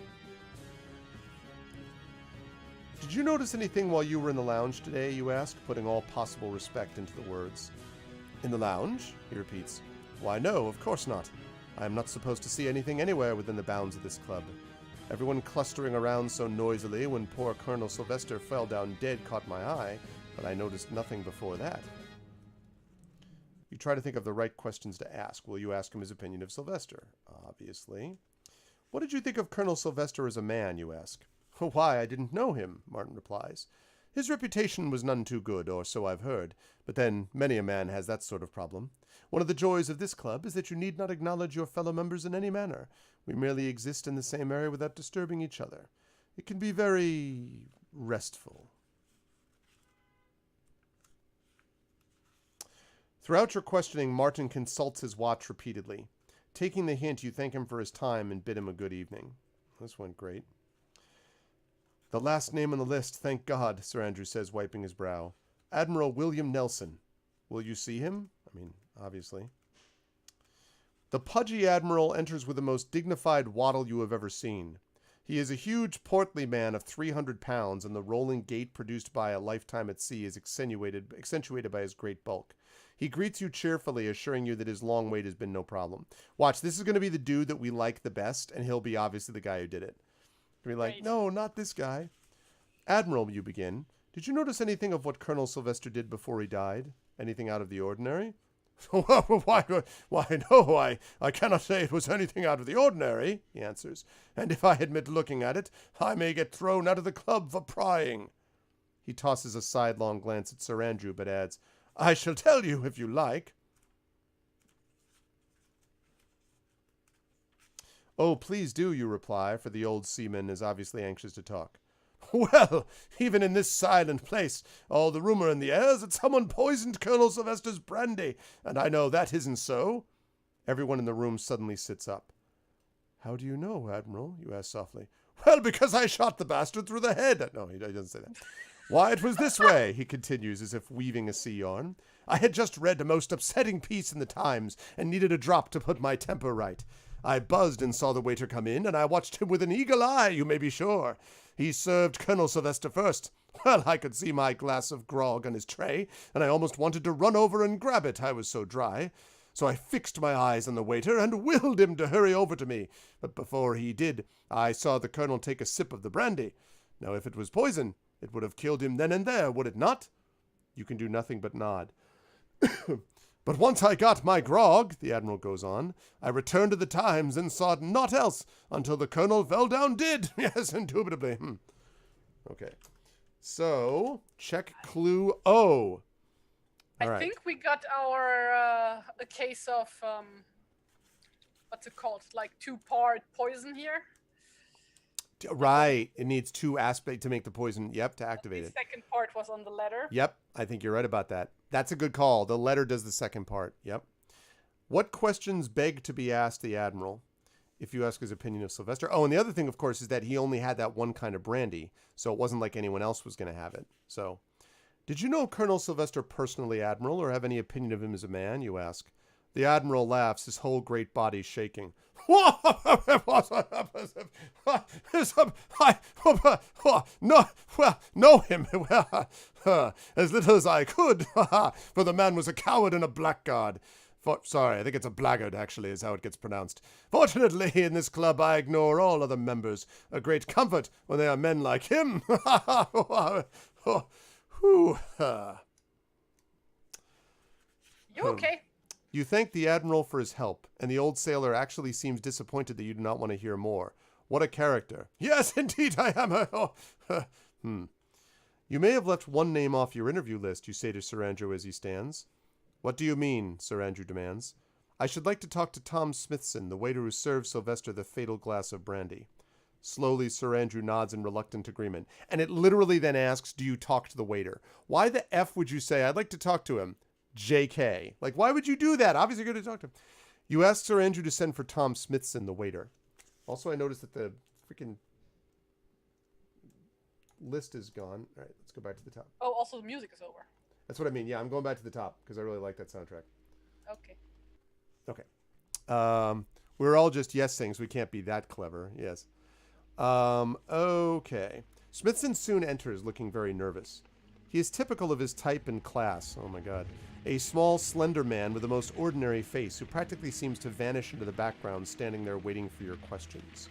S2: Did you notice anything while you were in the lounge today, you ask, putting all possible respect into the words. In the lounge? He repeats. Why, no, of course not. I am not supposed to see anything anywhere within the bounds of this club. Everyone clustering around so noisily when poor Colonel Sylvester fell down dead caught my eye, but I noticed nothing before that. You try to think of the right questions to ask. Will you ask him his opinion of Sylvester? Obviously. What did you think of Colonel Sylvester as a man, you ask? Why, I didn't know him, Martin replies. His reputation was none too good, or so I've heard, but then many a man has that sort of problem. One of the joys of this club is that you need not acknowledge your fellow members in any manner. We merely exist in the same area without disturbing each other. It can be very restful. Throughout your questioning, Martin consults his watch repeatedly. Taking the hint, you thank him for his time and bid him a good evening. This went great. The last name on the list, thank God, Sir Andrew says, wiping his brow. Admiral William Nelson. Will you see him? I mean, obviously. The pudgy admiral enters with the most dignified waddle you have ever seen. He is a huge, portly man of 300 pounds, and the rolling gait produced by a lifetime at sea is accentuated by his great bulk. He greets you cheerfully, assuring you that his long wait has been no problem. Watch, this is going to be the dude that we like the best, and he'll be obviously the guy who did it. He'll be like, no, not this guy. Admiral, you begin. Did you notice anything of what Colonel Sylvester did before he died? Anything out of the ordinary? Why, no, I cannot say it was anything out of the ordinary, he answers, and if I admit looking at it, I may get thrown out of the club for prying. He tosses a sidelong glance at Sir Andrew, but adds, I shall tell you if you like. Oh, please do, you reply, for the old seaman is obviously anxious to talk. Well, even in this silent place, all the rumor in the air is that someone poisoned Colonel Sylvester's brandy, and I know that isn't so. Everyone in the room suddenly sits up. How do you know, Admiral? You ask softly. Well, because I shot the bastard through the head. No, he doesn't say that. Why, it was this way, he continues, as if weaving a sea yarn. I had just read a most upsetting piece in the Times, and needed a drop to put my temper right. I buzzed and saw the waiter come in, and I watched him with an eagle eye, you may be sure. He served Colonel Sylvester first. Well, I could see my glass of grog on his tray, and I almost wanted to run over and grab it, I was so dry. So I fixed my eyes on the waiter and willed him to hurry over to me. But before he did, I saw the colonel take a sip of the brandy. Now, if it was poison, it would have killed him then and there, would it not? You can do nothing but nod. But once I got my grog, the Admiral goes on, I returned to the Times and saw naught else until the Colonel fell down dead. Yes, indubitably. Okay. So, check clue O.
S3: I
S2: right.
S3: think we got our a case of what's it called? Like 2-part poison here.
S2: Right. It needs 2 aspects to make the poison. Yep, to activate
S3: The
S2: it.
S3: second part was on the letter.
S2: Yep, I think you're right about that. That's a good call. The letter does the second part. Yep. What questions beg to be asked the Admiral if you ask his opinion of Sylvester? Oh, and the other thing, of course, is that he only had that one kind of brandy, so it wasn't like anyone else was going to have it. So, did you know Colonel Sylvester personally, Admiral, or have any opinion of him as a man, you ask? The Admiral laughs, his whole great body shaking. No, well, know him as little as I could, for the man was a coward and a blackguard. Sorry, I think it's a blackguard, actually, is how it gets pronounced. Fortunately, in this club, I ignore all other members. A great comfort when they are men like him.
S3: You okay?
S2: You thank the Admiral for his help, and the old sailor actually seems disappointed that you do not want to hear more. What a character. Yes, indeed I am. You may have left one name off your interview list, you say to Sir Andrew as he stands. What do you mean? Sir Andrew demands. I should like to talk to Tom Smithson, the waiter who served Sylvester the fatal glass of brandy. Slowly, Sir Andrew nods in reluctant agreement. And it literally then asks, do you talk to the waiter? Why the F would you say, I'd like to talk to him? JK. Like, why would you do that? Obviously, you're going to talk to him. You ask Sir Andrew to send for Tom Smithson, the waiter. Also, I noticed that the freaking list is gone. All right, let's go back to the top.
S3: Oh, also the music is over.
S2: That's what I mean. Yeah, I'm going back to the top because I really like that soundtrack.
S3: Okay.
S2: Okay. We're all just yes things. We can't be that clever. Yes. Okay. Smithson soon enters looking very nervous. He is typical of his type and class. Oh my god. A small, slender man with the most ordinary face who practically seems to vanish into the background, standing there waiting for your questions.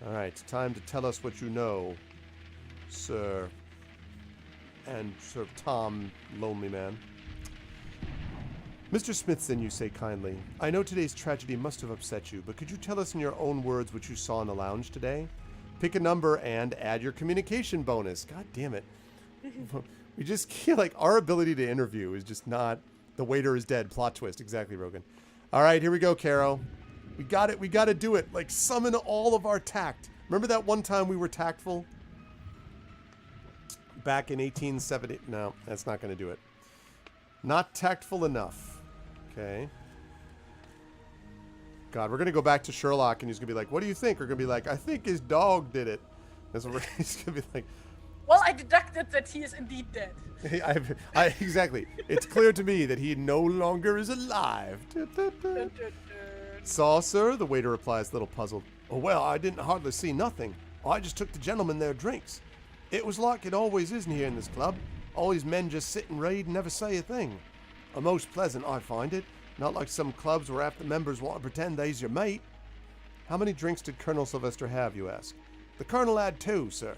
S2: All right, time to tell us what you know, sir. And Sir Tom, lonely man. Mr. Smithson, you say kindly, I know today's tragedy must have upset you, but could you tell us in your own words what you saw in the lounge today? Pick a number and add your communication bonus. God damn it. We just feel like our ability to interview is just not, the waiter is dead. Plot twist. Exactly, Rogan. All right, here we go, Caro. We got it. We got to do it. Like, summon all of our tact. Remember that one time we were tactful? Back in 1870. No, that's not going to do it. Not tactful enough. Okay. God, we're going to go back to Sherlock and he's going to be like, what do you think? We're going to be like, I think his dog did it. That's what he's going to be like.
S3: Well, I deducted that he is indeed dead.
S2: Exactly. It's clear to me that he no longer is alive. Saw, sir? The waiter replies, a little puzzled. Oh, well, I didn't hardly see nothing. I just took the gentlemen their drinks. It was like it always is here in this club. All these men just sit and read and never say a thing. A most pleasant, I find it. Not like some clubs where half the members want to pretend they's your mate. How many drinks did Colonel Sylvester have, you ask? The Colonel had 2, sir.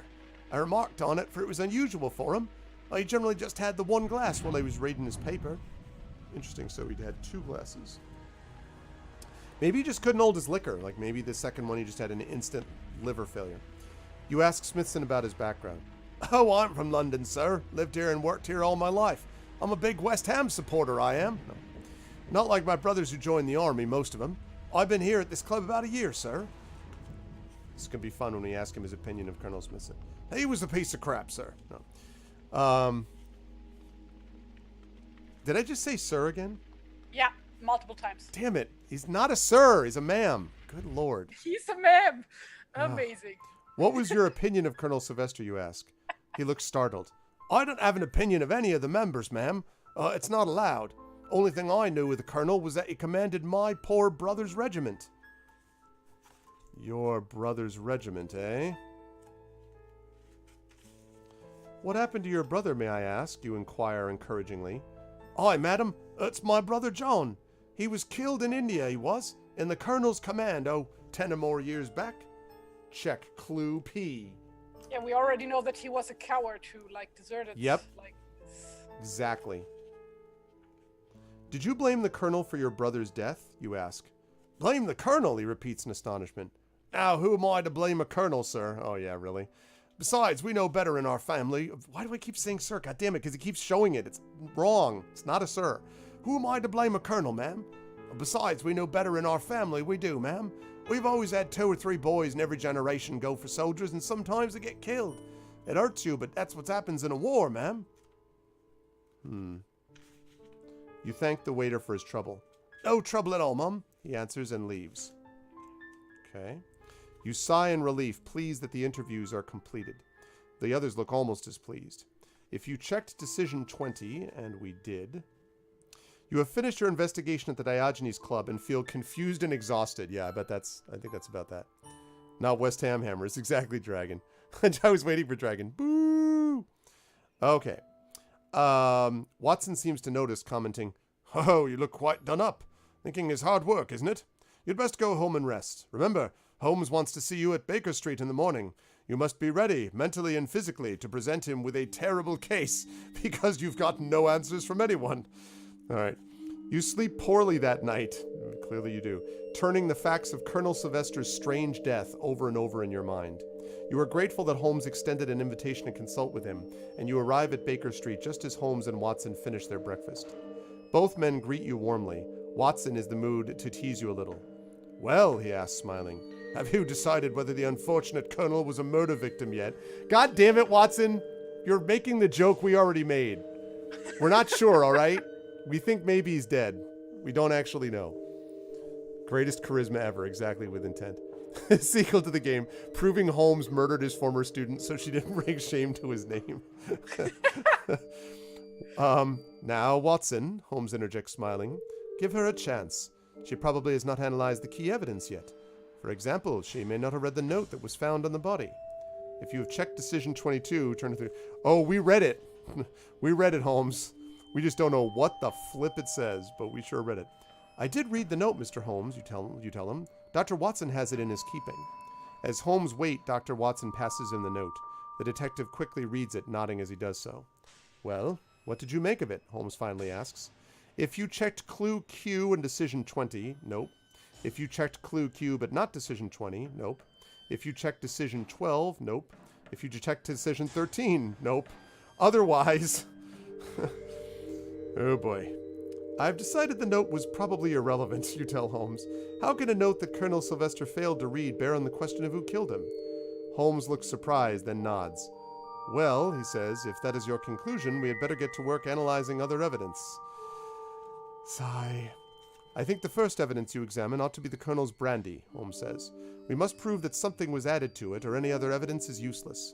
S2: I remarked on it, for it was unusual for him. He generally just had the 1 glass while he was reading his paper. Interesting, so he'd had 2 glasses. Maybe he just couldn't hold his liquor. Like maybe the second one he just had an instant liver failure. You ask Smithson about his background. Oh, I'm from London, sir. Lived here and worked here all my life. I'm a big West Ham supporter, I am. No. Not like my brothers who joined the army, most of them. I've been here at this club about a year, sir. This is going to be fun when we ask him his opinion of Colonel Smithson. He was a piece of crap, sir. No. Did I just say sir again?
S3: Yeah, multiple times.
S2: Damn it. He's not a sir. He's a ma'am. Good lord.
S3: He's a ma'am. Amazing.
S2: What was your opinion of Colonel Sylvester, you ask? He looks startled. I don't have an opinion of any of the members, ma'am. It's not allowed. Only thing I knew of the colonel was that he commanded my poor brother's regiment. Your brother's regiment, eh? What happened to your brother, may I ask? You inquire encouragingly. Aye, madam, it's my brother John. He was killed in India, he was, in the colonel's command, 10 or more years back. Check clue P.
S3: Yeah, we already know that he was a coward who, deserted.
S2: Yep.
S3: Like,
S2: Exactly. Did you blame the colonel for your brother's death? You ask. Blame the colonel, he repeats in astonishment. Now, who am I to blame a colonel, sir? Oh, yeah, really? Besides, we know better in our family. Why do I keep saying sir? God damn it, because he keeps showing it. It's wrong. It's not a sir. Who am I to blame a colonel, ma'am? Besides, we know better in our family. We do, ma'am. We've always had 2 or 3 boys in every generation go for soldiers, and sometimes they get killed. It hurts you, but that's what happens in a war, ma'am. You thank the waiter for his trouble. No trouble at all, Mum, he answers and leaves. Okay. You sigh in relief, pleased that the interviews are completed. The others look almost as pleased. If you checked Decision 20, and we did, you have finished your investigation at the Diogenes Club and feel confused and exhausted. Yeah, I think that's about that. Not West Ham Hammer, it's exactly Dragon. I was waiting for Dragon. Boo! Okay. Watson seems to notice, commenting, "Oh, you look quite done up. Thinking is hard work, isn't it? You'd best go home and rest. Remember, Holmes wants to see you at Baker Street in the morning. You must be ready, mentally and physically, to present him with a terrible case, because you've gotten no answers from anyone." All right. You sleep poorly that night. Clearly you do. Turning the facts of Colonel Sylvester's strange death over and over in your mind. You are grateful that Holmes extended an invitation to consult with him, and you arrive at Baker Street just as Holmes and Watson finish their breakfast. Both men greet you warmly. Watson is in the mood to tease you a little. "Well," he asks, smiling, "have you decided whether the unfortunate colonel was a murder victim yet?" God damn it, Watson! You're making the joke we already made. We're not sure, all right? We think maybe he's dead. We don't actually know. Greatest charisma ever, exactly with intent. Sequel to the game, proving Holmes murdered his former student so she didn't bring shame to his name. Now, Watson, Holmes interjects, smiling, give her a chance. She probably has not analyzed the key evidence yet. For example, she may not have read the note that was found on the body. If you have checked Decision 22, turn it through. Oh, we read it. We read it, Holmes. We just don't know what the flip it says, but we sure read it. I did read the note, Mr. Holmes, you tell him. Dr. Watson has it in his keeping. As Holmes waits, Dr. Watson passes him the note. The detective quickly reads it, nodding as he does so. Well, what did you make of it? Holmes finally asks. If you checked Clue Q and Decision 20, nope. If you checked Clue Q but not Decision 20, nope. If you checked Decision 12, nope. If you checked Decision 13, nope. Otherwise... Oh boy. I've decided the note was probably irrelevant, you tell Holmes. How can a note that Colonel Sylvester failed to read bear on the question of who killed him? Holmes looks surprised, then nods. Well, he says, if that is your conclusion, we had better get to work analyzing other evidence. Sigh. I think the first evidence you examine ought to be the Colonel's brandy, Holmes says. We must prove that something was added to it, or any other evidence is useless.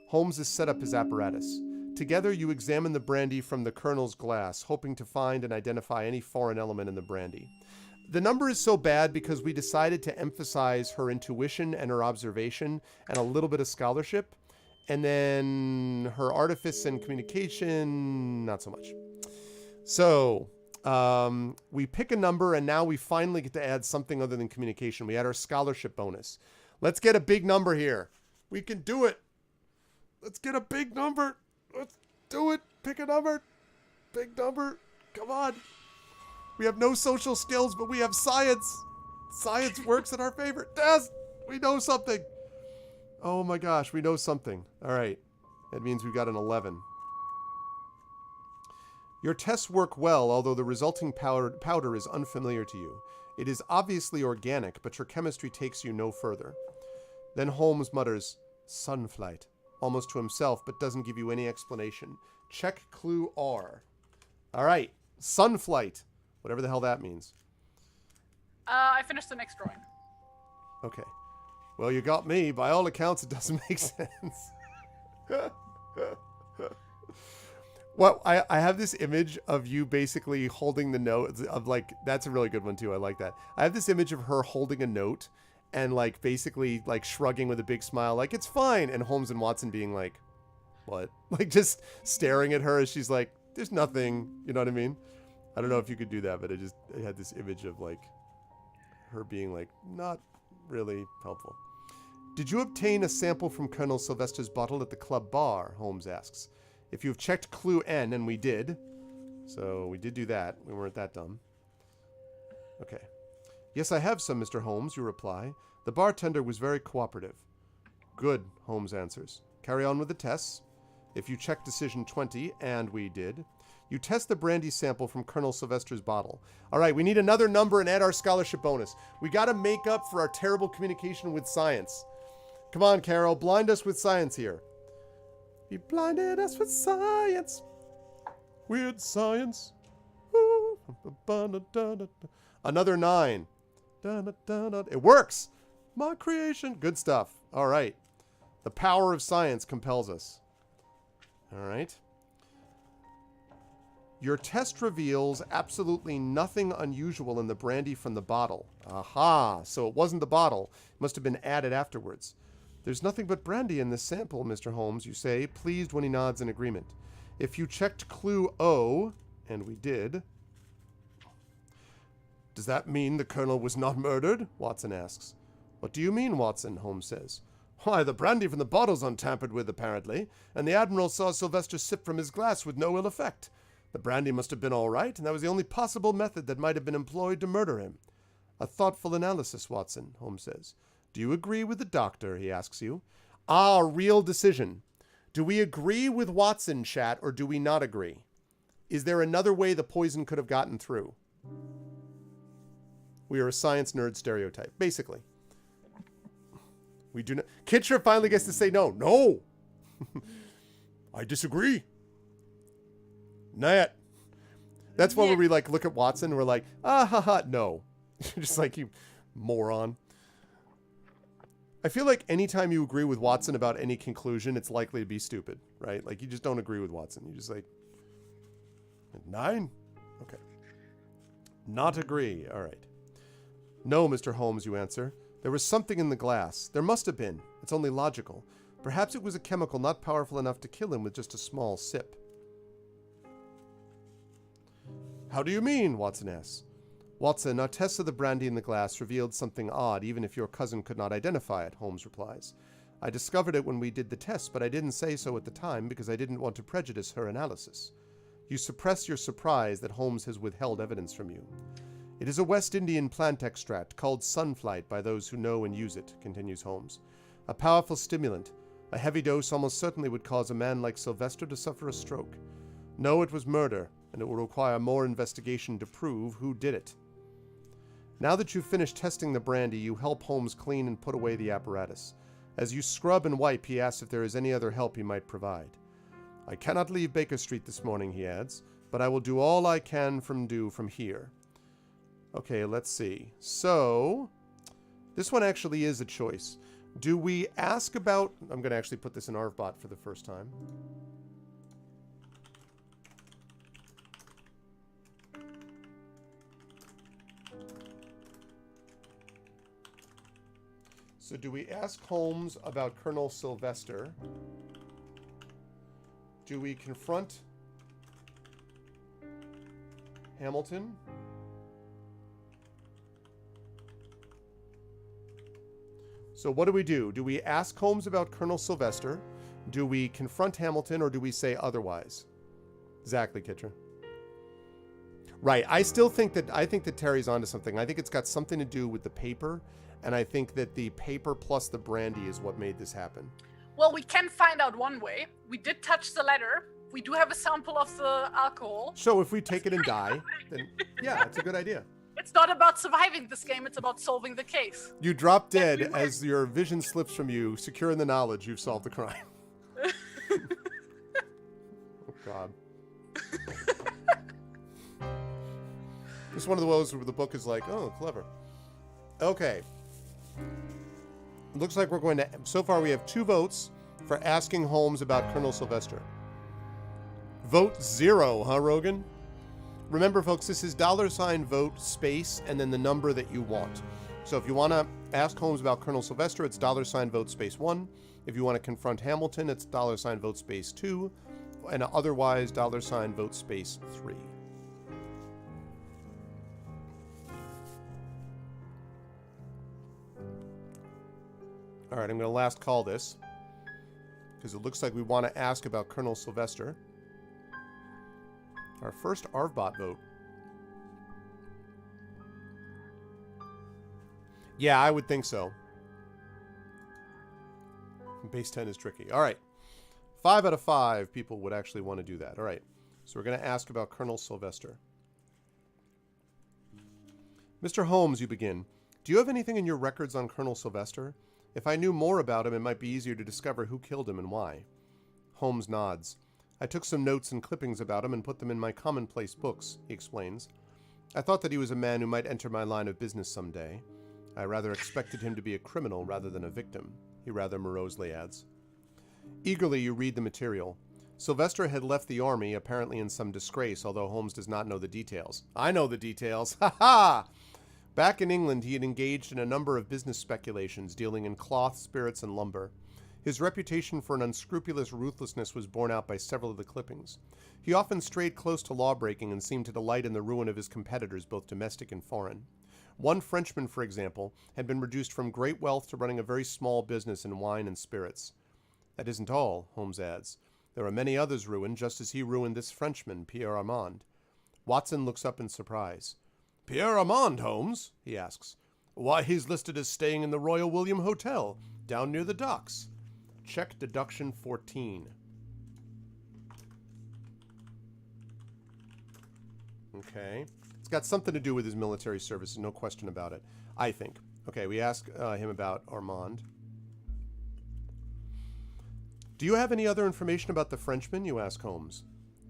S2: Holmes has set up his apparatus. Together, you examine the brandy from the Colonel's glass, hoping to find and identify any foreign element in the brandy. The number is so bad because we decided to emphasize her intuition and her observation and a little bit of scholarship, and then her artifice and communication, not so much. So, we pick a number, and now we finally get to add something other than communication. We add our scholarship bonus. Let's get a big number here. We can do it. Let's get a big number. Let's do it. Pick a number. Big number. Come on. We have no social skills, but we have science. Science works in our favor. Yes, we know something. Oh my gosh, we know something. All right. That means we got an 11. Your tests work well, although the resulting powder is unfamiliar to you. It is obviously organic, but your chemistry takes you no further. Then Holmes mutters, Sunflight, almost to himself, but doesn't give you any explanation. Check clue R. All right, Sunflight. Whatever the hell that means.
S3: I finished the next drawing.
S2: Okay. Well, you got me. By all accounts, it doesn't make sense. Well, I have this image of you basically holding the note of like, that's a really good one too. I like that. I have this image of her holding a note and like basically like shrugging with a big smile, like it's fine. And Holmes and Watson being like, what? Like just staring at her as she's like, there's nothing, you know what I mean? I don't know if you could do that, but I had this image of like her being like, not really helpful. Did you obtain a sample from Colonel Sylvester's bottle at the club bar? Holmes asks. If you've checked clue N, and we did, so we did do that. We weren't that dumb. Okay. Yes, I have some, Mr. Holmes, you reply. The bartender was very cooperative. Good, Holmes answers. Carry on with the tests. If you check decision 20, and we did, you test the brandy sample from Colonel Sylvester's bottle. All right, we need another number and add our scholarship bonus. We got to make up for our terrible communication with science. Come on, Carol, blind us with science here. You blinded us with science. Weird science. Ooh. Another 9. It works. My creation. Good stuff. All right. The power of science compels us. All right. Your test reveals absolutely nothing unusual in the brandy from the bottle. Aha. So it wasn't the bottle. It must have been added afterwards. There's nothing but brandy in this sample, Mr. Holmes, you say, pleased when he nods in agreement. If you checked clue O, and we did... Does that mean the Colonel was not murdered? Watson asks. What do you mean, Watson? Holmes says. Why, the brandy from the bottle's untampered with, apparently, and the Admiral saw Sylvester sip from his glass with no ill effect. The brandy must have been all right, and that was the only possible method that might have been employed to murder him. A thoughtful analysis, Watson, Holmes says. Do you agree with the doctor, he asks you. Ah, real decision. Do we agree with Watson, chat, or do we not agree? Is there another way the poison could have gotten through? We are a science nerd stereotype, basically. We do not... Kitcher finally gets to say no. No! I disagree. Nat. That's one where we like look at Watson and we're like, ah ha ha, no. Just like, you moron. I feel like anytime you agree with Watson about any conclusion, it's likely to be stupid, right? Like, you just don't agree with Watson. You just like, 9? Okay. Not agree. All right. No, Mr. Holmes, you answer. There was something in the glass. There must have been. It's only logical. Perhaps it was a chemical not powerful enough to kill him with just a small sip. How do you mean? Watson asks. Watson, our tests of the brandy in the glass revealed something odd, even if your cousin could not identify it, Holmes replies. I discovered it when we did the test, but I didn't say so at the time because I didn't want to prejudice her analysis. You suppress your surprise that Holmes has withheld evidence from you. It is a West Indian plant extract called sunflight by those who know and use it, continues Holmes. A powerful stimulant. A heavy dose almost certainly would cause a man like Sylvester to suffer a stroke. No, it was murder, and it will require more investigation to prove who did it. Now that you've finished testing the brandy, you help Holmes clean and put away the apparatus. As you scrub and wipe, he asks if there is any other help he might provide. I cannot leave Baker Street this morning, he adds, but I will do all I can do from here. Okay, let's see. So, this one actually is a choice. Do we ask about... I'm going to actually put this in ArvBot for the first time. So do we ask Holmes about Colonel Sylvester? Do we confront Hamilton? So what do? Do we ask Holmes about Colonel Sylvester? Do we confront Hamilton, or do we say otherwise? Exactly, Kitra. Right. I think that Terry's onto something. I think it's got something to do with the paper, and I think that the paper plus the brandy is what made this happen.
S3: Well, we can find out one way. We did touch the letter. We do have a sample of the alcohol.
S2: So if we take it and die, then yeah, it's a good idea.
S3: It's not about surviving this game, it's about solving the case.
S2: You drop dead as your vision slips from you, secure in the knowledge you've solved the crime. Oh, God. This is one of the ways where the book is like, oh, clever. Okay. It looks like we're going to... So far, we have 2 votes for asking Holmes about Colonel Sylvester. Vote 0, huh, Rogan? Remember, folks, this is $vote space and then the number that you want. So if you want to ask Holmes about Colonel Sylvester, it's $vote space 1. If you want to confront Hamilton, it's $vote space 2. And otherwise, $vote space 3. All right, I'm going to last call this because it looks like we want to ask about Colonel Sylvester. Our first ArvBot vote. Yeah, I would think so. Base 10 is tricky. All right. 5 out of 5 people would actually want to do that. All right. So we're going to ask about Colonel Sylvester. Mr. Holmes, you begin. Do you have anything in your records on Colonel Sylvester? If I knew more about him, it might be easier to discover who killed him and why. Holmes nods. I took some notes and clippings about him and put them in my commonplace books, he explains. I thought that he was a man who might enter my line of business someday. I rather expected him to be a criminal rather than a victim, he rather morosely adds. Eagerly you read the material. Sylvester had left the army, apparently in some disgrace, although Holmes does not know the details. I know the details. Ha ha! Back in England, he had engaged in a number of business speculations, dealing in cloth, spirits, and lumber. His reputation for an unscrupulous ruthlessness was borne out by several of the clippings. He often strayed close to lawbreaking and seemed to delight in the ruin of his competitors, both domestic and foreign. One Frenchman, for example, had been reduced from great wealth to running a very small business in wine and spirits. That isn't all, Holmes adds. There are many others ruined, just as he ruined this Frenchman, Pierre Armand. Watson looks up in surprise. Pierre Armand, Holmes? He asks. Why, he's listed as staying in the Royal William Hotel, down near the docks. Check deduction 14. Okay. It's got something to do with his military service, no question about it, I think. Okay, we ask him about Armand. Do you have any other information about the Frenchman? You ask Holmes.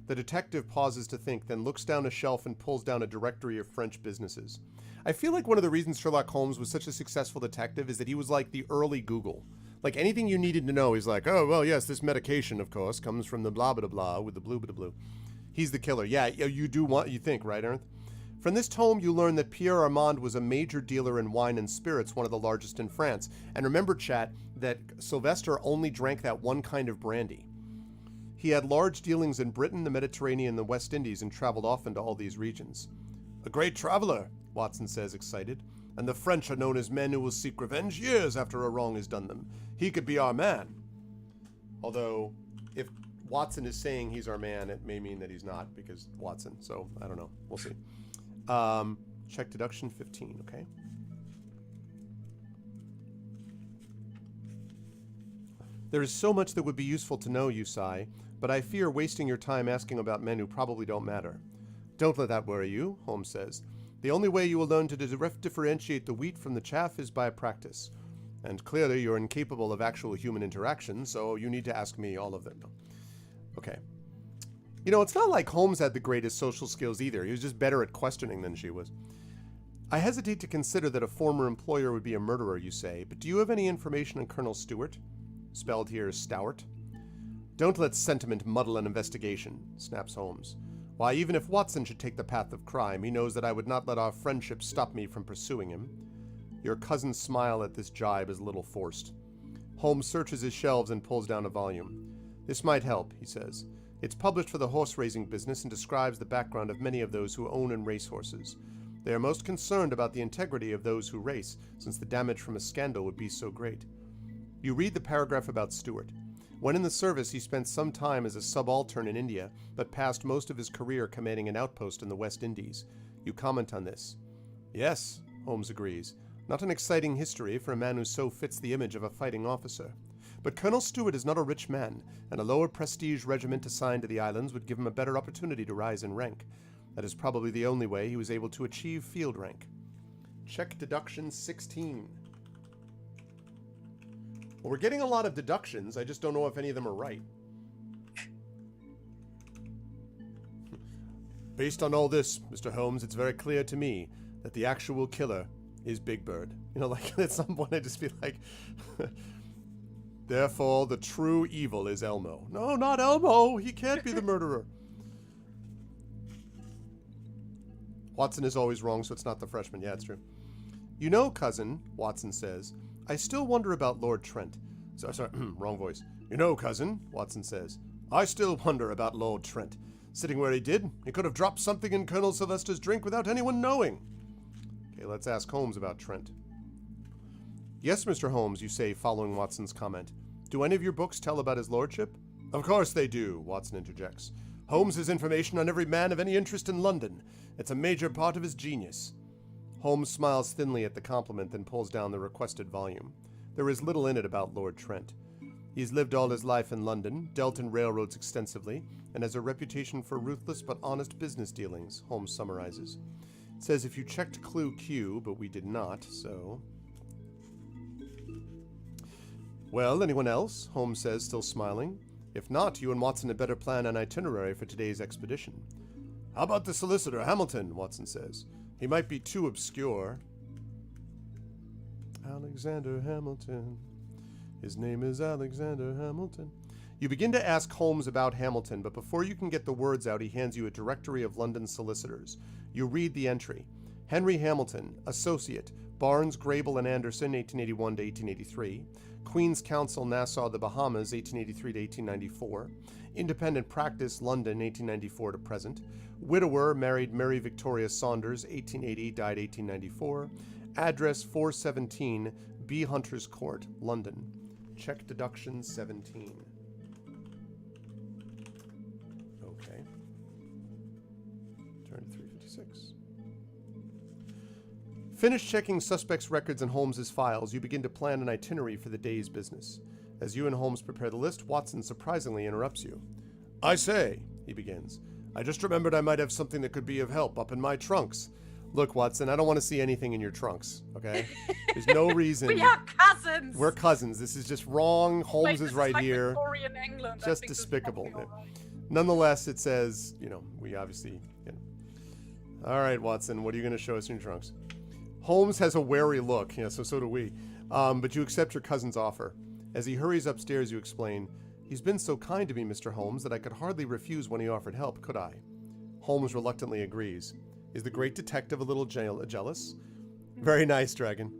S2: The detective pauses to think, then looks down a shelf and pulls down a directory of French businesses. I feel like one of the reasons Sherlock Holmes was such a successful detective is that he was like the early Google. Like anything you needed to know, he's like, oh, well, yes, this medication, of course, comes from the blah, blah, blah, with the blue, blah, blah. He's the killer. Yeah, you think, right, Ernst? From this tome, you learn that Pierre Armand was a major dealer in wine and spirits, one of the largest in France. And remember, chat, that Sylvester only drank that one kind of brandy. He had large dealings in Britain, the Mediterranean, and the West Indies, and traveled often to all these regions. A great traveler, Watson says, excited. And the French are known as men who will seek revenge years after a wrong is done them. He could be our man. Although, if Watson is saying he's our man, it may mean that he's not, because Watson. So, I don't know. We'll see. Check deduction 15, okay? There is so much that would be useful to know, you sigh, but I fear wasting your time asking about men who probably don't matter. Don't let that worry you, Holmes says. The only way you will learn to differentiate the wheat from the chaff is by practice. And clearly you're incapable of actual human interaction, so you need to ask me all of them. Okay. You know, it's not like Holmes had the greatest social skills either. He was just better at questioning than she was. I hesitate to consider that a former employer would be a murderer, you say, but do you have any information on Colonel Stewart? Spelled here Stowart. Don't let sentiment muddle an investigation, snaps Holmes. Why, even if Watson should take the path of crime, he knows that I would not let our friendship stop me from pursuing him. Your cousin's smile at this jibe is a little forced. Holmes searches his shelves and pulls down a volume. This might help, he says. It's published for the horse-raising business and describes the background of many of those who own and race horses. They are most concerned about the integrity of those who race, since the damage from a scandal would be so great. You read the paragraph about Stewart. When in the service, he spent some time as a subaltern in India, but passed most of his career commanding an outpost in the West Indies. You comment on this. Yes, Holmes agrees. Not an exciting history for a man who so fits the image of a fighting officer. But Colonel Stewart is not a rich man, and a lower prestige regiment assigned to the islands would give him a better opportunity to rise in rank. That is probably the only way he was able to achieve field rank. Check deduction 16. Well, we're getting a lot of deductions. I just don't know if any of them are right. Based on all this, Mr. Holmes, it's very clear to me that the actual killer is Big Bird. You know, like, at some point I just feel like... Therefore, the true evil is Elmo. No, not Elmo! He can't be the murderer. Watson is always wrong, so it's not the freshman. Yeah, it's true. You know, cousin, Watson says, I still wonder about Lord Trent. Sorry, wrong voice. You know, cousin, Watson says, I still wonder about Lord Trent. Sitting where he did, he could have dropped something in Colonel Sylvester's drink without anyone knowing. Okay, let's ask Holmes about Trent. Yes, Mr. Holmes, you say, following Watson's comment. Do any of your books tell about his lordship? Of course they do, Watson interjects. Holmes has information on every man of any interest in London. It's a major part of his genius. Holmes smiles thinly at the compliment, then pulls down the requested volume. There is little in it about Lord Trent. He's lived all his life in London, dealt in railroads extensively, and has a reputation for ruthless but honest business dealings, Holmes summarizes. It says if you checked clue Q, but we did not, so... Well, anyone else? Holmes says, still smiling. If not, you and Watson had better plan an itinerary for today's expedition. How about the solicitor, Hamilton? Watson says. He might be too obscure. Alexander Hamilton. His name is Alexander Hamilton. You begin to ask Holmes about Hamilton, but before you can get the words out, he hands you a directory of London solicitors. You read the entry. Henry Hamilton, Associate, Barnes, Grable, and Anderson, 1881 to 1883. Queen's Counsel, Nassau, the Bahamas, 1883 to 1894. Independent Practice, London, 1894 to present. Widower, married Mary Victoria Saunders, 1880, died 1894. Address 417, B. Hunter's Court, London. Check deduction 17. Okay. Turn to 356. Finish checking suspects' records and Holmes's files, you begin to plan an itinerary for the day's business. As you and Holmes prepare the list, Watson surprisingly interrupts you. I say, he begins, I just remembered I might have something that could be of help up in my trunks. Look, Watson, I don't want to see anything in your trunks, okay? There's no reason.
S3: We are cousins!
S2: We're cousins. This is just wrong. Holmes is right
S3: like
S2: here.
S3: Victorian England.
S2: Just despicable. Right. Nonetheless, it says, we obviously, All right, Watson, what are you going to show us in your trunks? Holmes has a wary look. Yeah, so do we. But you accept your cousin's offer. As he hurries upstairs, you explain, He's been so kind to me, Mr. Holmes, that I could hardly refuse when he offered help, could I? Holmes reluctantly agrees. Is the great detective a little jealous? Very nice, Dragon.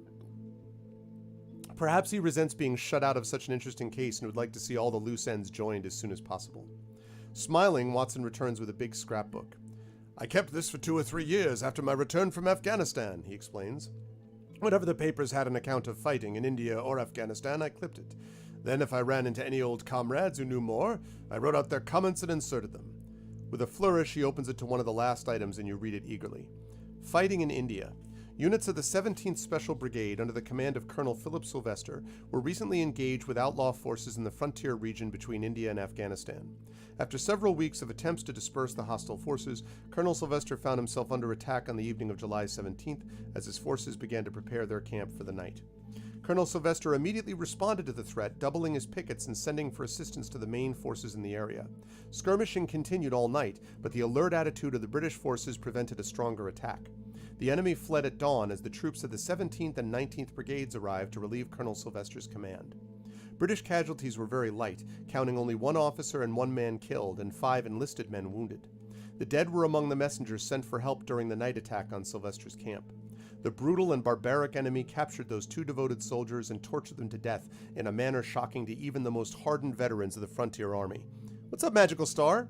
S2: Perhaps he resents being shut out of such an interesting case and would like to see all the loose ends joined as soon as possible. Smiling, Watson returns with a big scrapbook. I kept this for 2 or 3 years after my return from Afghanistan, he explains. Whenever the papers had an account of fighting in India or Afghanistan, I clipped it. Then if I ran into any old comrades who knew more, I wrote out their comments and inserted them. With a flourish, he opens it to one of the last items and you read it eagerly. Fighting in India. Units of the 17th Special Brigade under the command of Colonel Philip Sylvester were recently engaged with outlaw forces in the frontier region between India and Afghanistan. After several weeks of attempts to disperse the hostile forces, Colonel Sylvester found himself under attack on the evening of July 17th as his forces began to prepare their camp for the night. Colonel Sylvester immediately responded to the threat, doubling his pickets and sending for assistance to the main forces in the area. Skirmishing continued all night, but the alert attitude of the British forces prevented a stronger attack. The enemy fled at dawn as the troops of the 17th and 19th Brigades arrived to relieve Colonel Sylvester's command. British casualties were very light, counting only 1 officer and 1 man killed and 5 enlisted men wounded. The dead were among the messengers sent for help during the night attack on Sylvester's camp. The brutal and barbaric enemy captured those 2 devoted soldiers and tortured them to death in a manner shocking to even the most hardened veterans of the frontier army. What's up, Magical Star?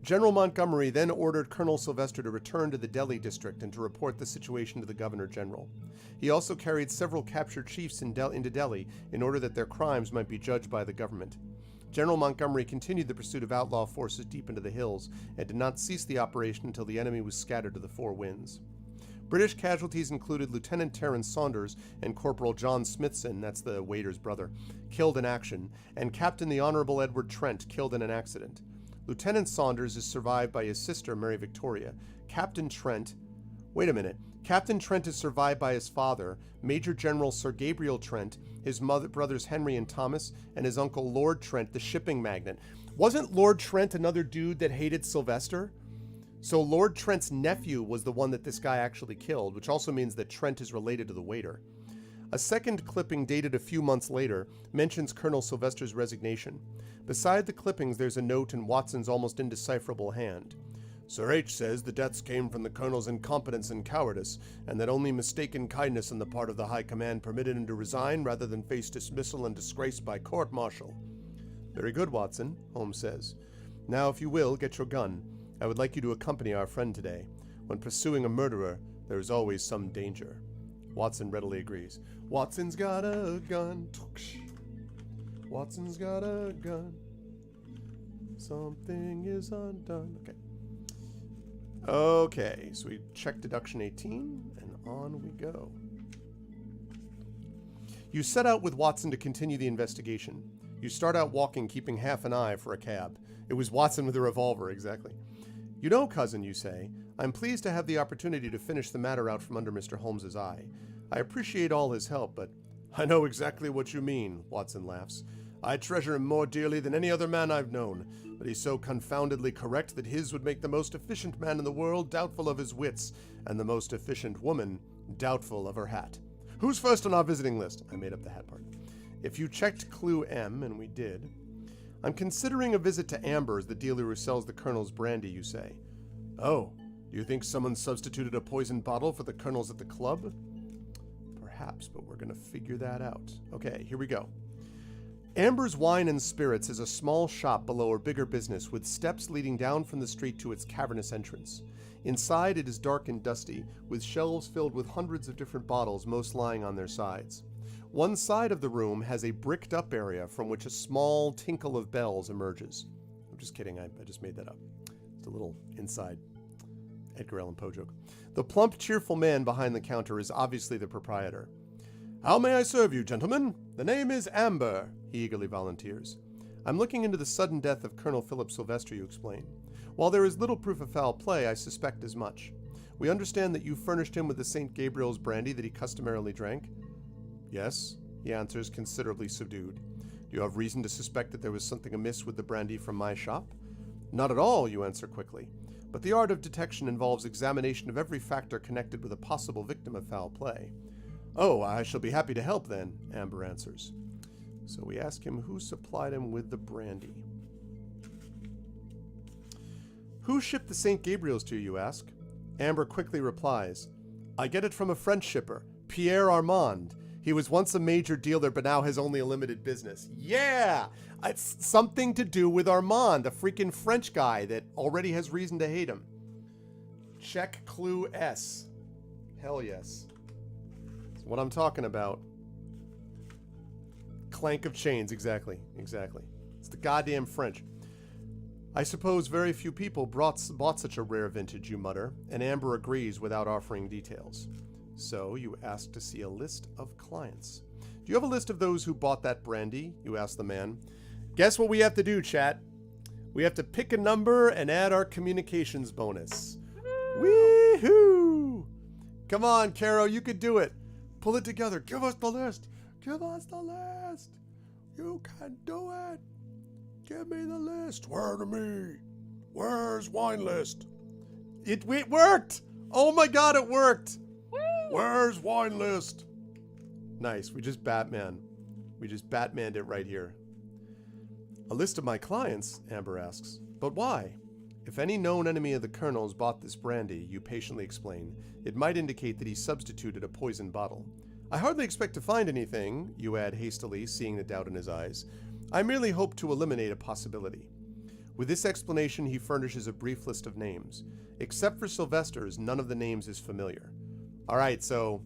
S2: General Montgomery then ordered Colonel Sylvester to return to the Delhi district and to report the situation to the Governor General. He also carried several captured chiefs into Delhi in order that their crimes might be judged by the government. General Montgomery continued the pursuit of outlaw forces deep into the hills and did not cease the operation until the enemy was scattered to the 4 winds. British casualties included Lieutenant Terence Saunders and Corporal John Smithson, that's the waiter's brother, killed in action, and Captain the Honorable Edward Trent, killed in an accident. Lieutenant Saunders is survived by his sister, Mary Victoria. Captain Trent is survived by his father, Major General Sir Gabriel Trent, his brothers Henry and Thomas, and his uncle Lord Trent, the shipping magnate. Wasn't Lord Trent another dude that hated Sylvester? So Lord Trent's nephew was the one that this guy actually killed, which also means that Trent is related to the waiter. A second clipping dated a few months later mentions Colonel Sylvester's resignation. Beside the clippings, there's a note in Watson's almost indecipherable hand. Sir H. says the deaths came from the colonel's incompetence and cowardice, and that only mistaken kindness on the part of the High Command permitted him to resign rather than face dismissal and disgrace by court-martial. Very good, Watson, Holmes says. Now, if you will, get your gun. I would like you to accompany our friend today. When pursuing a murderer, there is always some danger. Watson readily agrees. Watson's got a gun. Watson's got a gun. Something is undone. Okay, so we check deduction 18, and on we go. You set out with Watson to continue the investigation. You start out walking, keeping half an eye for a cab. It was Watson with a revolver, exactly. You know, cousin, you say, I'm pleased to have the opportunity to finish the matter out from under Mr. Holmes's eye. I appreciate all his help, but I know exactly what you mean, Watson laughs. I treasure him more dearly than any other man I've known, but he's so confoundedly correct that his would make the most efficient man in the world doubtful of his wits, and the most efficient woman doubtful of her hat. Who's first on our visiting list? I made up the hat part. If you checked Clue M, and we did. I'm considering a visit to Amber's, the dealer who sells the Colonel's brandy, you say. Oh, do you think someone substituted a poison bottle for the Colonel's at the club? Perhaps, but we're going to figure that out. Okay, here we go. Amber's Wine and Spirits is a small shop below a bigger business with steps leading down from the street to its cavernous entrance. Inside it is dark and dusty, with shelves filled with hundreds of different bottles, most lying on their sides. One side of the room has a bricked-up area from which a small tinkle of bells emerges. I'm just kidding, I just made that up. It's a little inside Edgar Allan Poe joke. The plump, cheerful man behind the counter is obviously the proprietor. How may I serve you, gentlemen? The name is Amber, he eagerly volunteers. I'm looking into the sudden death of Colonel Philip Sylvester, you explain. While there is little proof of foul play, I suspect as much. We understand that you furnished him with the St. Gabriel's brandy that he customarily drank. Yes, he answers, considerably subdued. Do you have reason to suspect that there was something amiss with the brandy from my shop? Not at all, you answer quickly. But the art of detection involves examination of every factor connected with a possible victim of foul play. Oh, I shall be happy to help then, Amber answers. So we ask him who supplied him with the brandy. Who shipped the St. Gabriel's to you, you ask? Amber quickly replies, I get it from a French shipper, Pierre Armand. He was once a major dealer, but now has only a limited business. Yeah! It's something to do with Armand, a freaking French guy that already has reason to hate him. Check Clue S. Hell yes. That's what I'm talking about. Clank of chains, exactly. It's the goddamn French. I suppose very few people bought such a rare vintage, you mutter, and Amber agrees without offering details. So you ask to see a list of clients. Do you have a list of those who bought that brandy? You ask the man. Guess what we have to do, chat? We have to pick a number and add our communications bonus. Wee-hoo! Come on, Caro, you could do it. Pull it together. Give us the list. Give us the list. You can do it. Give me the list. Where to me? Where's wine list? It worked. Oh my God, it worked. Woo! Where's wine list? Nice. We just Batmaned it right here. A list of my clients, Amber asks. But why? If any known enemy of the Colonel's bought this brandy, you patiently explain, it might indicate that he substituted a poison bottle. I hardly expect to find anything, you add hastily, seeing the doubt in his eyes. I merely hope to eliminate a possibility. With this explanation, he furnishes a brief list of names. Except for Sylvester's, none of the names is familiar. Alright, so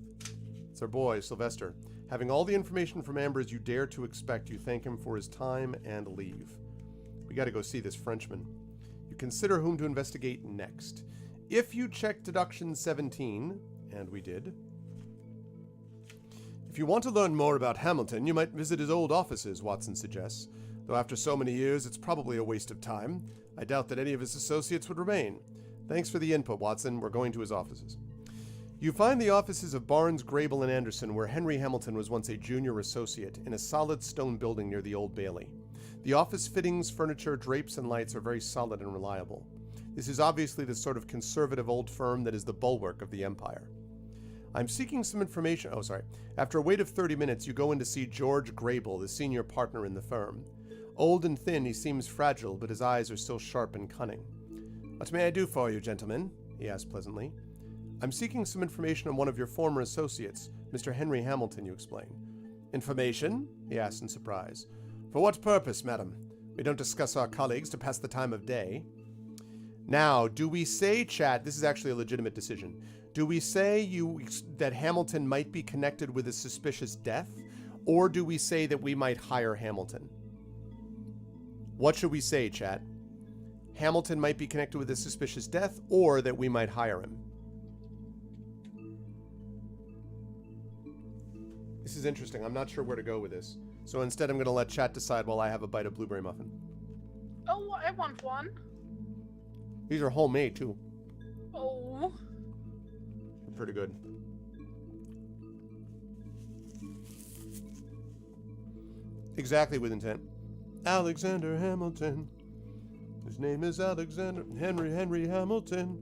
S2: it's our boy, Sylvester. Having all the information from Amber as you dare to expect, you thank him for his time and leave. We gotta go see this Frenchman. You consider whom to investigate next. If you check Deduction 17, and we did. If you want to learn more about Hamilton, you might visit his old offices, Watson suggests. Though after so many years, it's probably a waste of time. I doubt that any of his associates would remain. Thanks for the input, Watson. We're going to his offices. You find the offices of Barnes, Grable, and Anderson, where Henry Hamilton was once a junior associate, in a solid stone building near the Old Bailey. The office fittings, furniture, drapes, and lights are very solid and reliable. This is obviously the sort of conservative old firm that is the bulwark of the empire. I'm seeking some information. Oh, sorry. After a wait of 30 minutes, you go in to see George Grable, the senior partner in the firm. Old and thin, he seems fragile, but his eyes are still sharp and cunning. What may I do for you, gentlemen? He asks pleasantly. I'm seeking some information on one of your former associates, Mr. Henry Hamilton, you explain. Information? He asks in surprise. For what purpose, madam? We don't discuss our colleagues to pass the time of day. Now, do we say, chat, this is actually a legitimate decision. Do we say that Hamilton might be connected with a suspicious death? Or do we say that we might hire Hamilton? What should we say, chat? Hamilton might be connected with a suspicious death, or that we might hire him? This is interesting. I'm not sure where to go with this. So instead, I'm going to let chat decide while I have a bite of blueberry muffin.
S3: Oh, I want one.
S2: These are homemade, too.
S3: Oh.
S2: Pretty good. Exactly with intent. Alexander Hamilton. His name is Alexander Henry Hamilton.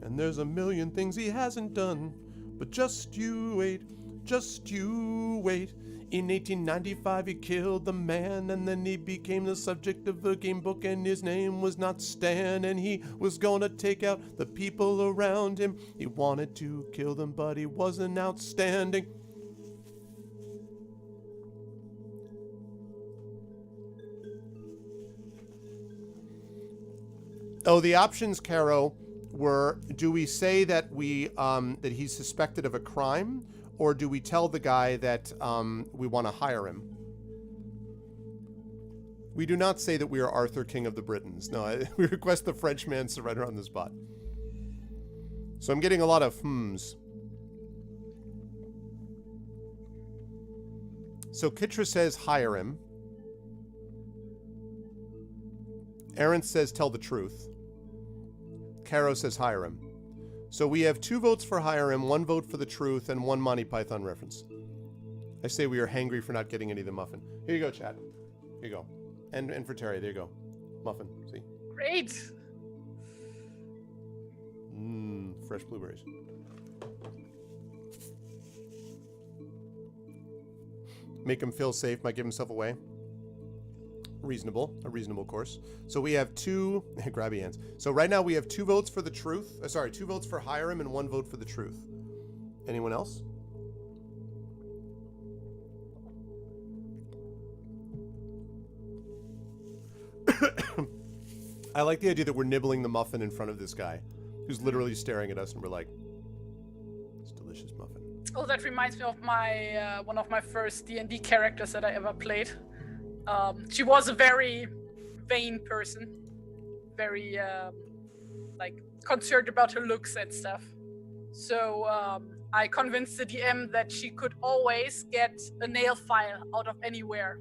S2: And there's a million things he hasn't done. But just you wait, just you wait. In 1895 he killed the man, and then he became the subject of a game book, and his name was not Stan, and he was gonna take out the people around him. He wanted to kill them, but he wasn't outstanding. Oh, the options, Caro, were: do we say that that he's suspected of a crime, or do we tell the guy that we want to hire him? We do not say that we are Arthur, King of the Britons. No, we request the Frenchman surrender on the spot. So I'm getting a lot of hmms. So Kitra says hire him. Aaron says tell the truth. Caro says hire him. So we have 2 votes for hire him, 1 vote for the truth, and 1 Monty Python reference. I say we are hangry for not getting any of the muffin. Here you go, chat. Here you go. And for Terry, there you go. Muffin, see?
S3: Great.
S2: Fresh blueberries. Make him feel safe, might give himself away. Reasonable, a reasonable course. So we have 2, grabby hands. So right now we have 2 votes for the truth. 2 votes for hire him and 1 vote for the truth. Anyone else? I like the idea that we're nibbling the muffin in front of this guy who's literally staring at us, and we're like, it's delicious muffin.
S3: Oh, that reminds me of my one of my first D&D characters that I ever played. She was a very vain person, very like concerned about her looks and stuff. So I convinced the DM that she could always get a nail file out of anywhere,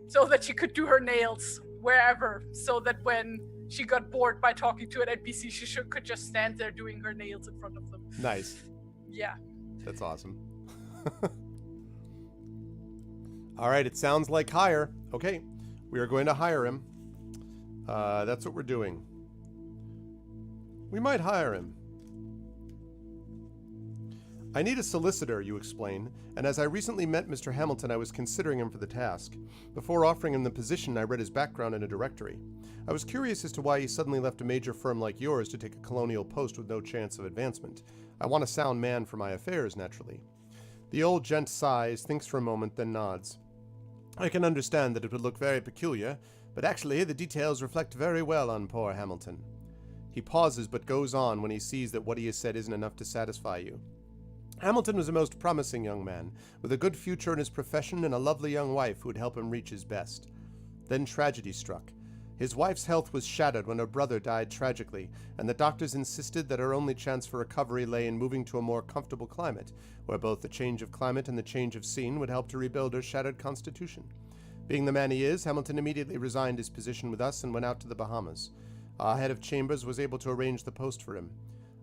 S3: so that she could do her nails wherever. So that when she got bored by talking to an NPC, she could just stand there doing her nails in front of them.
S2: Nice.
S3: Yeah.
S2: That's awesome. All right, it sounds like hire. Okay, we are going to hire him. That's what we're doing. We might hire him. I need a solicitor, you explain, and as I recently met Mr. Hamilton, I was considering him for the task. Before offering him the position, I read his background in a directory. I was curious as to why he suddenly left a major firm like yours to take a colonial post with no chance of advancement. I want a sound man for my affairs, naturally. The old gent sighs, thinks for a moment, then nods. I can understand that it would look very peculiar, but actually the details reflect very well on poor Hamilton. He pauses but goes on when he sees that what he has said isn't enough to satisfy you. Hamilton was a most promising young man, with a good future in his profession and a lovely young wife who would help him reach his best. Then tragedy struck. His wife's health was shattered when her brother died tragically, and the doctors insisted that her only chance for recovery lay in moving to a more comfortable climate, where both the change of climate and the change of scene would help to rebuild her shattered constitution. Being the man he is, Hamilton immediately resigned his position with us and went out to the Bahamas. Our head of chambers was able to arrange the post for him.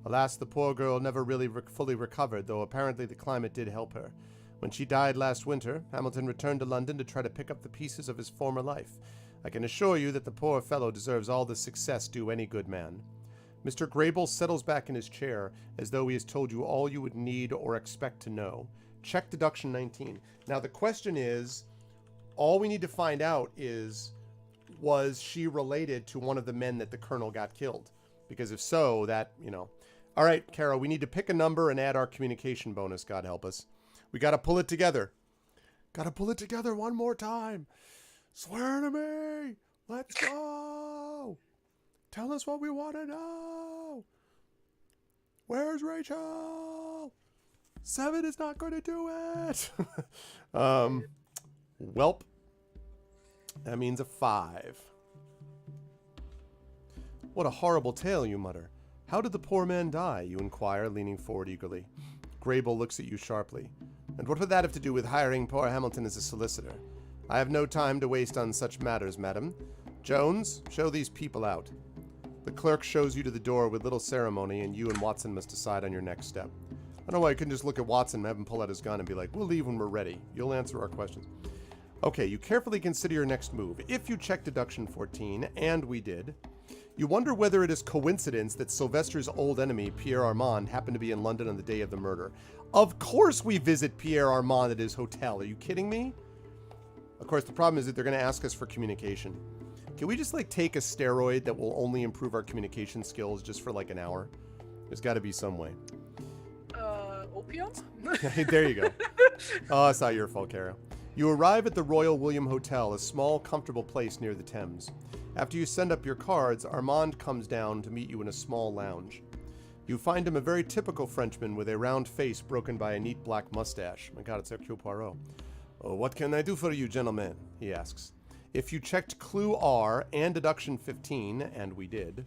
S2: Alas, the poor girl never really fully recovered, though apparently the climate did help her. When she died last winter, Hamilton returned to London to try to pick up the pieces of his former life. I can assure you that the poor fellow deserves all the success due any good man. Mr. Grable settles back in his chair as though he has told you all you would need or expect to know. Check deduction 19. Now the question is, all we need to find out is, was she related to one of the men that the colonel got killed? Because if so, that, you know. All right, Carol, we need to pick a number and add our communication bonus, God help us. We got to pull it together. Got to pull it together one more time. Swear to me. Let's go. Tell us what we want to know. Where's Rachel? 7 is not going to do it. Welp. That means a 5. What a horrible tale, you mutter. How did the poor man die? You inquire, leaning forward eagerly. Grable looks at you sharply. And what would that have to do with hiring poor Hamilton as a solicitor? I have no time to waste on such matters, madam. Jones, show these people out. The clerk shows you to the door with little ceremony, and you and Watson must decide on your next step. I don't know why I couldn't just look at Watson and have him pull out his gun and be like, we'll leave when we're ready. You'll answer our questions. Okay, you carefully consider your next move. If you check deduction 14, and we did, you wonder whether it is coincidence that Sylvester's old enemy, Pierre Armand, happened to be in London on the day of the murder. Of course we visit Pierre Armand at his hotel. Are you kidding me? Of course, the problem is that they're going to ask us for communication. Can we just, like, take a steroid that will only improve our communication skills just for, like, an hour? There's got to be some way.
S3: Opium?
S2: There you go. Oh, it's not your fault, Kara. You arrive at the Royal William Hotel, a small, comfortable place near the Thames. After you send up your cards, Armand comes down to meet you in a small lounge. You find him a very typical Frenchman with a round face broken by a neat black mustache. My God, it's Hercule Poirot. Oh, what can I do for you, gentlemen? He asks. If you checked Clue R and Deduction 15, and we did...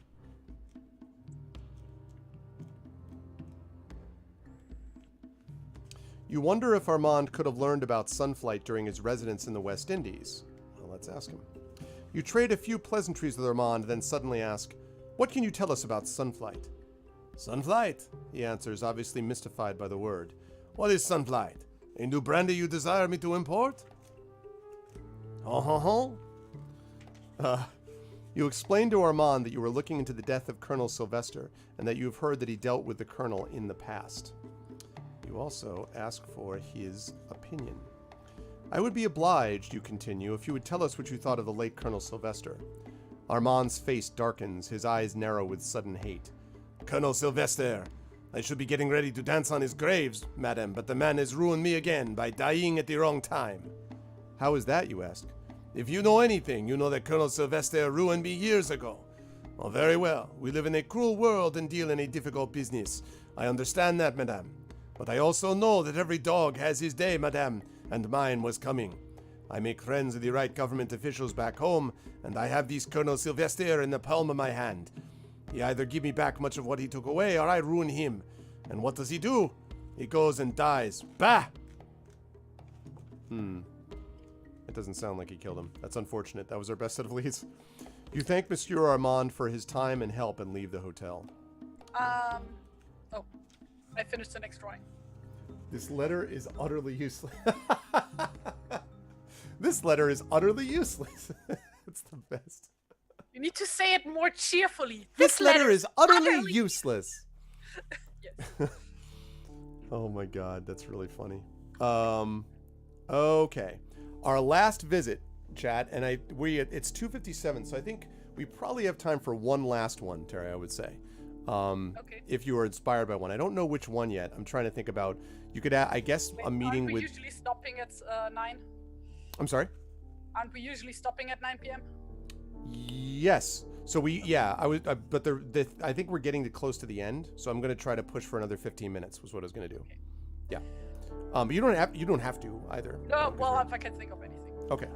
S2: You wonder if Armand could have learned about Sunflight during his residence in the West Indies. Well, let's ask him. You trade a few pleasantries with Armand, then suddenly ask, what can you tell us about Sunflight? Sunflight, he answers, obviously mystified by the word. What is Sunflight? A new brandy you desire me to import? You explain to Armand that you were looking into the death of Colonel Sylvester, and that you have heard that he dealt with the Colonel in the past. You also ask for his opinion. I would be obliged, you continue, if you would tell us what you thought of the late Colonel Sylvester. Armand's face darkens, his eyes narrow with sudden hate. Colonel Sylvester, I should be getting ready to dance on his graves, madam, but the man has ruined me again by dying at the wrong time. How is that, you ask? If you know anything, you know that Colonel Sylvester ruined me years ago. Oh, very well. We live in a cruel world and deal in a difficult business. I understand that, madame. But I also know that every dog has his day, madame, and mine was coming. I make friends with the right government officials back home, and I have this Colonel Sylvester in the palm of my hand. He either give me back much of what he took away, or I ruin him. And what does he do? He goes and dies. Bah! It doesn't sound like he killed him. That's unfortunate. That was our best set of leads. You thank Monsieur Armand for his time and help and leave the hotel.
S3: Oh, I finished the next drawing.
S2: This letter is utterly useless. This letter is utterly useless. It's the best.
S3: You need to say it more cheerfully.
S2: This letter is utterly useless.
S3: Yes.
S2: Oh my God, that's really funny. Okay. Our last visit, chat, and it's 2:57, so I think we probably have time for one last one, Terry, I would say.
S3: Okay.
S2: If you were inspired by one. I don't know which one yet. I'm trying to think about, you could, I guess, a meeting
S3: aren't we
S2: with...
S3: usually stopping at 9?
S2: I'm sorry?
S3: Aren't we usually stopping at 9 p.m.?
S2: Yes. So I think we're getting close to the end, so I'm going to try to push for another 15 minutes, was what I was going to do.
S3: Okay.
S2: Yeah. But you don't have to either.
S3: No, well, if I can think of anything.
S2: Okay.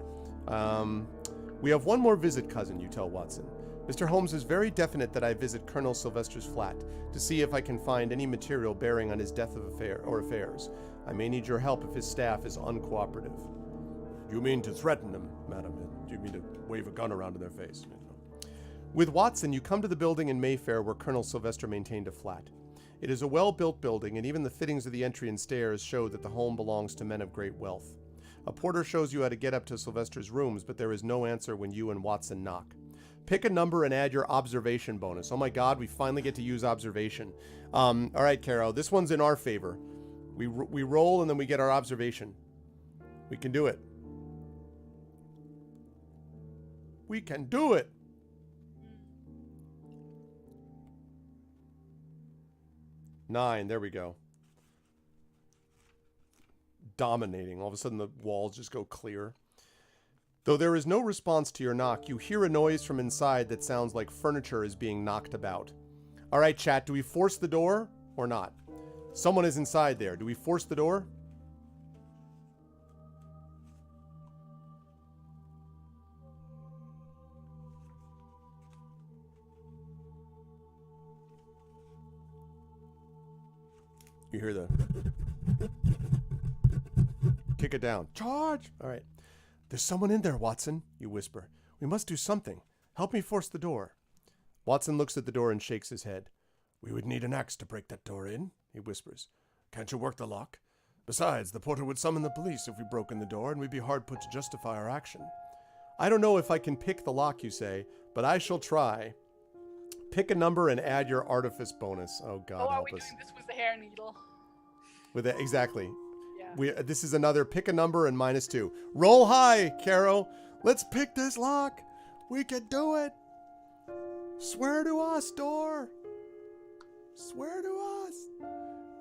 S2: We have one more visit, cousin, you tell Watson. Mr. Holmes is very definite that I visit Colonel Sylvester's flat to see if I can find any material bearing on his death of affairs. I may need your help if his staff is uncooperative. You mean to threaten them, madam? Do you mean to wave a gun around in their face? With Watson, you come to the building in Mayfair where Colonel Sylvester maintained a flat. It is a well-built building, and even the fittings of the entry and stairs show that the home belongs to men of great wealth. A porter shows you how to get up to Sylvester's rooms, but there is no answer when you and Watson knock. Pick a number and add your observation bonus. Oh my God, we finally get to use observation. All right, Caro, this one's in our favor. We roll and then we get our observation. We can do it. We can do it. Nine, there we go. Dominating. All of a sudden the walls just go clear. Though there is no response to your knock, you hear a noise from inside that sounds like furniture is being knocked about. All right, chat, do we force the door or not? Someone is inside there. Do we force the door? You hear the... kick it down. Charge! All right. There's someone in there, Watson, you whisper. We must do something. Help me force the door. Watson looks at the door and shakes his head. We would need an axe to break that door in, he whispers. Can't you work the lock? Besides, the porter would summon the police if we broke in the door, and we'd be hard put to justify our action. I don't know if I can pick the lock, you say, but I shall try. Pick a number and add your artifice bonus. Oh, God, help us.
S3: Doing this with the hair needle?
S2: With it, exactly.
S3: Yeah.
S2: This is another pick a number and -2. Roll high, Caro. Let's pick this lock. We can do it. Swear to us, door. Swear to us.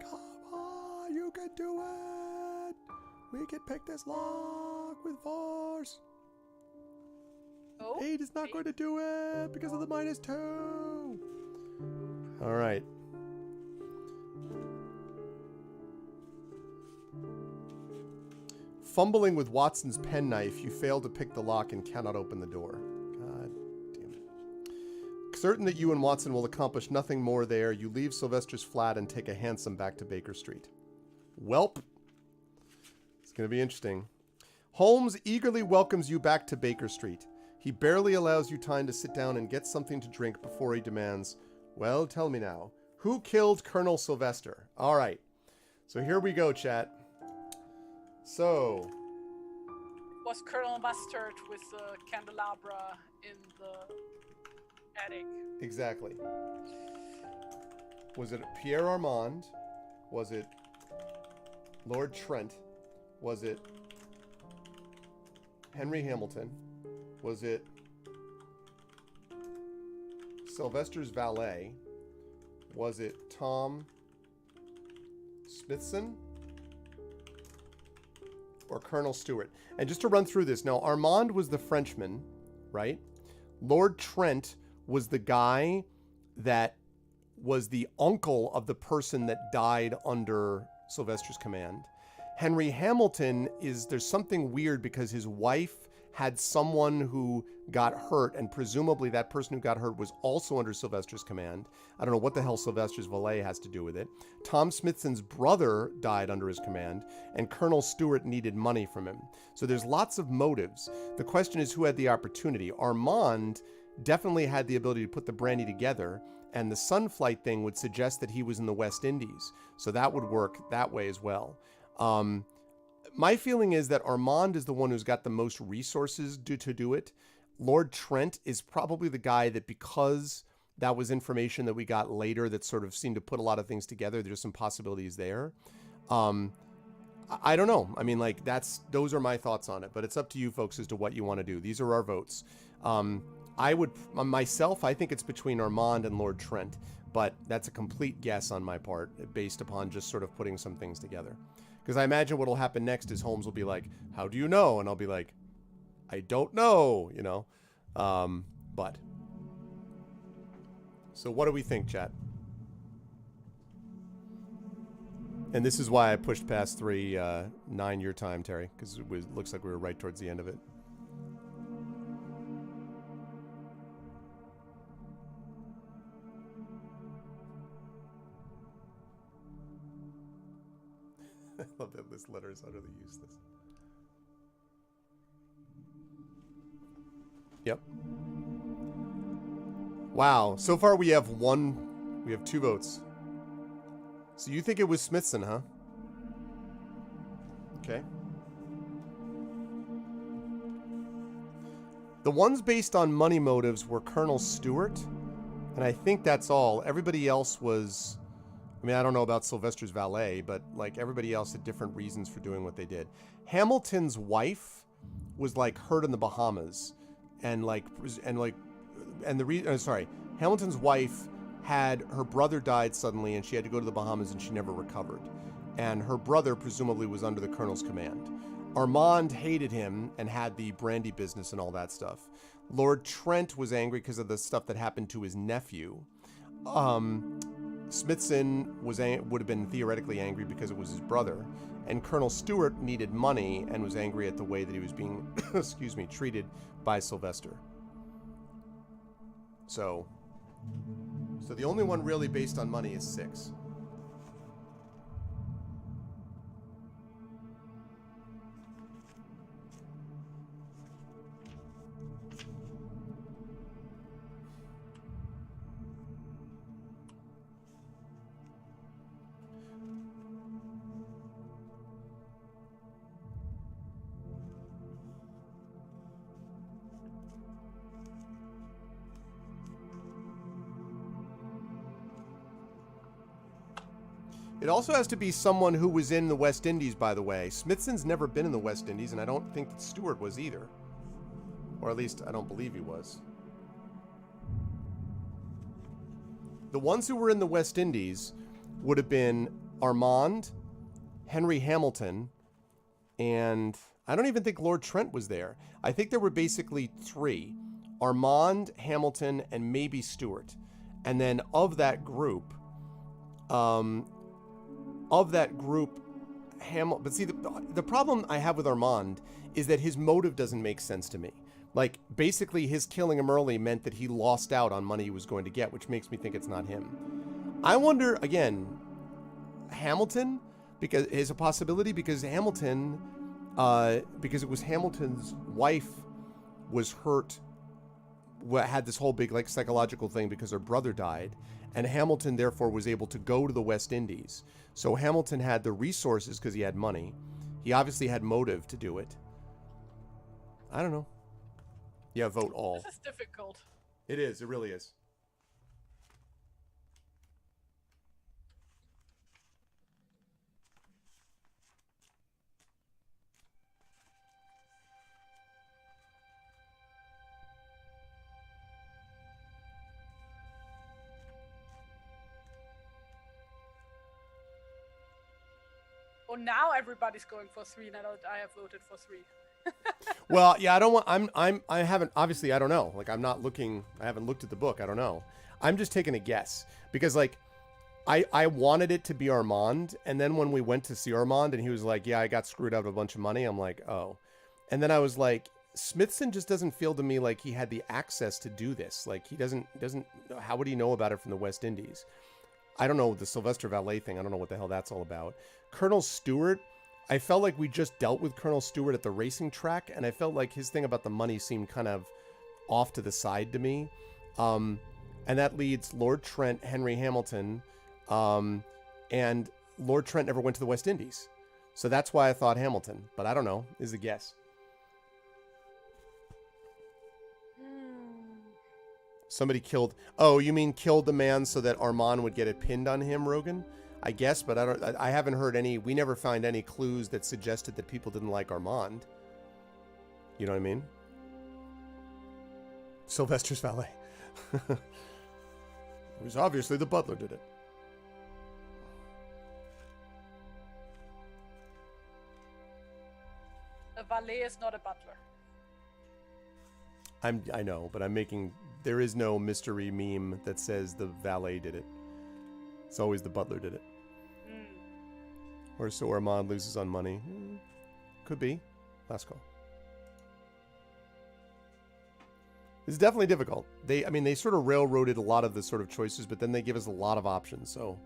S2: Come on, you can do it. We can pick this lock with force.
S3: Oh,
S2: 8 is not going to do it because of the -2. All right. Fumbling with Watson's penknife, you fail to pick the lock and cannot open the door. God damn it. Certain that you and Watson will accomplish nothing more there, you leave Sylvester's flat and take a hansom back to Baker Street. Welp. It's going to be interesting. Holmes eagerly welcomes you back to Baker Street. He barely allows you time to sit down and get something to drink before he demands, well, tell me now, who killed Colonel Sylvester? All right. So here we go, chat. So,
S3: was Colonel Mustard with the candelabra in the attic?
S2: Exactly. Was it Pierre Armand? Was it Lord Trent? Was it Henry Hamilton? Was it Sylvester's valet? Was it Tom Smithson? Or Colonel Stewart? And just to run through this, now Armand was the Frenchman, right? Lord Trent was the guy that was the uncle of the person that died under Sylvester's command. Henry Hamilton there's something weird because his wife had someone who got hurt, and presumably that person who got hurt was also under Sylvester's command. I don't know what the hell Sylvester's valet has to do with it. Tom Smithson's brother died under his command, and Colonel Stewart needed money from him. So there's lots of motives. The question is who had the opportunity. Armand definitely had the ability to put the brandy together, and the Sunflight thing would suggest that he was in the West Indies. So that would work that way as well. My feeling is that Armand is the one who's got the most resources to do it. Lord Trent is probably the guy that, because that was information that we got later that sort of seemed to put a lot of things together, there's some possibilities there. I don't know. I mean, like, those are my thoughts on it, but it's up to you folks as to what you want to do. These are our votes. I think it's between Armand and Lord Trent, but that's a complete guess on my part based upon just sort of putting some things together. Because I imagine what will happen next is Holmes will be like, how do you know? And I'll be like, I don't know, you know. But. So what do we think, chat? And this is why I pushed past 9 your time, Terry. Because it looks like we were right towards the end of it. I love that this letter is utterly useless. Yep. Wow. So far we have 2 votes. So you think it was Smithson, huh? Okay. The ones based on money motives were Colonel Stewart, and I think that's all. Everybody else was... I mean, I don't know about Sylvester's valet, but like everybody else had different reasons for doing what they did. Hamilton's wife was like hurt in the Bahamas, Hamilton's wife had her brother died suddenly, and she had to go to the Bahamas, and she never recovered. And her brother presumably was under the colonel's command. Armand hated him and had the brandy business and all that stuff. Lord Trent was angry because of the stuff that happened to his nephew. Smithson would have been theoretically angry because it was his brother, and Colonel Stewart needed money and was angry at the way that he was being, treated by Sylvester. So the only one really based on money is 6. It also has to be someone who was in the West Indies, by the way. Smithson's never been in the West Indies, and I don't think that Stewart was either. Or at least, I don't believe he was. The ones who were in the West Indies would have been Armand, Henry Hamilton, and I don't even think Lord Trent was there. I think there were basically three. Armand, Hamilton, and maybe Stewart. And then of that group, but see, the problem I have with Armand is that his motive doesn't make sense to me. Like, basically, his killing him early meant that he lost out on money he was going to get, which makes me think it's not him. I wonder, again, Hamilton, because is a possibility, because Hamilton, because it was Hamilton's wife was hurt, had this whole big, like, psychological thing because her brother died, and Hamilton, therefore, was able to go to the West Indies. So Hamilton had the resources because he had money. He obviously had motive to do it. I don't know. Yeah, vote all.
S3: This is difficult.
S2: It is. It really is.
S3: Oh, now everybody's going for 3, and I have voted for 3.
S2: Well, yeah, I don't want. I haven't. Obviously, I don't know. Like, I'm not looking. I haven't looked at the book. I don't know. I'm just taking a guess because, like, I wanted it to be Armand, and then when we went to see Armand, and he was like, "Yeah, I got screwed out of a bunch of money." I'm like, "Oh," and then I was like, Smithson just doesn't feel to me like he had the access to do this. Like, he doesn't. How would he know about it from the West Indies? I don't know the Sylvester Valet thing. I don't know what the hell that's all about. Colonel Stewart. I felt like we just dealt with Colonel Stewart at the racing track, and I felt like his thing about the money seemed kind of off to the side to me. And that leads Lord Trent, Henry Hamilton, and Lord Trent never went to the West Indies. So that's why I thought Hamilton, but I don't know, is a guess. Somebody killed, oh, you mean killed the man so that Armand would get it pinned on him, Rogan? I guess, but I haven't heard any, we never found any clues that suggested that people didn't like Armand. You know what I mean? Sylvester's valet. It was obviously the butler did it.
S3: A valet is not a butler.
S2: I know, but I'm making, there is no mystery meme that says the valet did it. It's always the butler did it. Or so Armand loses on money. Could be. Last call. It's definitely difficult. They sort of railroaded a lot of the sort of choices, but then they give us a lot of options, so.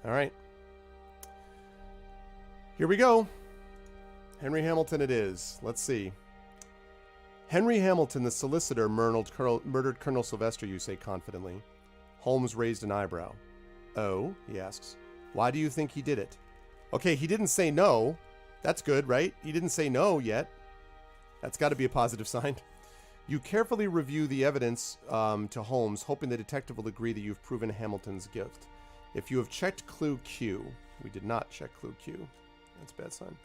S2: All right. Here we go. Henry Hamilton it is. Let's see. Henry Hamilton, the solicitor, murdered Colonel Sylvester, you say confidently. Holmes raised an eyebrow. Oh, he asks. Why do you think he did it? Okay, he didn't say no. That's good, right? He didn't say no yet. That's got to be a positive sign. You carefully review the evidence to Holmes, hoping the detective will agree that you've proven Hamilton's guilt. If you have checked clue Q, we did not check clue Q. That's a bad sign.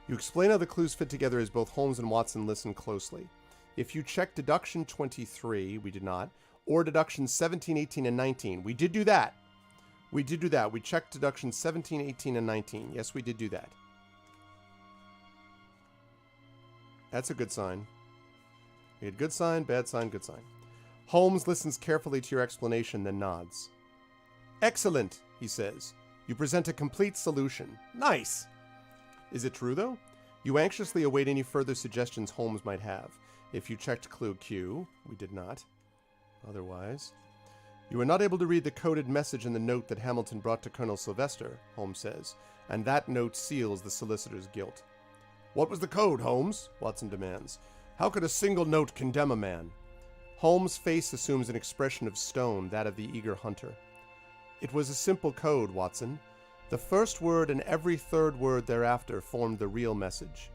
S2: You explain how the clues fit together as both Holmes and Watson listen closely. If you check deduction 23, we did not, or deductions 17, 18, and 19. We did do that. We did do that. We checked deductions 17, 18, and 19. Yes, we did do that. That's a good sign. We had good sign, bad sign, good sign. Holmes listens carefully to your explanation, then nods. Excellent, he says. You present a complete solution. Nice. Is it true, though? You anxiously await any further suggestions Holmes might have. If you checked clue Q, we did not. Otherwise, you were not able to read the coded message in the note that Hamilton brought to Colonel Sylvester, Holmes says, and that note seals the solicitor's guilt. What was the code, Holmes? Watson demands. How could a single note condemn a man? Holmes' face assumes an expression of stone, that of the eager hunter. It was a simple code, Watson. The first word and every third word thereafter formed the real message.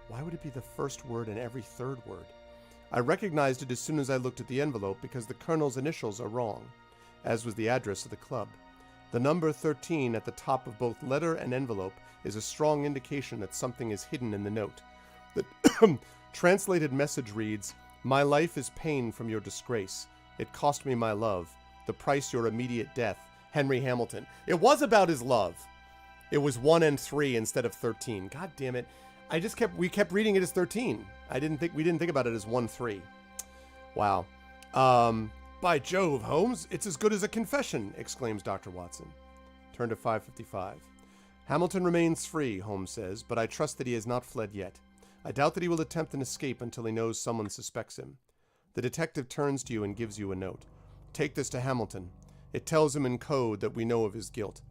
S2: Why would it be the first word and every third word? I recognized it as soon as I looked at the envelope because the colonel's initials are wrong, as was the address of the club. The number 13 at the top of both letter and envelope is a strong indication that something is hidden in the note. The translated message reads, "My life is pain from your disgrace. It cost me my love. The price your immediate death. Henry Hamilton." It was about his love. It was 1 and 3 instead of 13. God damn it. We kept reading it as 13. We didn't think about it as 1-3. Wow. By Jove, Holmes, it's as good as a confession, exclaims Dr. Watson. Turn to 555. Hamilton remains free, Holmes says, but I trust that he has not fled yet. I doubt that he will attempt an escape until he knows someone suspects him. The detective turns to you and gives you a note. Take this to Hamilton. It tells him in code that we know of his guilt.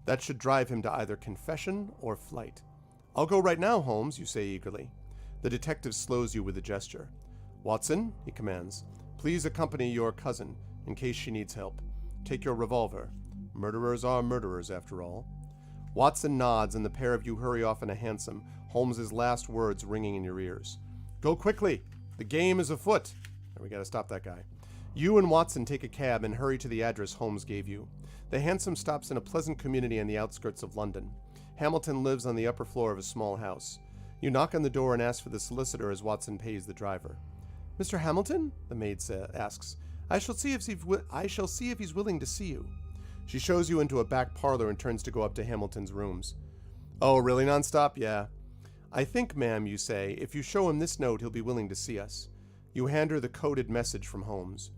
S2: That should drive him to either confession or flight. I'll go right now, Holmes, you say eagerly. The detective slows you with a gesture. Watson, he commands, please accompany your cousin in case she needs help. Take your revolver. Murderers are murderers, after all. Watson nods, and the pair of you hurry off in a hansom, Holmes's last words ringing in your ears. Go quickly! The game is afoot! We gotta stop that guy. You and Watson take a cab and hurry to the address Holmes gave you. The hansom stops in a pleasant community on the outskirts of London. Hamilton lives on the upper floor of a small house. You knock on the door and ask for the solicitor as Watson pays the driver. Mr. Hamilton? The maid asks. I shall see if he's willing to see you. She shows you into a back parlor and turns to go up to Hamilton's rooms. Oh, really nonstop? Yeah. I think, ma'am, you say, if you show him this note, he'll be willing to see us. You hand her the coded message from Holmes.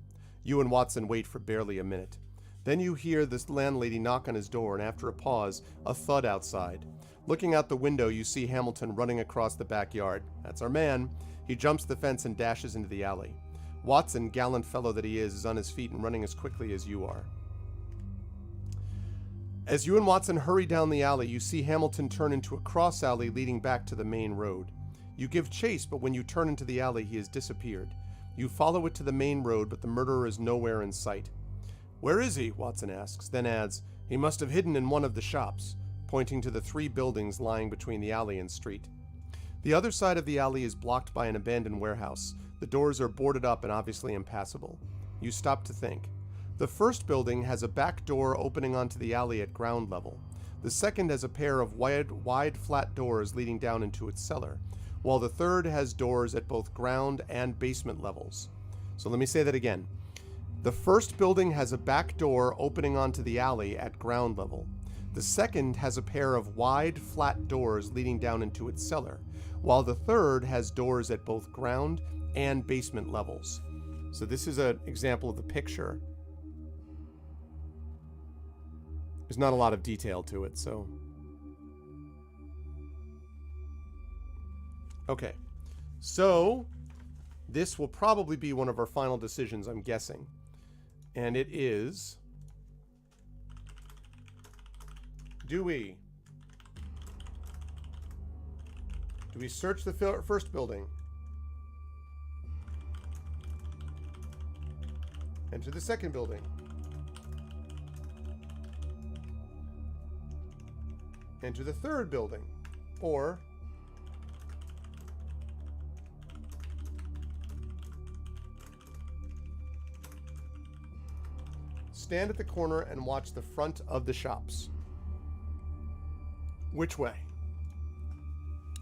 S2: You and Watson wait for barely a minute. Then you hear this landlady knock on his door, and after a pause, a thud outside. Looking out the window, you see Hamilton running across the backyard. That's our man. He jumps the fence and dashes into the alley. Watson, gallant fellow that he is on his feet and running as quickly as you are. As you and Watson hurry down the alley, you see Hamilton turn into a cross alley leading back to the main road. You give chase, but when you turn into the alley, he has disappeared. You follow it to the main road, but the murderer is nowhere in sight. Where is he? Watson asks, then adds, he must have hidden in one of the shops, pointing to the 3 buildings lying between the alley and street. The other side of the alley is blocked by an abandoned warehouse. The doors are boarded up and obviously impassable. You stop to think. The first building has a back door opening onto the alley at ground level. The second has a pair of wide flat doors leading down into its cellar, while the third has doors at both ground and basement levels. So let me say that again. The first building has a back door opening onto the alley at ground level. The second has a pair of wide, flat doors leading down into its cellar, while the third has doors at both ground and basement levels. So this is an example of the picture. There's not a lot of detail to it, so... Okay. So, this will probably be one of our final decisions, I'm guessing. And it is... Do we search the first building? Enter the second building. Enter the third building. Or stand at the corner and watch the front of the shops. Which way?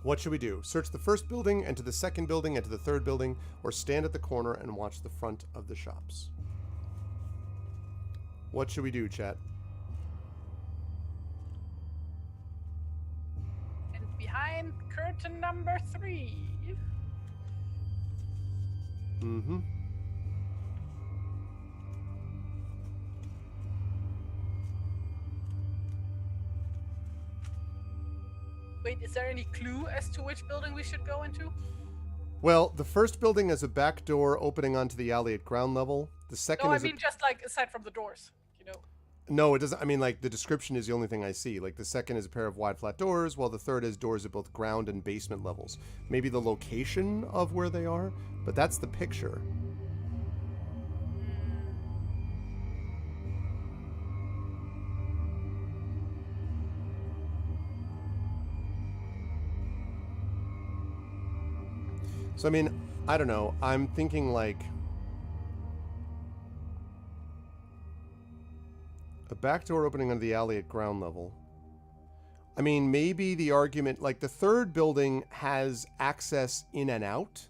S2: What should we do? Search the first building, enter the second building, enter the third building, or stand at the corner and watch the front of the shops? What should we do, chat?
S3: And behind curtain number 3.
S2: Mm-hmm.
S3: Wait, is there any clue as to which building we should go into?
S2: Well, the first building has a back door opening onto the alley at ground level. The second
S3: No, I
S2: is
S3: mean just like aside from the doors, you know.
S2: No, it doesn't. I mean, like, the description is the only thing I see. Like, the second is a pair of wide flat doors, while the third has doors at both ground and basement levels. Maybe the location of where they are, but that's the picture. So, I mean, I don't know. I'm thinking like a back door opening under the alley at ground level. I mean, maybe the argument, like the third building has access in and out.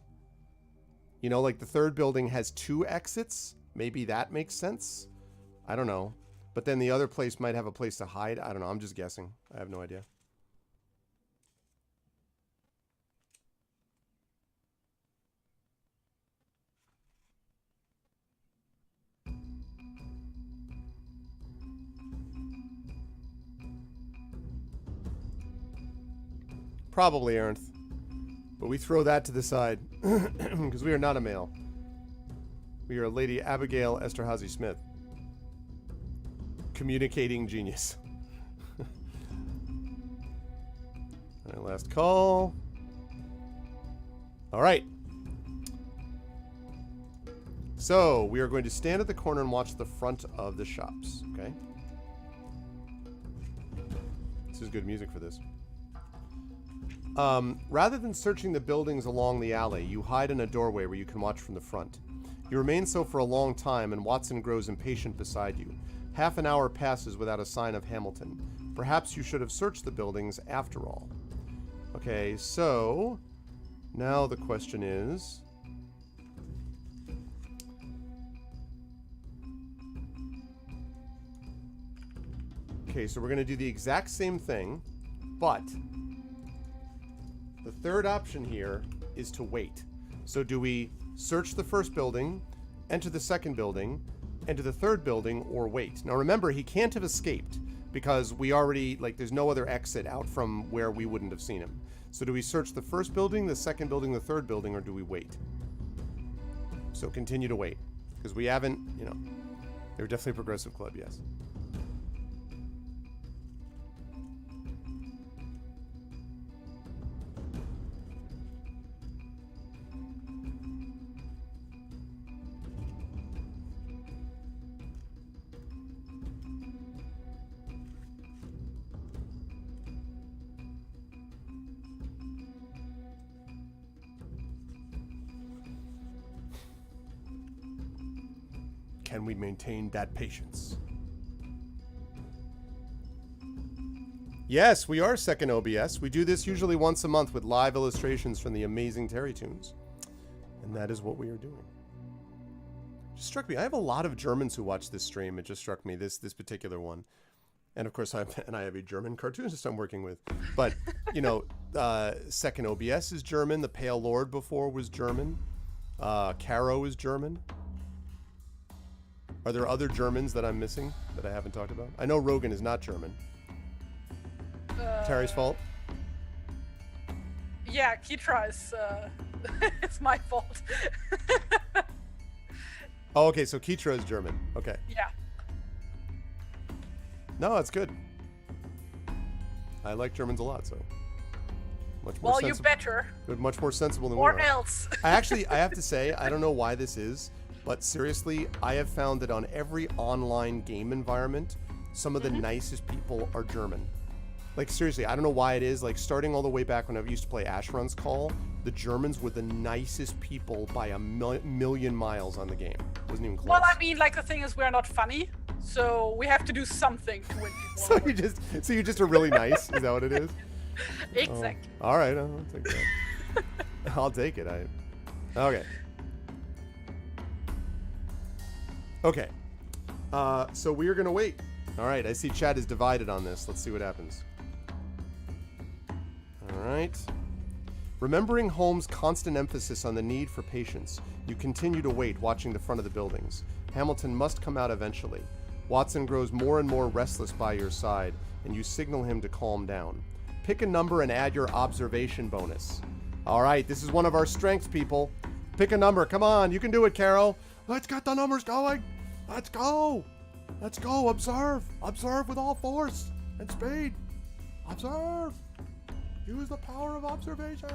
S2: You know, like the third building has 2 exits. Maybe that makes sense. I don't know. But then the other place might have a place to hide. I don't know. I'm just guessing. I have no idea. Probably, Ernth. But we throw that to the side. Because we are not a male. We are Lady Abigail Esterhazy Smith. Communicating genius. Alright, last call. Alright. So, we are going to stand at the corner and watch the front of the shops. Okay? This is good music for this. Rather than searching the buildings along the alley, you hide in a doorway where you can watch from the front. You remain so for a long time, and Watson grows impatient beside you. Half an hour passes without a sign of Hamilton. Perhaps you should have searched the buildings after all. Okay, so now the question is... Okay, so we're going to do the exact same thing, but the third option here is to wait. So do we search the first building, enter the second building, enter the third building, or wait? Now remember, he can't have escaped because we already, like, there's no other exit out from where we wouldn't have seen him. So do we search the first building, the second building, the third building, or do we wait? So continue to wait. Because we haven't, you know, they're definitely a progressive club, yes. Can we maintain that patience? Yes, we are second OBS. We do this usually once a month with live illustrations from the amazing TariToons. And that is what we are doing. It just struck me. I have a lot of Germans who watch this stream. It just struck me, this particular one. And of course, I have a German cartoonist I'm working with. But, you know, second OBS is German. The Pale Lord before was German. Caro is German. Are there other Germans that I'm missing that I haven't talked about? I know Rogan is not German. Terry's fault?
S3: Yeah, Kitra is, it's my fault.
S2: Oh, okay, so Kitra is German. Okay.
S3: Yeah.
S2: No, it's good. I like Germans a lot, so. Much more
S3: well, you better.
S2: Much more sensible than we
S3: or
S2: are.
S3: else.
S2: I have to say, I don't know why this is, but seriously, I have found that on every online game environment, some of the nicest people are German. Like, seriously, I don't know why it is. Like, starting all the way back when I used to play Asheron's Call, the Germans were the nicest people by a million miles on the game. It wasn't even close.
S3: Well, I mean, like, the thing is, we're not funny, so we have to do something to win people.
S2: So you're just a really nice? Is that what it is?
S3: Exactly.
S2: Oh, all right, I'll take that. I'll take it. Okay. Okay. So we're gonna wait. All right. I see chat is divided on this. Let's see what happens. All right. Remembering Holmes' constant emphasis on the need for patience, you continue to wait, watching the front of the buildings. Hamilton must come out eventually. Watson grows more and more restless by your side, and you signal him to calm down. Pick a number and add your observation bonus. All right. This is one of our strengths, people. Pick a number. Come on. You can do it, Carol. Let's get the numbers going. Let's go. Let's go. Observe. Observe with all force and speed. Observe. Use the power of observation.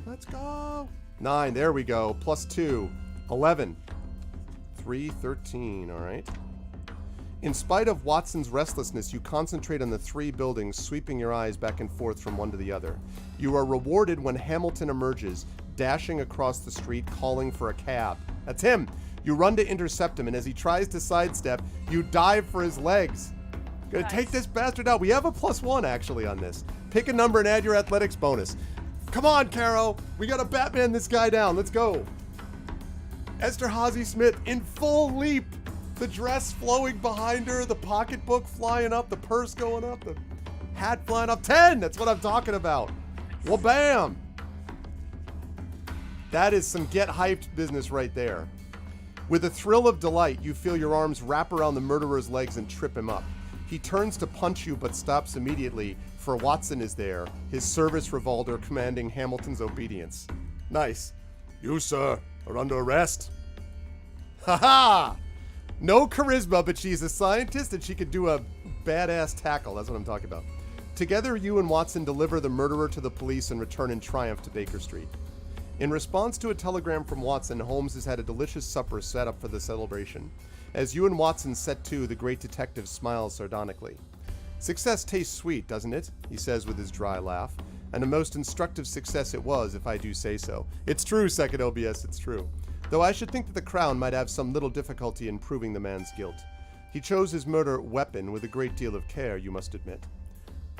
S2: Let's go. 9. There we go. Plus 2. 11. 3, 13. All right. In spite of Watson's restlessness, you concentrate on the three buildings, sweeping your eyes back and forth from one to the other. You are rewarded when Hamilton emerges, dashing across the street, calling for a cab. That's him. You run to intercept him, and as he tries to sidestep, you dive for his legs. Gonna take this bastard out. We have a +1, actually, on this. Pick a number and add your athletics bonus. Come on, Caro. We gotta Batman this guy down. Let's go. Esterhazy Smith in full leap. The dress flowing behind her, the pocketbook flying up, the purse going up, the hat flying up. 10! That's what I'm talking about. Well, bam! That is some get hyped business right there. With a thrill of delight, you feel your arms wrap around the murderer's legs and trip him up. He turns to punch you but stops immediately, for Watson is there, his service revolver commanding Hamilton's obedience. Nice. You, sir, are under arrest. Ha-ha! No charisma, but she's a scientist and she could do a badass tackle. That's what I'm talking about. Together, you and Watson deliver the murderer to the police and return in triumph to Baker Street. In response to a telegram from Watson, Holmes has had a delicious supper set up for the celebration. As you and Watson set to, the great detective smiles sardonically. Success tastes sweet, doesn't it? He says with his dry laugh. And a most instructive success it was, if I do say so. It's true, Second OBS, it's true. Though I should think that the Crown might have some little difficulty in proving the man's guilt. He chose his murder weapon with a great deal of care, you must admit.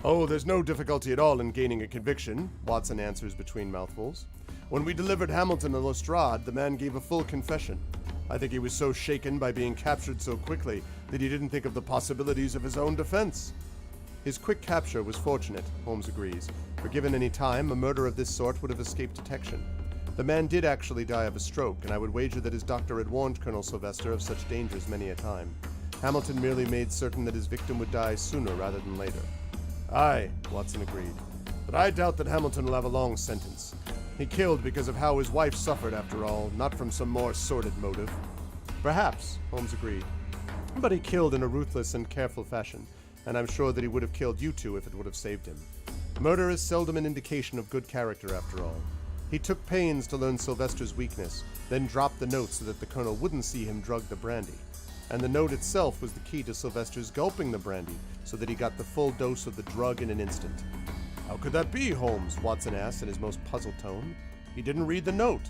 S2: Oh, there's no difficulty at all in gaining a conviction, Watson answers between mouthfuls. When we delivered Hamilton to Lestrade, the man gave a full confession. I think he was so shaken by being captured so quickly that he didn't think of the possibilities of his own defense. His quick capture was fortunate, Holmes agrees, for given any time, a murder of this sort would have escaped detection. The man did actually die of a stroke, and I would wager that his doctor had warned Colonel Sylvester of such dangers many a time. Hamilton merely made certain that his victim would die sooner rather than later. Aye, Watson agreed, but I doubt that Hamilton will have a long sentence. He killed because of how his wife suffered, after all, not from some more sordid motive. Perhaps, Holmes agreed, but he killed in a ruthless and careful fashion, and I'm sure that he would have killed you two if it would have saved him. Murder is seldom an indication of good character, after all. He took pains to learn Sylvester's weakness, then dropped the note so that the colonel wouldn't see him drug the brandy. And the note itself was the key to Sylvester's gulping the brandy, so that he got the full dose of the drug in an instant. How could that be, Holmes? Watson asked in his most puzzled tone. He didn't read the note.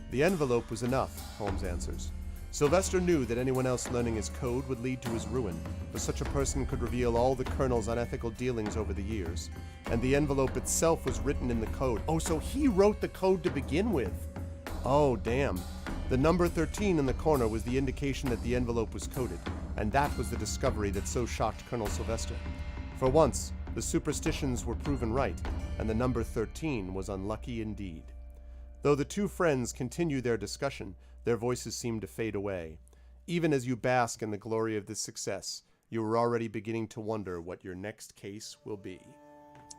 S2: The envelope was enough, Holmes answers. Sylvester knew that anyone else learning his code would lead to his ruin, for such a person could reveal all the colonel's unethical dealings over the years. And the envelope itself was written in the code. Oh, so he wrote the code to begin with. Oh, damn. The number 13 in the corner was the indication that the envelope was coded, and that was the discovery that so shocked Colonel Sylvester. For once, the superstitions were proven right, and the number 13 was unlucky indeed. Though the two friends continue their discussion, their voices seem to fade away. Even as you bask in the glory of this success, you are already beginning to wonder what your next case will be.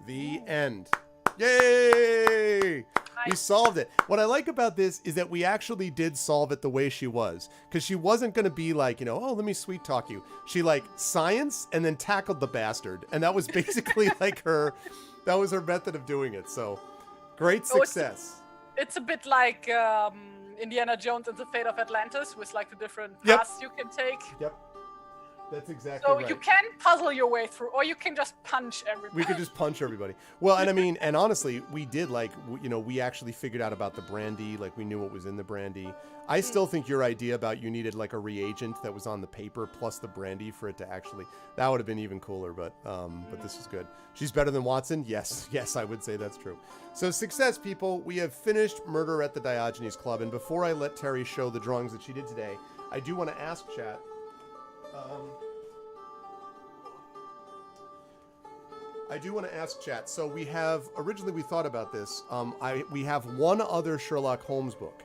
S2: The end. Yay! We solved it. What I like about this is that we actually did solve it the way she was. Because she wasn't going to be like, oh, let me sweet talk you. She science and then tackled the bastard. And that was basically that was her method of doing it. So, great success.
S3: It's a bit like Indiana Jones and the Fate of Atlantis with the different paths you can take.
S2: Yep. That's exactly right.
S3: So you can puzzle your way through, or you can just punch everybody.
S2: We could just punch everybody. Well, and I mean, and honestly, we did we actually figured out about the brandy. We knew what was in the brandy. I still think your idea about you needed a reagent that was on the paper plus the brandy for it to actually, that would have been even cooler, but this is good. She's better than Watson? Yes, I would say that's true. So success, people. We have finished Murder at the Diogenes Club, and before I let Terry show the drawings that she did today, I do want to ask chat, so we have, originally we thought about this, we have one other Sherlock Holmes book,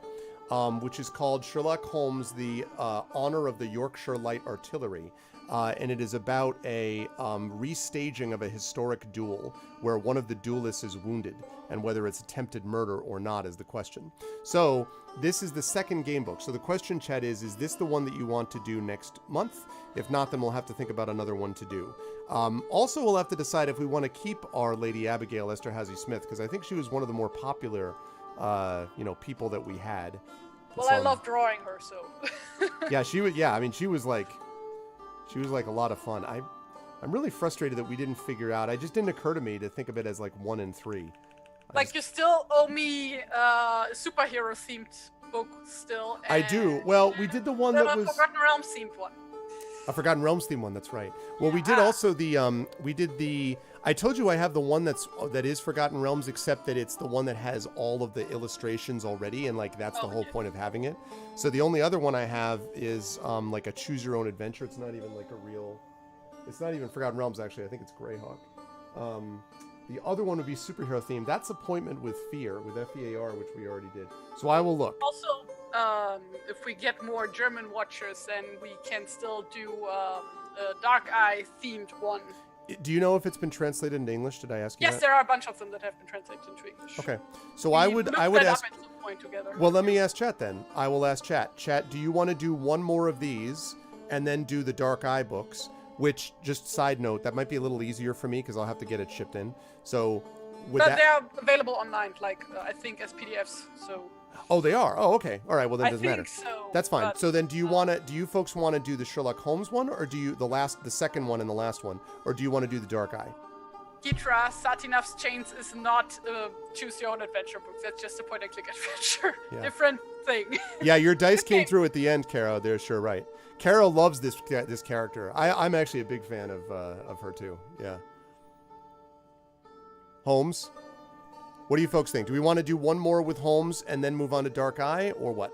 S2: which is called Sherlock Holmes, the Honor of the Yorkshire Light Artillery, and it is about a restaging of a historic duel where one of the duelists is wounded, and whether it's attempted murder or not is the question. So this is the second game book. So the question, chat, is this the one that you want to do next month? If not, then we'll have to think about another one to do. Also, we'll have to decide if we want to keep our Lady Abigail Esterhazy Smith, because I think she was one of the more popular, people that we had.
S3: Well, I love drawing her, so.
S2: Yeah, she was. Yeah, I mean, she was She was like a lot of fun. I'm really frustrated that we didn't figure out. It just didn't occur to me to think of it as like 1 and 3.
S3: Like you still owe me superhero themed book still.
S2: I do. Well, we did the one that was
S3: Forgotten Realms themed one.
S2: a Forgotten Realms theme one. That's right. Well, we did also the I told you I have the one that is Forgotten Realms, except that it's the one that has all of the illustrations already, and like that's the whole point of having it. So the only other one I have is like a choose your own adventure. It's not even like a real. It's not even Forgotten Realms actually. I think it's Greyhawk. The other one would be superhero themed. That's Appointment with Fear, with FEAR, which we already did. So I will look.
S3: Also, if we get more German watchers, then we can still do a Dark Eye themed one.
S2: Do you know if it's been translated into English? Did I ask you
S3: Yes,
S2: that?
S3: there are a bunch of them that have been translated into English.
S2: Okay. So I would ask.
S3: Up at some point together.
S2: Well, let me ask Chat then. I will ask Chat. Chat, do you want to do one more of these and then do the Dark Eye books? Which, just side note, that might be a little easier for me because I'll have to get it shipped in. So,
S3: but they're available online, like I think as PDFs. So.
S2: Oh, they are. Oh, okay. All right. Well, then it doesn't matter.
S3: So,
S2: that's fine. So then, do you folks want to do the Sherlock Holmes one, or do you the second one and the last one, or do you want to do the Dark Eye?
S3: Gitra, Satinov's Chains is not a choose your own adventure book. That's just a point and click adventure.
S2: Yeah.
S3: Different thing.
S2: Yeah, your dice came through at the end, Caro. They're sure right. Caro loves this character. I'm actually a big fan of her too. Yeah. Holmes. What do you folks think? Do we want to do one more with Holmes and then move on to Dark Eye, or what?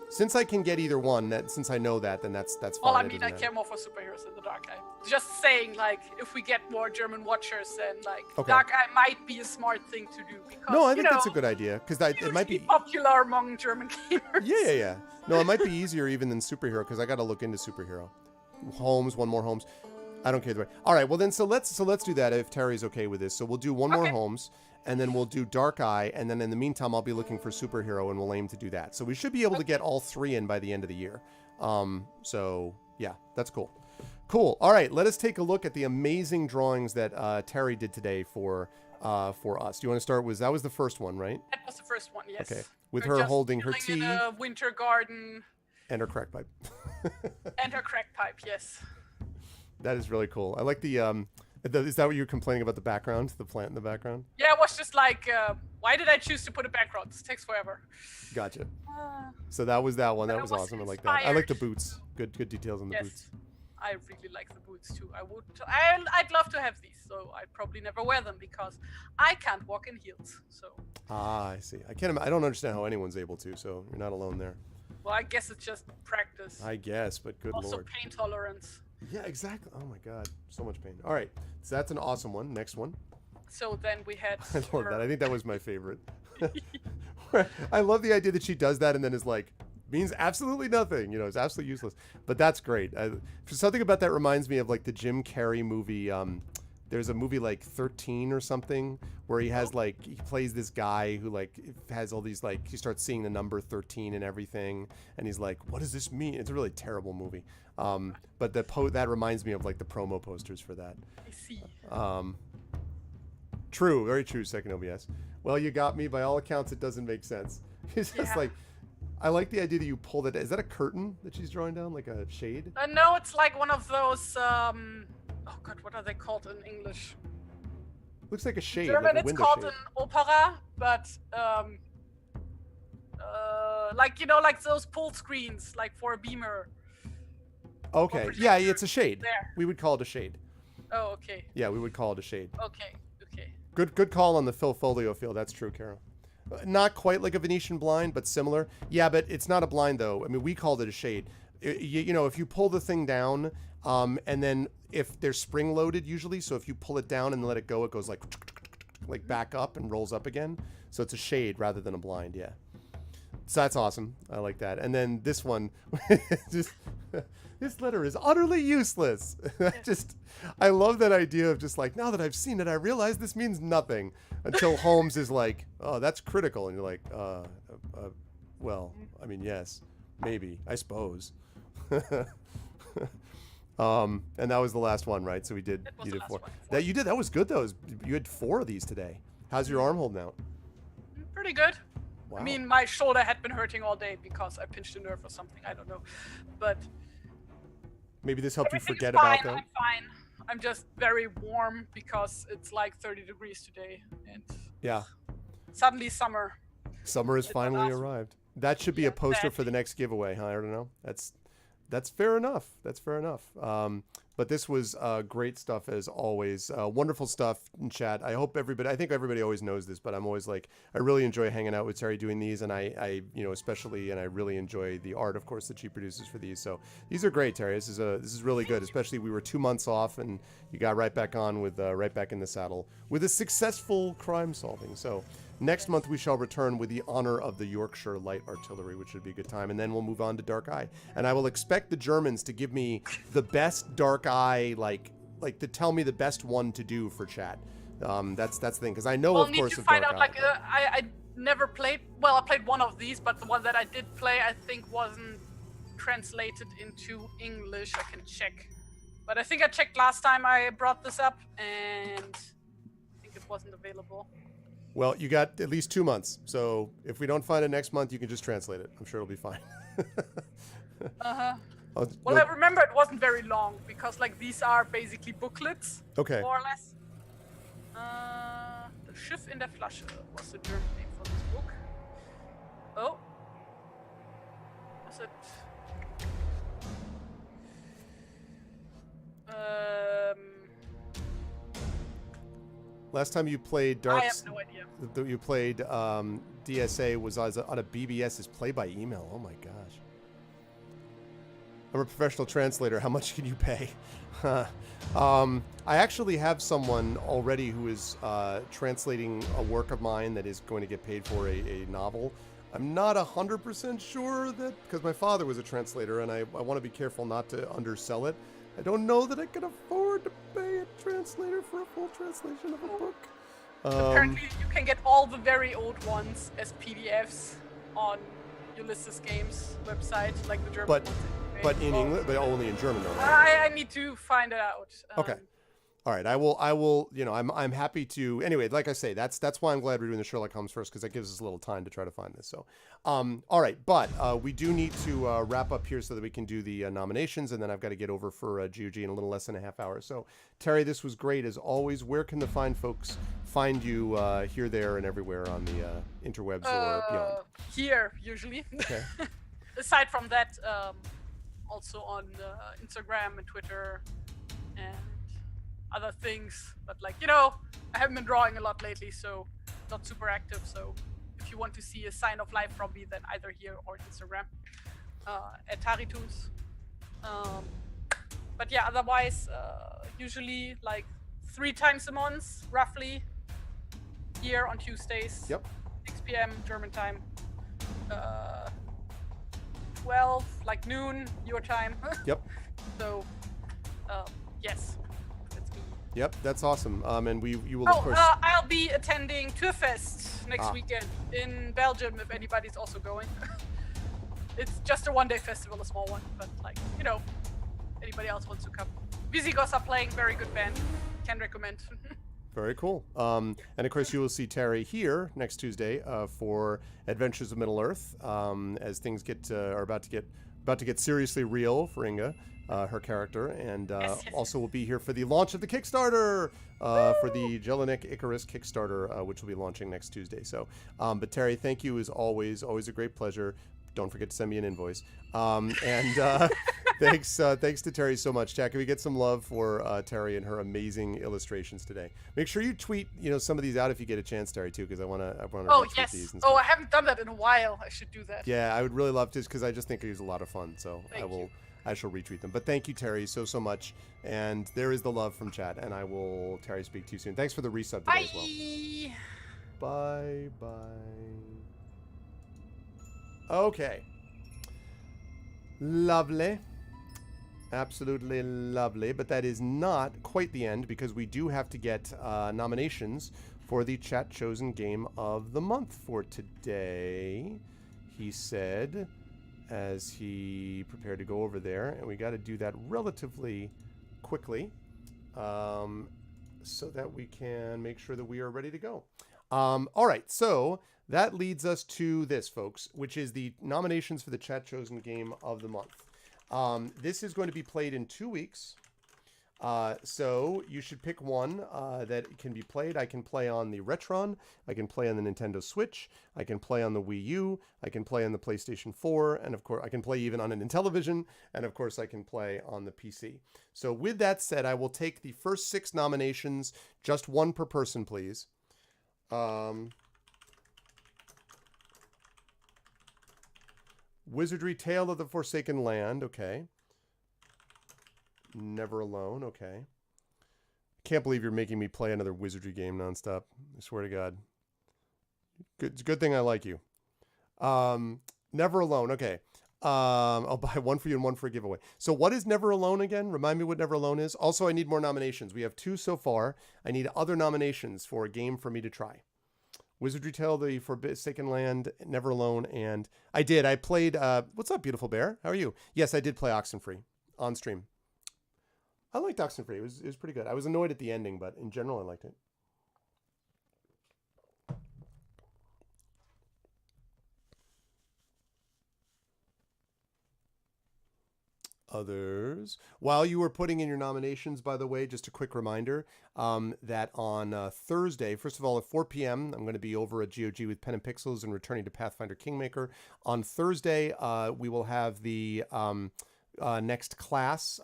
S2: Since I can get either one, since I know that, then that's fine.
S3: Well, I mean, I care more for superheroes than the Dark Eye. Just saying, like, if we get more German watchers, then like Dark Eye might be a smart thing to do because
S2: no, I think that's a good idea because it might be
S3: popular among German gamers.
S2: Yeah. No, it might be easier even than superhero because I got to look into superhero. Holmes, one more Holmes. I don't care the way. All right, well then, so let's do that if Terry's okay with this. So we'll do one more Holmes. And then we'll do Dark Eye, and then in the meantime, I'll be looking for superhero, and we'll aim to do that. So we should be able to get all 3 in by the end of the year. So yeah, that's cool. Cool. All right, let us take a look at the amazing drawings that Terry did today for us. Do you want to start with? That was the first one, right?
S3: That was the first one. Yes.
S2: Okay. With her holding her tea.
S3: In a winter garden.
S2: And her crack pipe.
S3: And her crack pipe. Yes.
S2: That is really cool. I like the. Is that what you were complaining about the background, the plant in the background?
S3: Yeah, it was just like, why did I choose to put a background? This takes forever.
S2: Gotcha. So that was that one. That was awesome. I like that. I like the boots. Good details on the boots.
S3: I really like the boots too. I'd love to have these, so I'd probably never wear them because I can't walk in heels. So.
S2: Ah, I see. I don't understand how anyone's able to. So you're not alone there.
S3: Well, I guess it's just practice.
S2: I guess, but good
S3: also
S2: lord.
S3: Also pain tolerance.
S2: Yeah, exactly. Oh my god, so much pain. All right, so that's an awesome one. Next one.
S3: So then we had.
S2: I love that. I think that was my favorite. I love the idea that she does that and then is like, means absolutely nothing. It's absolutely useless. But that's great. Something about that reminds me of like the Jim Carrey movie. There's a movie like 13 or something where he has like, he plays this guy who like has all these like, he starts seeing the number 13 and everything. And he's like, what does this mean? It's a really terrible movie. But that reminds me of like the promo posters for that.
S3: I see.
S2: True. Very true. Second OBS. Well, you got me. By all accounts, it doesn't make sense. It's just like, I like the idea that you pulled it. Is that a curtain that she's drawing down? Like a shade?
S3: No, it's like one of those, oh god, what are they called in English?
S2: Looks like a shade.
S3: German,
S2: like a
S3: it's called
S2: shade.
S3: an opera, but like like those pull screens, like for a beamer.
S2: Okay. Yeah, it's a shade.
S3: There.
S2: We would call it a shade.
S3: Oh, okay.
S2: Yeah, we would call it a shade.
S3: Okay.
S2: Good call on the Phil Folio feel. That's true, Carol. Not quite like a Venetian blind, but similar. Yeah, but it's not a blind though. I mean, we called it a shade. If you pull the thing down, and then if they're spring loaded usually, so if you pull it down and let it go, it goes like back up and rolls up again. So it's a shade rather than a blind. Yeah. So that's awesome. I like that. And then this one, just this letter is utterly useless. I love that idea of just like, now that I've seen it, I realize this means nothing. Until Holmes is like, oh, that's critical. And you're like, well, I mean, yes, maybe, I suppose. And that was the last one, right? So you did 4. That was good though. You had 4 of these today. How's your arm holding out?
S3: Pretty good.
S2: Wow.
S3: I mean, my shoulder had been hurting all day because I pinched a nerve or something. I don't know, but
S2: Maybe this helped you
S3: Everything's
S2: forget
S3: fine,
S2: about that.
S3: I'm fine. I'm just very warm because it's like 30 degrees today, and
S2: Yeah.
S3: suddenly summer.
S2: Summer has
S3: Did not
S2: finally
S3: ask-
S2: arrived. That should be
S3: Yeah,
S2: a poster for the
S3: exactly.
S2: next giveaway, huh? I don't know. That's fair enough. That's fair enough. But this was great stuff as always. Wonderful stuff in chat. I think everybody always knows this, but I'm always like, I really enjoy hanging out with Terry doing these, and I especially, and I really enjoy the art, of course, that she produces for these. So these are great, Terry. This is really good. Especially we were 2 months off, and you got right back on with right back in the saddle with a successful crime solving. So. Next month, we shall return with the honor of the Yorkshire Light Artillery, which should be a good time. And then we'll move on to Dark Eye. And I will expect the Germans to give me the best Dark Eye, like to tell me the best one to do for chat. That's the thing, because I know,
S3: We'll
S2: of
S3: need
S2: course,
S3: to
S2: of
S3: find
S2: Dark
S3: out.
S2: Eye.
S3: Like, I never played. Well, I played one of these, but the one that I did play, I think, wasn't translated into English. I can check, but I think I checked last time I brought this up, and I think it wasn't available.
S2: Well, you got at least 2 months. So if we don't find it next month, you can just translate it. I'm sure it'll be fine.
S3: Well, I remember it wasn't very long because, like, these are basically booklets,
S2: Okay.
S3: more or less. The Schiff in der Flasche was the German name for this book. Oh. Was it?
S2: Last time you played
S3: I
S2: Dark,
S3: have no idea.
S2: you played DSA was on a BBS's play by email. Oh my gosh. I'm a professional translator. How much can you pay? I actually have someone already who is translating a work of mine that is going to get paid for a novel. I'm not 100% sure that, because my father was a translator and I want to be careful not to undersell it. I don't know that I can afford to pay a translator for a full translation of a book.
S3: Apparently, you can get all the very old ones as PDFs on Ulysses Games website, like the German
S2: But
S3: ones. anyway.
S2: but in
S3: Well,
S2: English, but only in German though, right?
S3: I need to find it out.
S2: Okay. All right, I will, I'm happy to, anyway, like I say, that's why I'm glad we're doing the Sherlock Holmes first, because that gives us a little time to try to find this. So, all right, but we do need to wrap up here so that we can do the nominations, and then I've got to get over for GOG in a little less than a half hour. So, Terry, this was great as always. Where can the fine folks find you here, there, and everywhere on the interwebs or beyond?
S3: Here, usually.
S2: Okay.
S3: Aside from that, also on Instagram and Twitter and other things, but like, I haven't been drawing a lot lately, so not super active. So if you want to see a sign of life from me, then either here or Instagram at TariToons. But yeah, otherwise, usually like 3 times a month, roughly, here on Tuesdays.
S2: Yep.
S3: 6 p.m. German time. 12, like noon, your time.
S2: Yep.
S3: So, yes.
S2: Yep, that's awesome. And you will,
S3: Oh,
S2: of course...
S3: I'll be attending Tourfest next weekend in Belgium if anybody's also going. It's just a one-day festival, a small one, but like, anybody else wants to come. Visigoths are playing, very good band. Can recommend.
S2: Very cool. And of course, you will see Terry here next Tuesday for Adventures of Middle Earth, as things are about to get seriously real for Inga, her character, and
S3: Yes.
S2: also will be here for the launch of the Kickstarter for the Jelinek Icarus Kickstarter, which will be launching next Tuesday. So, but Terry, thank you as always. Always a great pleasure. Don't forget to send me an invoice. And thanks to Terry so much. Jack, can we get some love for Terry and her amazing illustrations today? Make sure you tweet, some of these out if you get a chance, Terry, too, because I want to.
S3: Oh,
S2: retweet
S3: yes.
S2: these and
S3: Oh,
S2: stuff.
S3: I haven't done that in a while. I should do that.
S2: Yeah, I would really love to, because I just think it was a lot of fun. So
S3: Thank you.
S2: I shall retweet them. But thank you, Terry, so much. And there is the love from chat. And I will, Terry, speak to you soon. Thanks for the resub today as well.
S3: Bye.
S2: Bye. Okay. Lovely. Absolutely lovely. But that is not quite the end, because we do have to get nominations for the Chat Chosen Game of the Month for today. He said, as he prepared to go over there, and we got to do that relatively quickly so that we can make sure that we are ready to go. All right, so that leads us to this, folks, which is the nominations for the Chat Chosen Game of the Month. This is going to be played in 2 weeks. So you should pick one that can be played. I can play on the Retron. I can play on the Nintendo Switch. I can play on the Wii U. I can play on the PlayStation 4. And of course, I can play even on an Intellivision. And of course, I can play on the PC. So with that said, I will take the first 6 nominations, just one per person, please. Wizardry Tale of the Forsaken Land. Okay. Never Alone, okay. Can't believe you're making me play another wizardry game nonstop. I swear to God. It's a good thing I like you. Never Alone, okay. I'll buy one for you and one for a giveaway. So what is Never Alone again? Remind me what Never Alone is. Also, I need more nominations. We have 2 so far. I need other nominations for a game for me to try. Wizardry Tale, the Forsaken Land, Never Alone, and I played, what's up, beautiful bear? How are you? Yes, I did play Oxenfree on stream. I liked Oxenfree. It was pretty good. I was annoyed at the ending, but in general, I liked it. Others. While you were putting in your nominations, by the way, just a quick reminder that on Thursday, first of all, at 4 p.m., I'm going to be over at GOG with Pen and Pixels and returning to Pathfinder Kingmaker. On Thursday, we will have the next class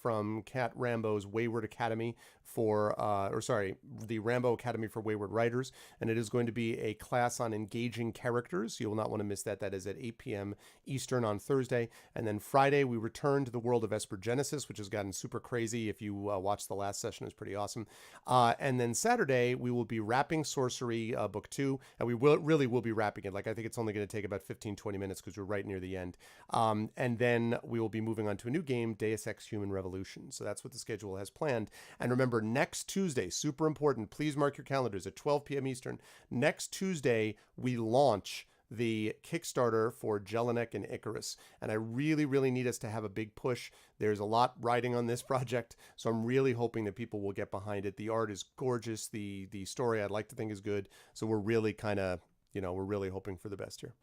S2: from Cat Rambo's Wayward Academy the Rambo Academy for Wayward Writers, and it is going to be a class on engaging characters. You will not want to miss that. That is at 8 p.m. Eastern on Thursday. And then Friday, we return to the world of Esper Genesis, which has gotten super crazy. If you watched the last session, it was pretty awesome. And then Saturday, we will be wrapping Sorcery Book 2, and we really will be wrapping it. Like, I think it's only going to take about 15-20 minutes because we're right near the end. And then we will be moving on to a new game, Deus Ex Human Revolution. So that's what the schedule has planned. And remember, next Tuesday, super important, please mark your calendars at 12 p.m. Eastern. Next Tuesday, we launch the Kickstarter for Jelinek and Icarus. And I really, really need us to have a big push. There's a lot riding on this project, so I'm really hoping that people will get behind it. The art is gorgeous. The story I'd like to think is good. So we're really kind of, we're really hoping for the best here.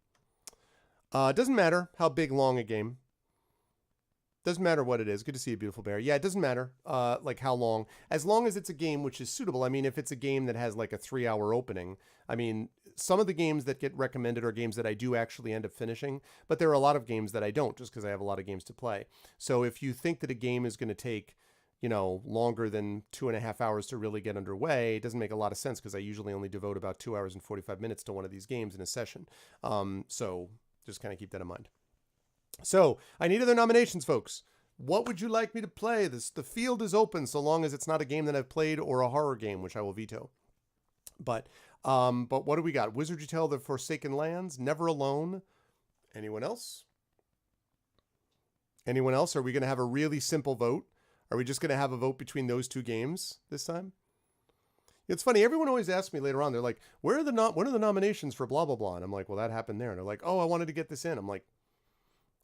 S2: It doesn't matter how big, long a game. Doesn't matter what it is. Good to see you, beautiful bear. Yeah, it doesn't matter like how long. As long as it's a game which is suitable. I mean, if it's a game that has like a 3-hour opening, I mean, some of the games that get recommended are games that I do actually end up finishing, but there are a lot of games that I don't just because I have a lot of games to play. So if you think that a game is going to take, longer than 2.5 hours to really get underway, it doesn't make a lot of sense because I usually only devote about 2 hours and 45 minutes to one of these games in a session. So just kind of keep that in mind. So, I need other nominations, folks. What would you like me to play? The field is open so long as it's not a game that I've played or a horror game, which I will veto. But what do we got? Wizardry Tale of the Forsaken Lands, Never Alone. Anyone else? Anyone else? Are we going to have a really simple vote? Are we just going to have a vote between those 2 games this time? It's funny. Everyone always asks me later on. They're like, when are the nominations for blah, blah, blah? And I'm like, well, that happened there. And they're like, oh, I wanted to get this in. I'm like,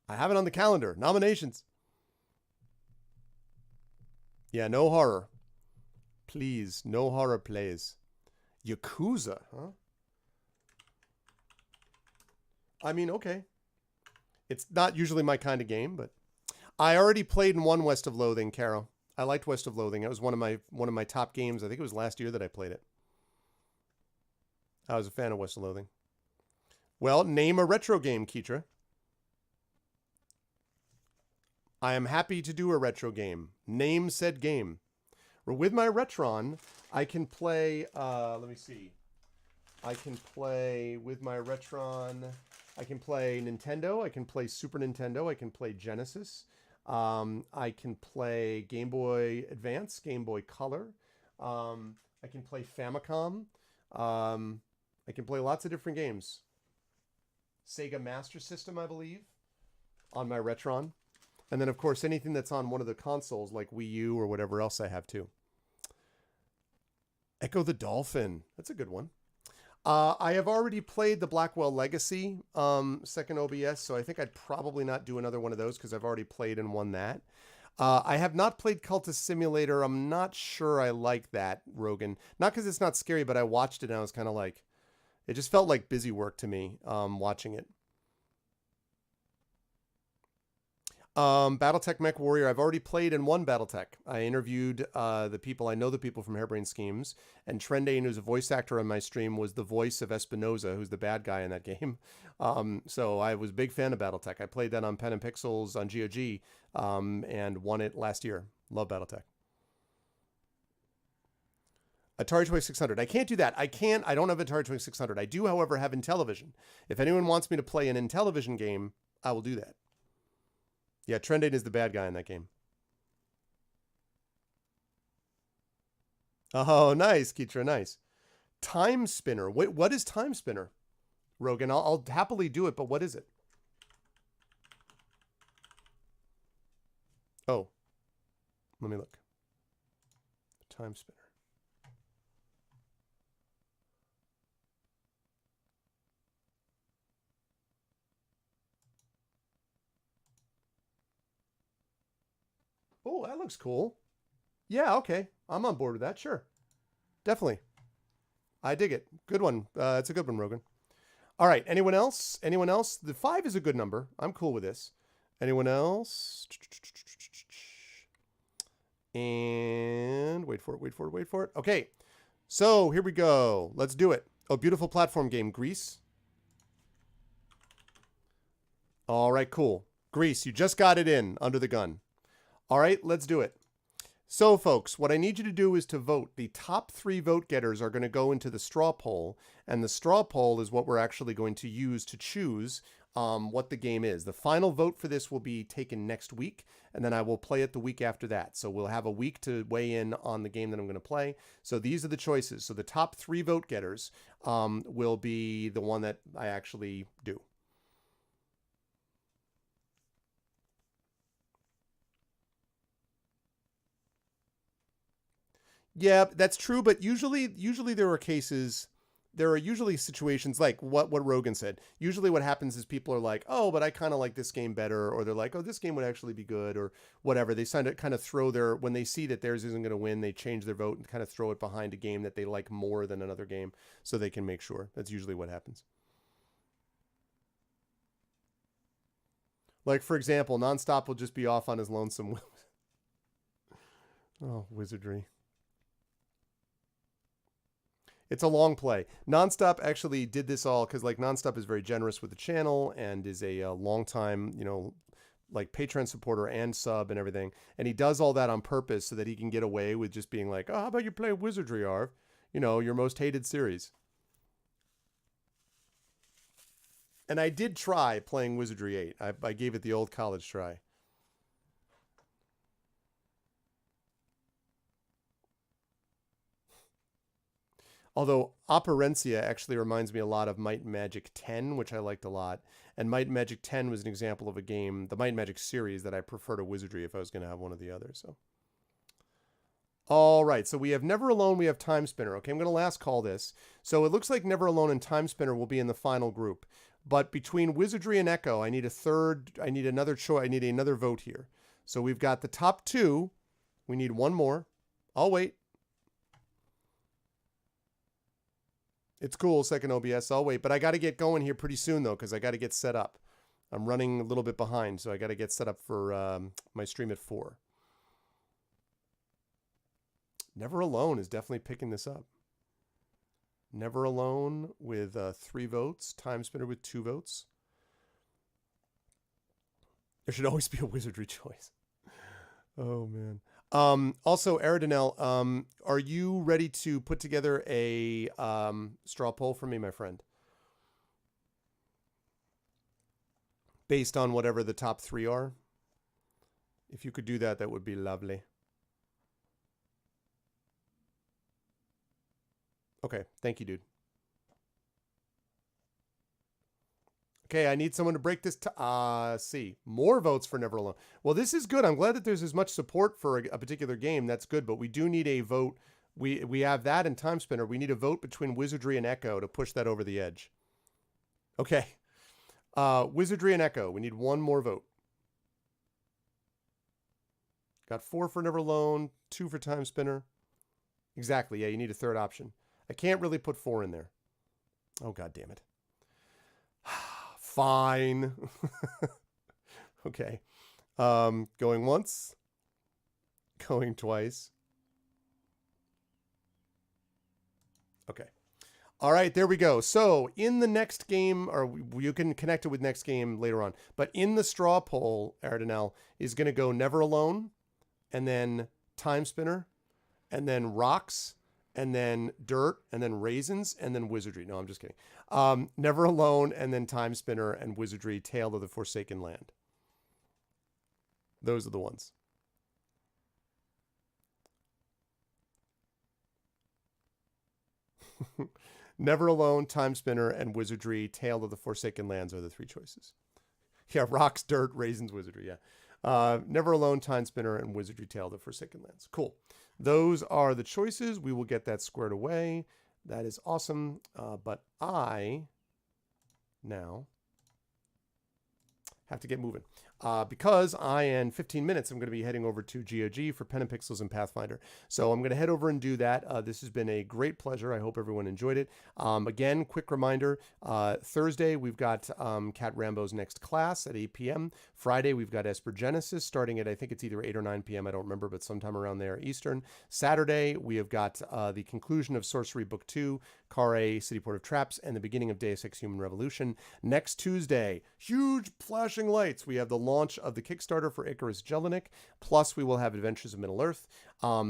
S2: I have it on the calendar. Nominations. Yeah, no horror. Please, no horror plays. Yakuza, huh? I mean, okay. It's not usually my kind of game, but I already played in one West of Loathing, Caro. I liked West of Loathing. It was one of my top games. I think it was last year that I played it. I was a fan of West of Loathing. Well, name a retro game, Keitra. I am happy to do a retro game. Name said game. With my Retron, I can play, let me see. I can play with my Retron, I can play Nintendo, I can play Super Nintendo, I can play Genesis, I can play Game Boy Advance, Game Boy Color, I can play Famicom, I can play lots of different games. Sega Master System, I believe, on my Retron. And then, of course, anything that's on one of the consoles, like Wii U or whatever else I have, too. Echo the Dolphin. That's a good one. I have already played the Blackwell Legacy second OBS, so I think I'd probably not do another one of those because I've already played and won that. I have not played Cultist Simulator. I'm not sure I like that, Rogan. Not because it's not scary, but I watched it and I was kind of like... It just felt like busy work to me watching it. Battletech Mech Warrior. I've already played and won Battletech. I interviewed the people. I know the people from Harebrained Schemes. And Trendane, who's a voice actor on my stream, was the voice of Espinoza, who's the bad guy in that game. So I was a big fan of Battletech. I played that on Pen and Pixels on GOG and won it last year. Love Battletech. Atari 2600. I can't do that. I don't have Atari 2600. I do, however, have Intellivision. If anyone wants me to play an Intellivision game, I will do that. Yeah, Trendane is the bad guy in that game. Oh, nice, Keitra, nice. Time Spinner. Wait, what is Time Spinner? Rogan, I'll happily do it, but what is it? Oh, let me look. Time Spinner. Oh, that looks cool. Yeah, okay. I'm on board with that. Sure. Definitely. I dig it. Good one. It's a good one, Rogan. All right. Anyone else? Anyone else? The 5 is a good number. I'm cool with this. Anyone else? And wait for it. Okay. So here we go. Let's do it. Oh, beautiful platform game. Greece. All right, cool. Greece, you just got it in under the gun. All right, let's do it. So, folks, what I need you to do is to vote. The top 3 vote getters are going to go into the straw poll, and the straw poll is what we're actually going to use to choose what the game is. The final vote for this will be taken next week, and then I will play it the week after that. So we'll have a week to weigh in on the game that I'm going to play. So these are the choices. So the top 3 vote getters will be the one that I actually do. Yeah, that's true, but usually there are usually situations like what Rogan said. Usually what happens is people are like, "Oh, but I kind of like this game better," or they're like, "Oh, this game would actually be good," or whatever. They kind of throw when they see that theirs isn't going to win, they change their vote and kind of throw it behind a game that they like more than another game so they can make sure. That's usually what happens. Like, for example, Nonstop will just be off on his lonesome. Oh, wizardry. It's a long play. Nonstop actually did this all because like Nonstop is very generous with the channel and is a long time, like Patreon supporter and sub and everything. And he does all that on purpose so that he can get away with just being like, "Oh, how about you play Wizardry, Arv? Your most hated series." And I did try playing Wizardry 8. I gave it the old college try. Although Operencia actually reminds me a lot of Might and Magic 10, which I liked a lot. And Might and Magic 10 was an example of a game, the Might and Magic series, that I prefer to Wizardry if I was going to have one of the others. So, all right, so we have Never Alone, we have Time Spinner. Okay, I'm going to last call this. So it looks like Never Alone and Time Spinner will be in the final group. But between Wizardry and Echo, I need another choice. I need another vote here. So we've got the top 2. We need one more. I'll wait. It's cool, second OBS. I'll wait, but I got to get going here pretty soon, though, because I got to get set up. I'm running a little bit behind, so I got to get set up for my stream at 4. Never Alone is definitely picking this up. Never Alone with 3 votes. Time Spinner with 2 votes. There should always be a Wizardry choice. Oh, man. Also, Aridinel, are you ready to put together a straw poll for me, my friend? Based on whatever the top 3 are? If you could do that, that would be lovely. Okay, thank you, dude. Okay, I need someone to break this. See, more votes for Never Alone. Well, this is good. I'm glad that there's as much support for a particular game. That's good, but we do need a vote. We have that and Time Spinner. We need a vote between Wizardry and Echo to push that over the edge. Okay. Wizardry and Echo. We need one more vote. Got 4 for Never Alone, 2 for Time Spinner. Exactly. Yeah, you need a third option. I can't really put 4 in there. Oh, God damn it. Fine. Okay. Going once. Going twice. Okay. All right, there we go. So in the next game, or you can connect it with next game later on, but in the straw poll, Aridanel is going to go Never Alone, and then Time Spinner, and then Rocks, and then Dirt, and then Raisins, and then Wizardry. No, I'm just kidding. Never Alone, and then Time Spinner, and Wizardry, Tale of the Forsaken Land. Those are the ones. Never Alone, Time Spinner, and Wizardry, Tale of the Forsaken Lands are the three choices. Yeah, Rocks, Dirt, Raisins, Wizardry, yeah. Never Alone, Time Spinner, and Wizardry, Tale of the Forsaken Lands. Cool. Those are the choices. We will get that squared away. That is awesome. But I now have to get moving. Because in 15 minutes, I'm going to be heading over to GOG for Pen and Pixels and Pathfinder. So I'm going to head over and do that. This has been a great pleasure. I hope everyone enjoyed it. Again, quick reminder, Thursday, we've got Cat Rambo's next class at 8 p.m. Friday, we've got Esper Genesis starting at, I think it's either 8 or 9 p.m. I don't remember, but sometime around there, Eastern. Saturday, we have got the conclusion of Sorcery Book 2, Carre, City Port of Traps, and the beginning of Deus Ex Human Revolution. Next Tuesday, huge flashing lights. We have the launch of the Kickstarter for Icarus Jelinek, plus we will have Adventures of Middle-earth,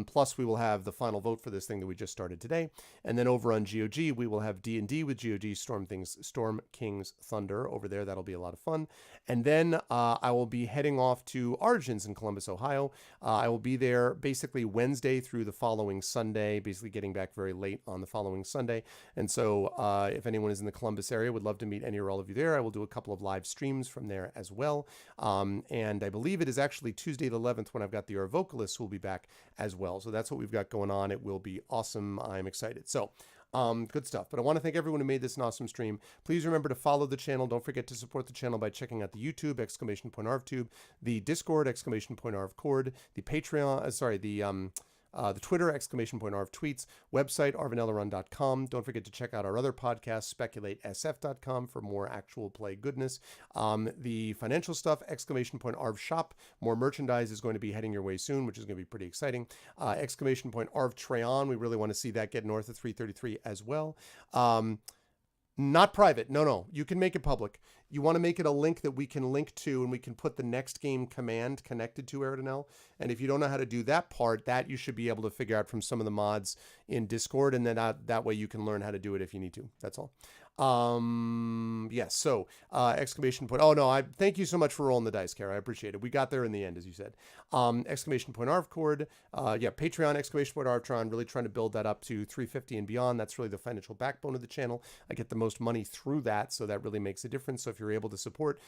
S2: plus we will have the final vote for this thing that we just started today. And then over on GOG, we will have D&D with GOG Storm King's Thunder over there. That'll be a lot of fun. And then I will be heading off to Origins in Columbus, Ohio. I will be there basically Wednesday through the following Sunday, basically getting back very late on the following Sunday. And so if anyone is in the Columbus area, would love to meet any or all of you there. I will do a couple of live streams from there as well. And I believe it is actually Tuesday the 11th when I've got the vocalists who will be back as well. So that's what we've got going on. It will be awesome. I'm excited. So good stuff. But I want to thank everyone who made this an awesome stream. Please remember to follow the channel. Don't forget to support the channel by checking out the YouTube, !ArvTube, the Discord, !ArvCord, the Patreon, the Twitter, !ArvTweets, website, arvanellarun.com. Don't forget to check out our other podcasts, speculatesf.com for more actual play goodness. The financial stuff, !ArvShop. More merchandise is going to be heading your way soon, which is going to be pretty exciting. !ArvTreon. We really want to see that get north of 333 as well. Not private. No. You can make it public. You want to make it a link that we can link to, and we can put the next game command connected to Aridanel. And if you don't know how to do that part, that you should be able to figure out from some of the mods in Discord, and then that way you can learn how to do it if you need to. That's all. Yes. So, Oh no, thank you so much for rolling the dice, Kara. I appreciate it. We got there in the end, as you said. !ArvCord. Patreon, !ArvTron. Really trying to build that up to 350 and beyond. That's really the financial backbone of the channel. I get the most money through that, so that really makes a difference. So if you're able to support,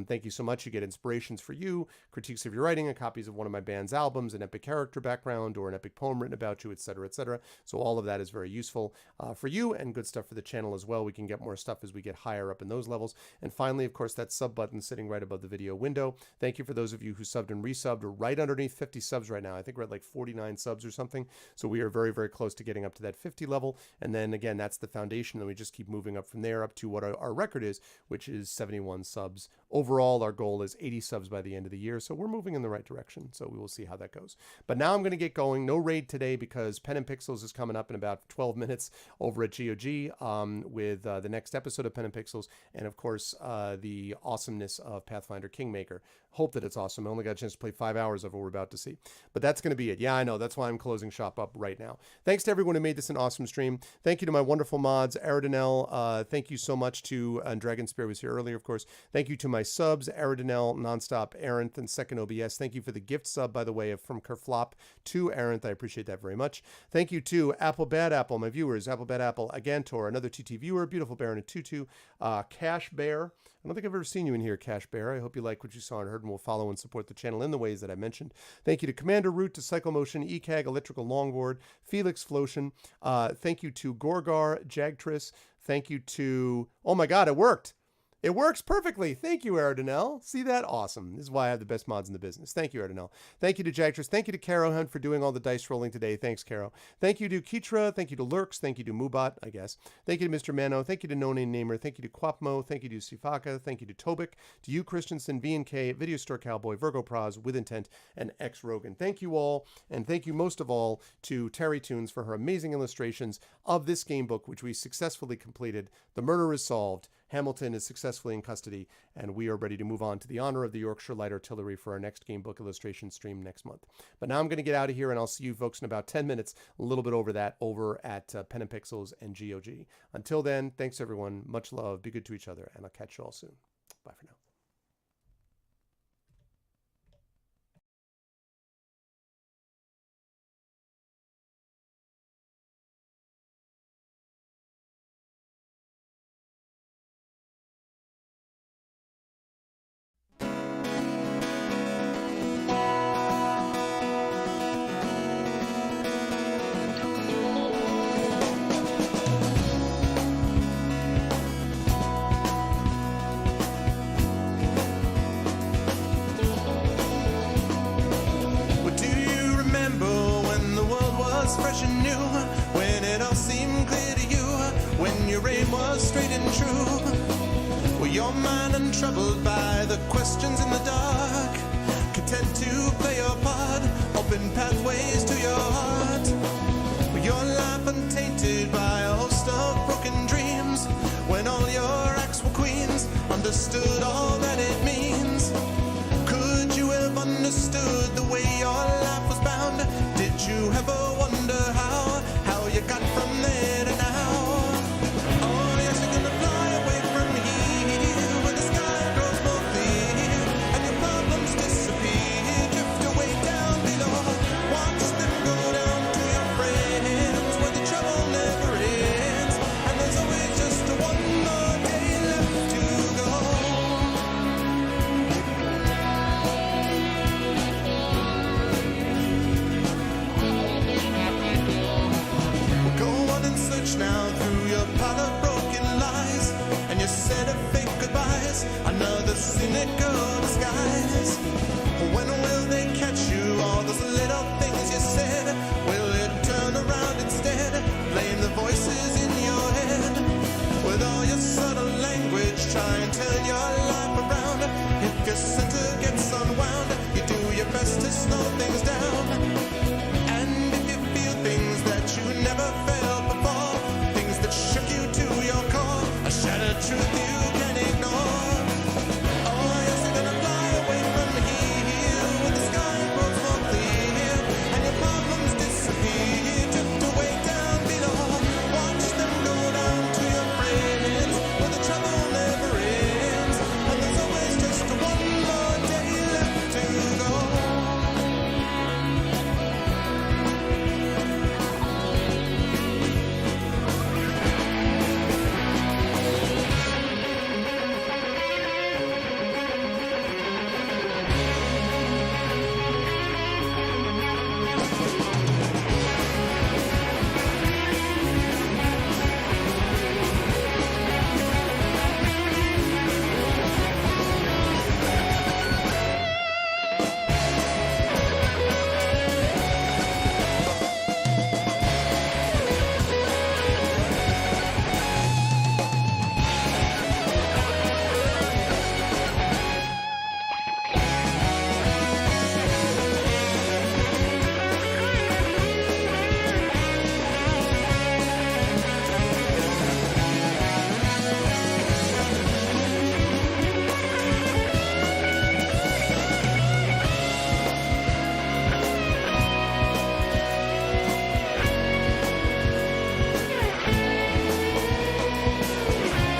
S2: thank you so much. You get inspirations for you, critiques of your writing, and copies of one of my band's albums, an epic character background, or an epic poem written about you, etc., etc. So all of that is very useful for you, and good stuff for the channel as well. We can get more stuff as we get higher up in those levels. And finally, of course, that sub button sitting right above the video window. Thank you for those of you who subbed and resubbed. We're right underneath 50 subs right now. I think we're at like 49 subs or something. So we are very, very close to getting up to that 50 level. And then again, that's the foundation. And we just keep moving up from there up to what our record is, which is 71 subs. Overall, our goal is 80 subs by the end of the year. So we're moving in the right direction. So we will see how that goes. But now I'm going to get going. No raid today because Pen and Pixels is coming up in about 12 minutes over at GOG with the next episode of Pen and Pixels, and of course the awesomeness of Pathfinder Kingmaker. Hope that it's awesome. I only got a chance to play 5 hours of what we're about to see, but that's going to be it. Yeah, I know. That's why I'm closing shop up right now. Thanks to everyone who made this an awesome stream. Thank you to my wonderful mods, Aridanel. Thank you so much to Dragon Spear was here earlier, of course. Thank you to my subs, Aridanel, Nonstop, Arenth, and Second OBS. Thank you for the gift sub, by the way, from Kerflop to Arenth. I appreciate that very much. Thank you to Apple Bad Apple, my viewers, Apple Bad Apple, Agantor, another TT viewer, Beautiful Baron and Tutu, Cash Bear. I don't think I've ever seen you in here, Cash Bear. I hope you like what you saw and heard, and will follow and support the channel in the ways that I mentioned. Thank you to Commander Root, to Cyclemotion, ECAG, Electrical Longboard, Felix Flotion. Thank you to Gorgar, Jagtris. Thank you to, oh my God, it worked. It works perfectly. Thank you, Aerodinel. See that? Awesome. This is why I have the best mods in the business. Thank you, Aerodinel. Thank you to Jagtress. Thank you to Caro Hunt for doing all the dice rolling today. Thanks, Caro. Thank you to Kitra. Thank you to Lurks. Thank you to Mubot, I guess. Thank you to Mr. Mano. Thank you to No Name Namer. Thank you to Quapmo. Thank you to Sifaka. Thank you to Tobik. To you, Christensen, B&K, Video Store Cowboy, Virgo Praz, With Intent, and X Rogan. Thank you all, and thank you most of all to TariToons for her amazing illustrations of this game book, which we successfully completed. The murder is solved. Hamilton is successfully in custody, and we are ready to move on to the honor of the Yorkshire Light Artillery for our next game book illustration stream next month. But now I'm going to get out of here, and I'll see you folks in about 10 minutes, a little bit over that, over at Pen and Pixels and GOG. Until then, thanks everyone. Much love. Be good to each other, and I'll catch you all soon. Bye for now.
S1: Well, do you remember when the world was fresh and new? When it all seemed clear to you? When your aim was straight and true? Were your mind untroubled by the questions in the dark? Content to play your part, open pathways to your heart? Were your life untainted by a host of broken dreams? When all your acts were queens, understood all that it means? Could you have understood the way your life was bound? Did you ever wonder how you got from there to now? Oh, yes, you're gonna fly away from here, where the sky grows more clear, and your problems disappear, drift away down below. Watch them go down to your friends, where the trouble never ends, and there's always just one more day left to go. Go on and search now through your pile of broken lies and your set of fake goodbyes, another cynical disguise. When will they catch you? All those little things you said, will it turn around instead? Blame the voices in your head. With all your subtle language, try and turn your life around. If your center gets unwound, you do your best to slow things down. And if you feel things that you never felt before, things that shook you to your core, a shattered truth you can ignore. Oh, yes, you're gonna fly away from here, where the sky grows more clear, and your problems disappear, drift away down below. Watch them go down to your friends, where the trouble never ends, and there's always just one more day left to go.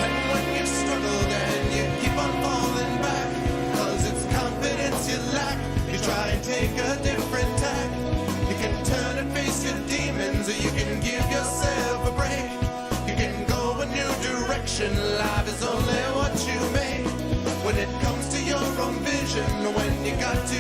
S1: And when you've struggled and you keep on falling back, 'cause it's confidence you lack, you try and take a different tack. You can turn and face your demons, or you can give yourself a break. You can go a new direction, life is only what you make. When it comes to your own vision, when you got to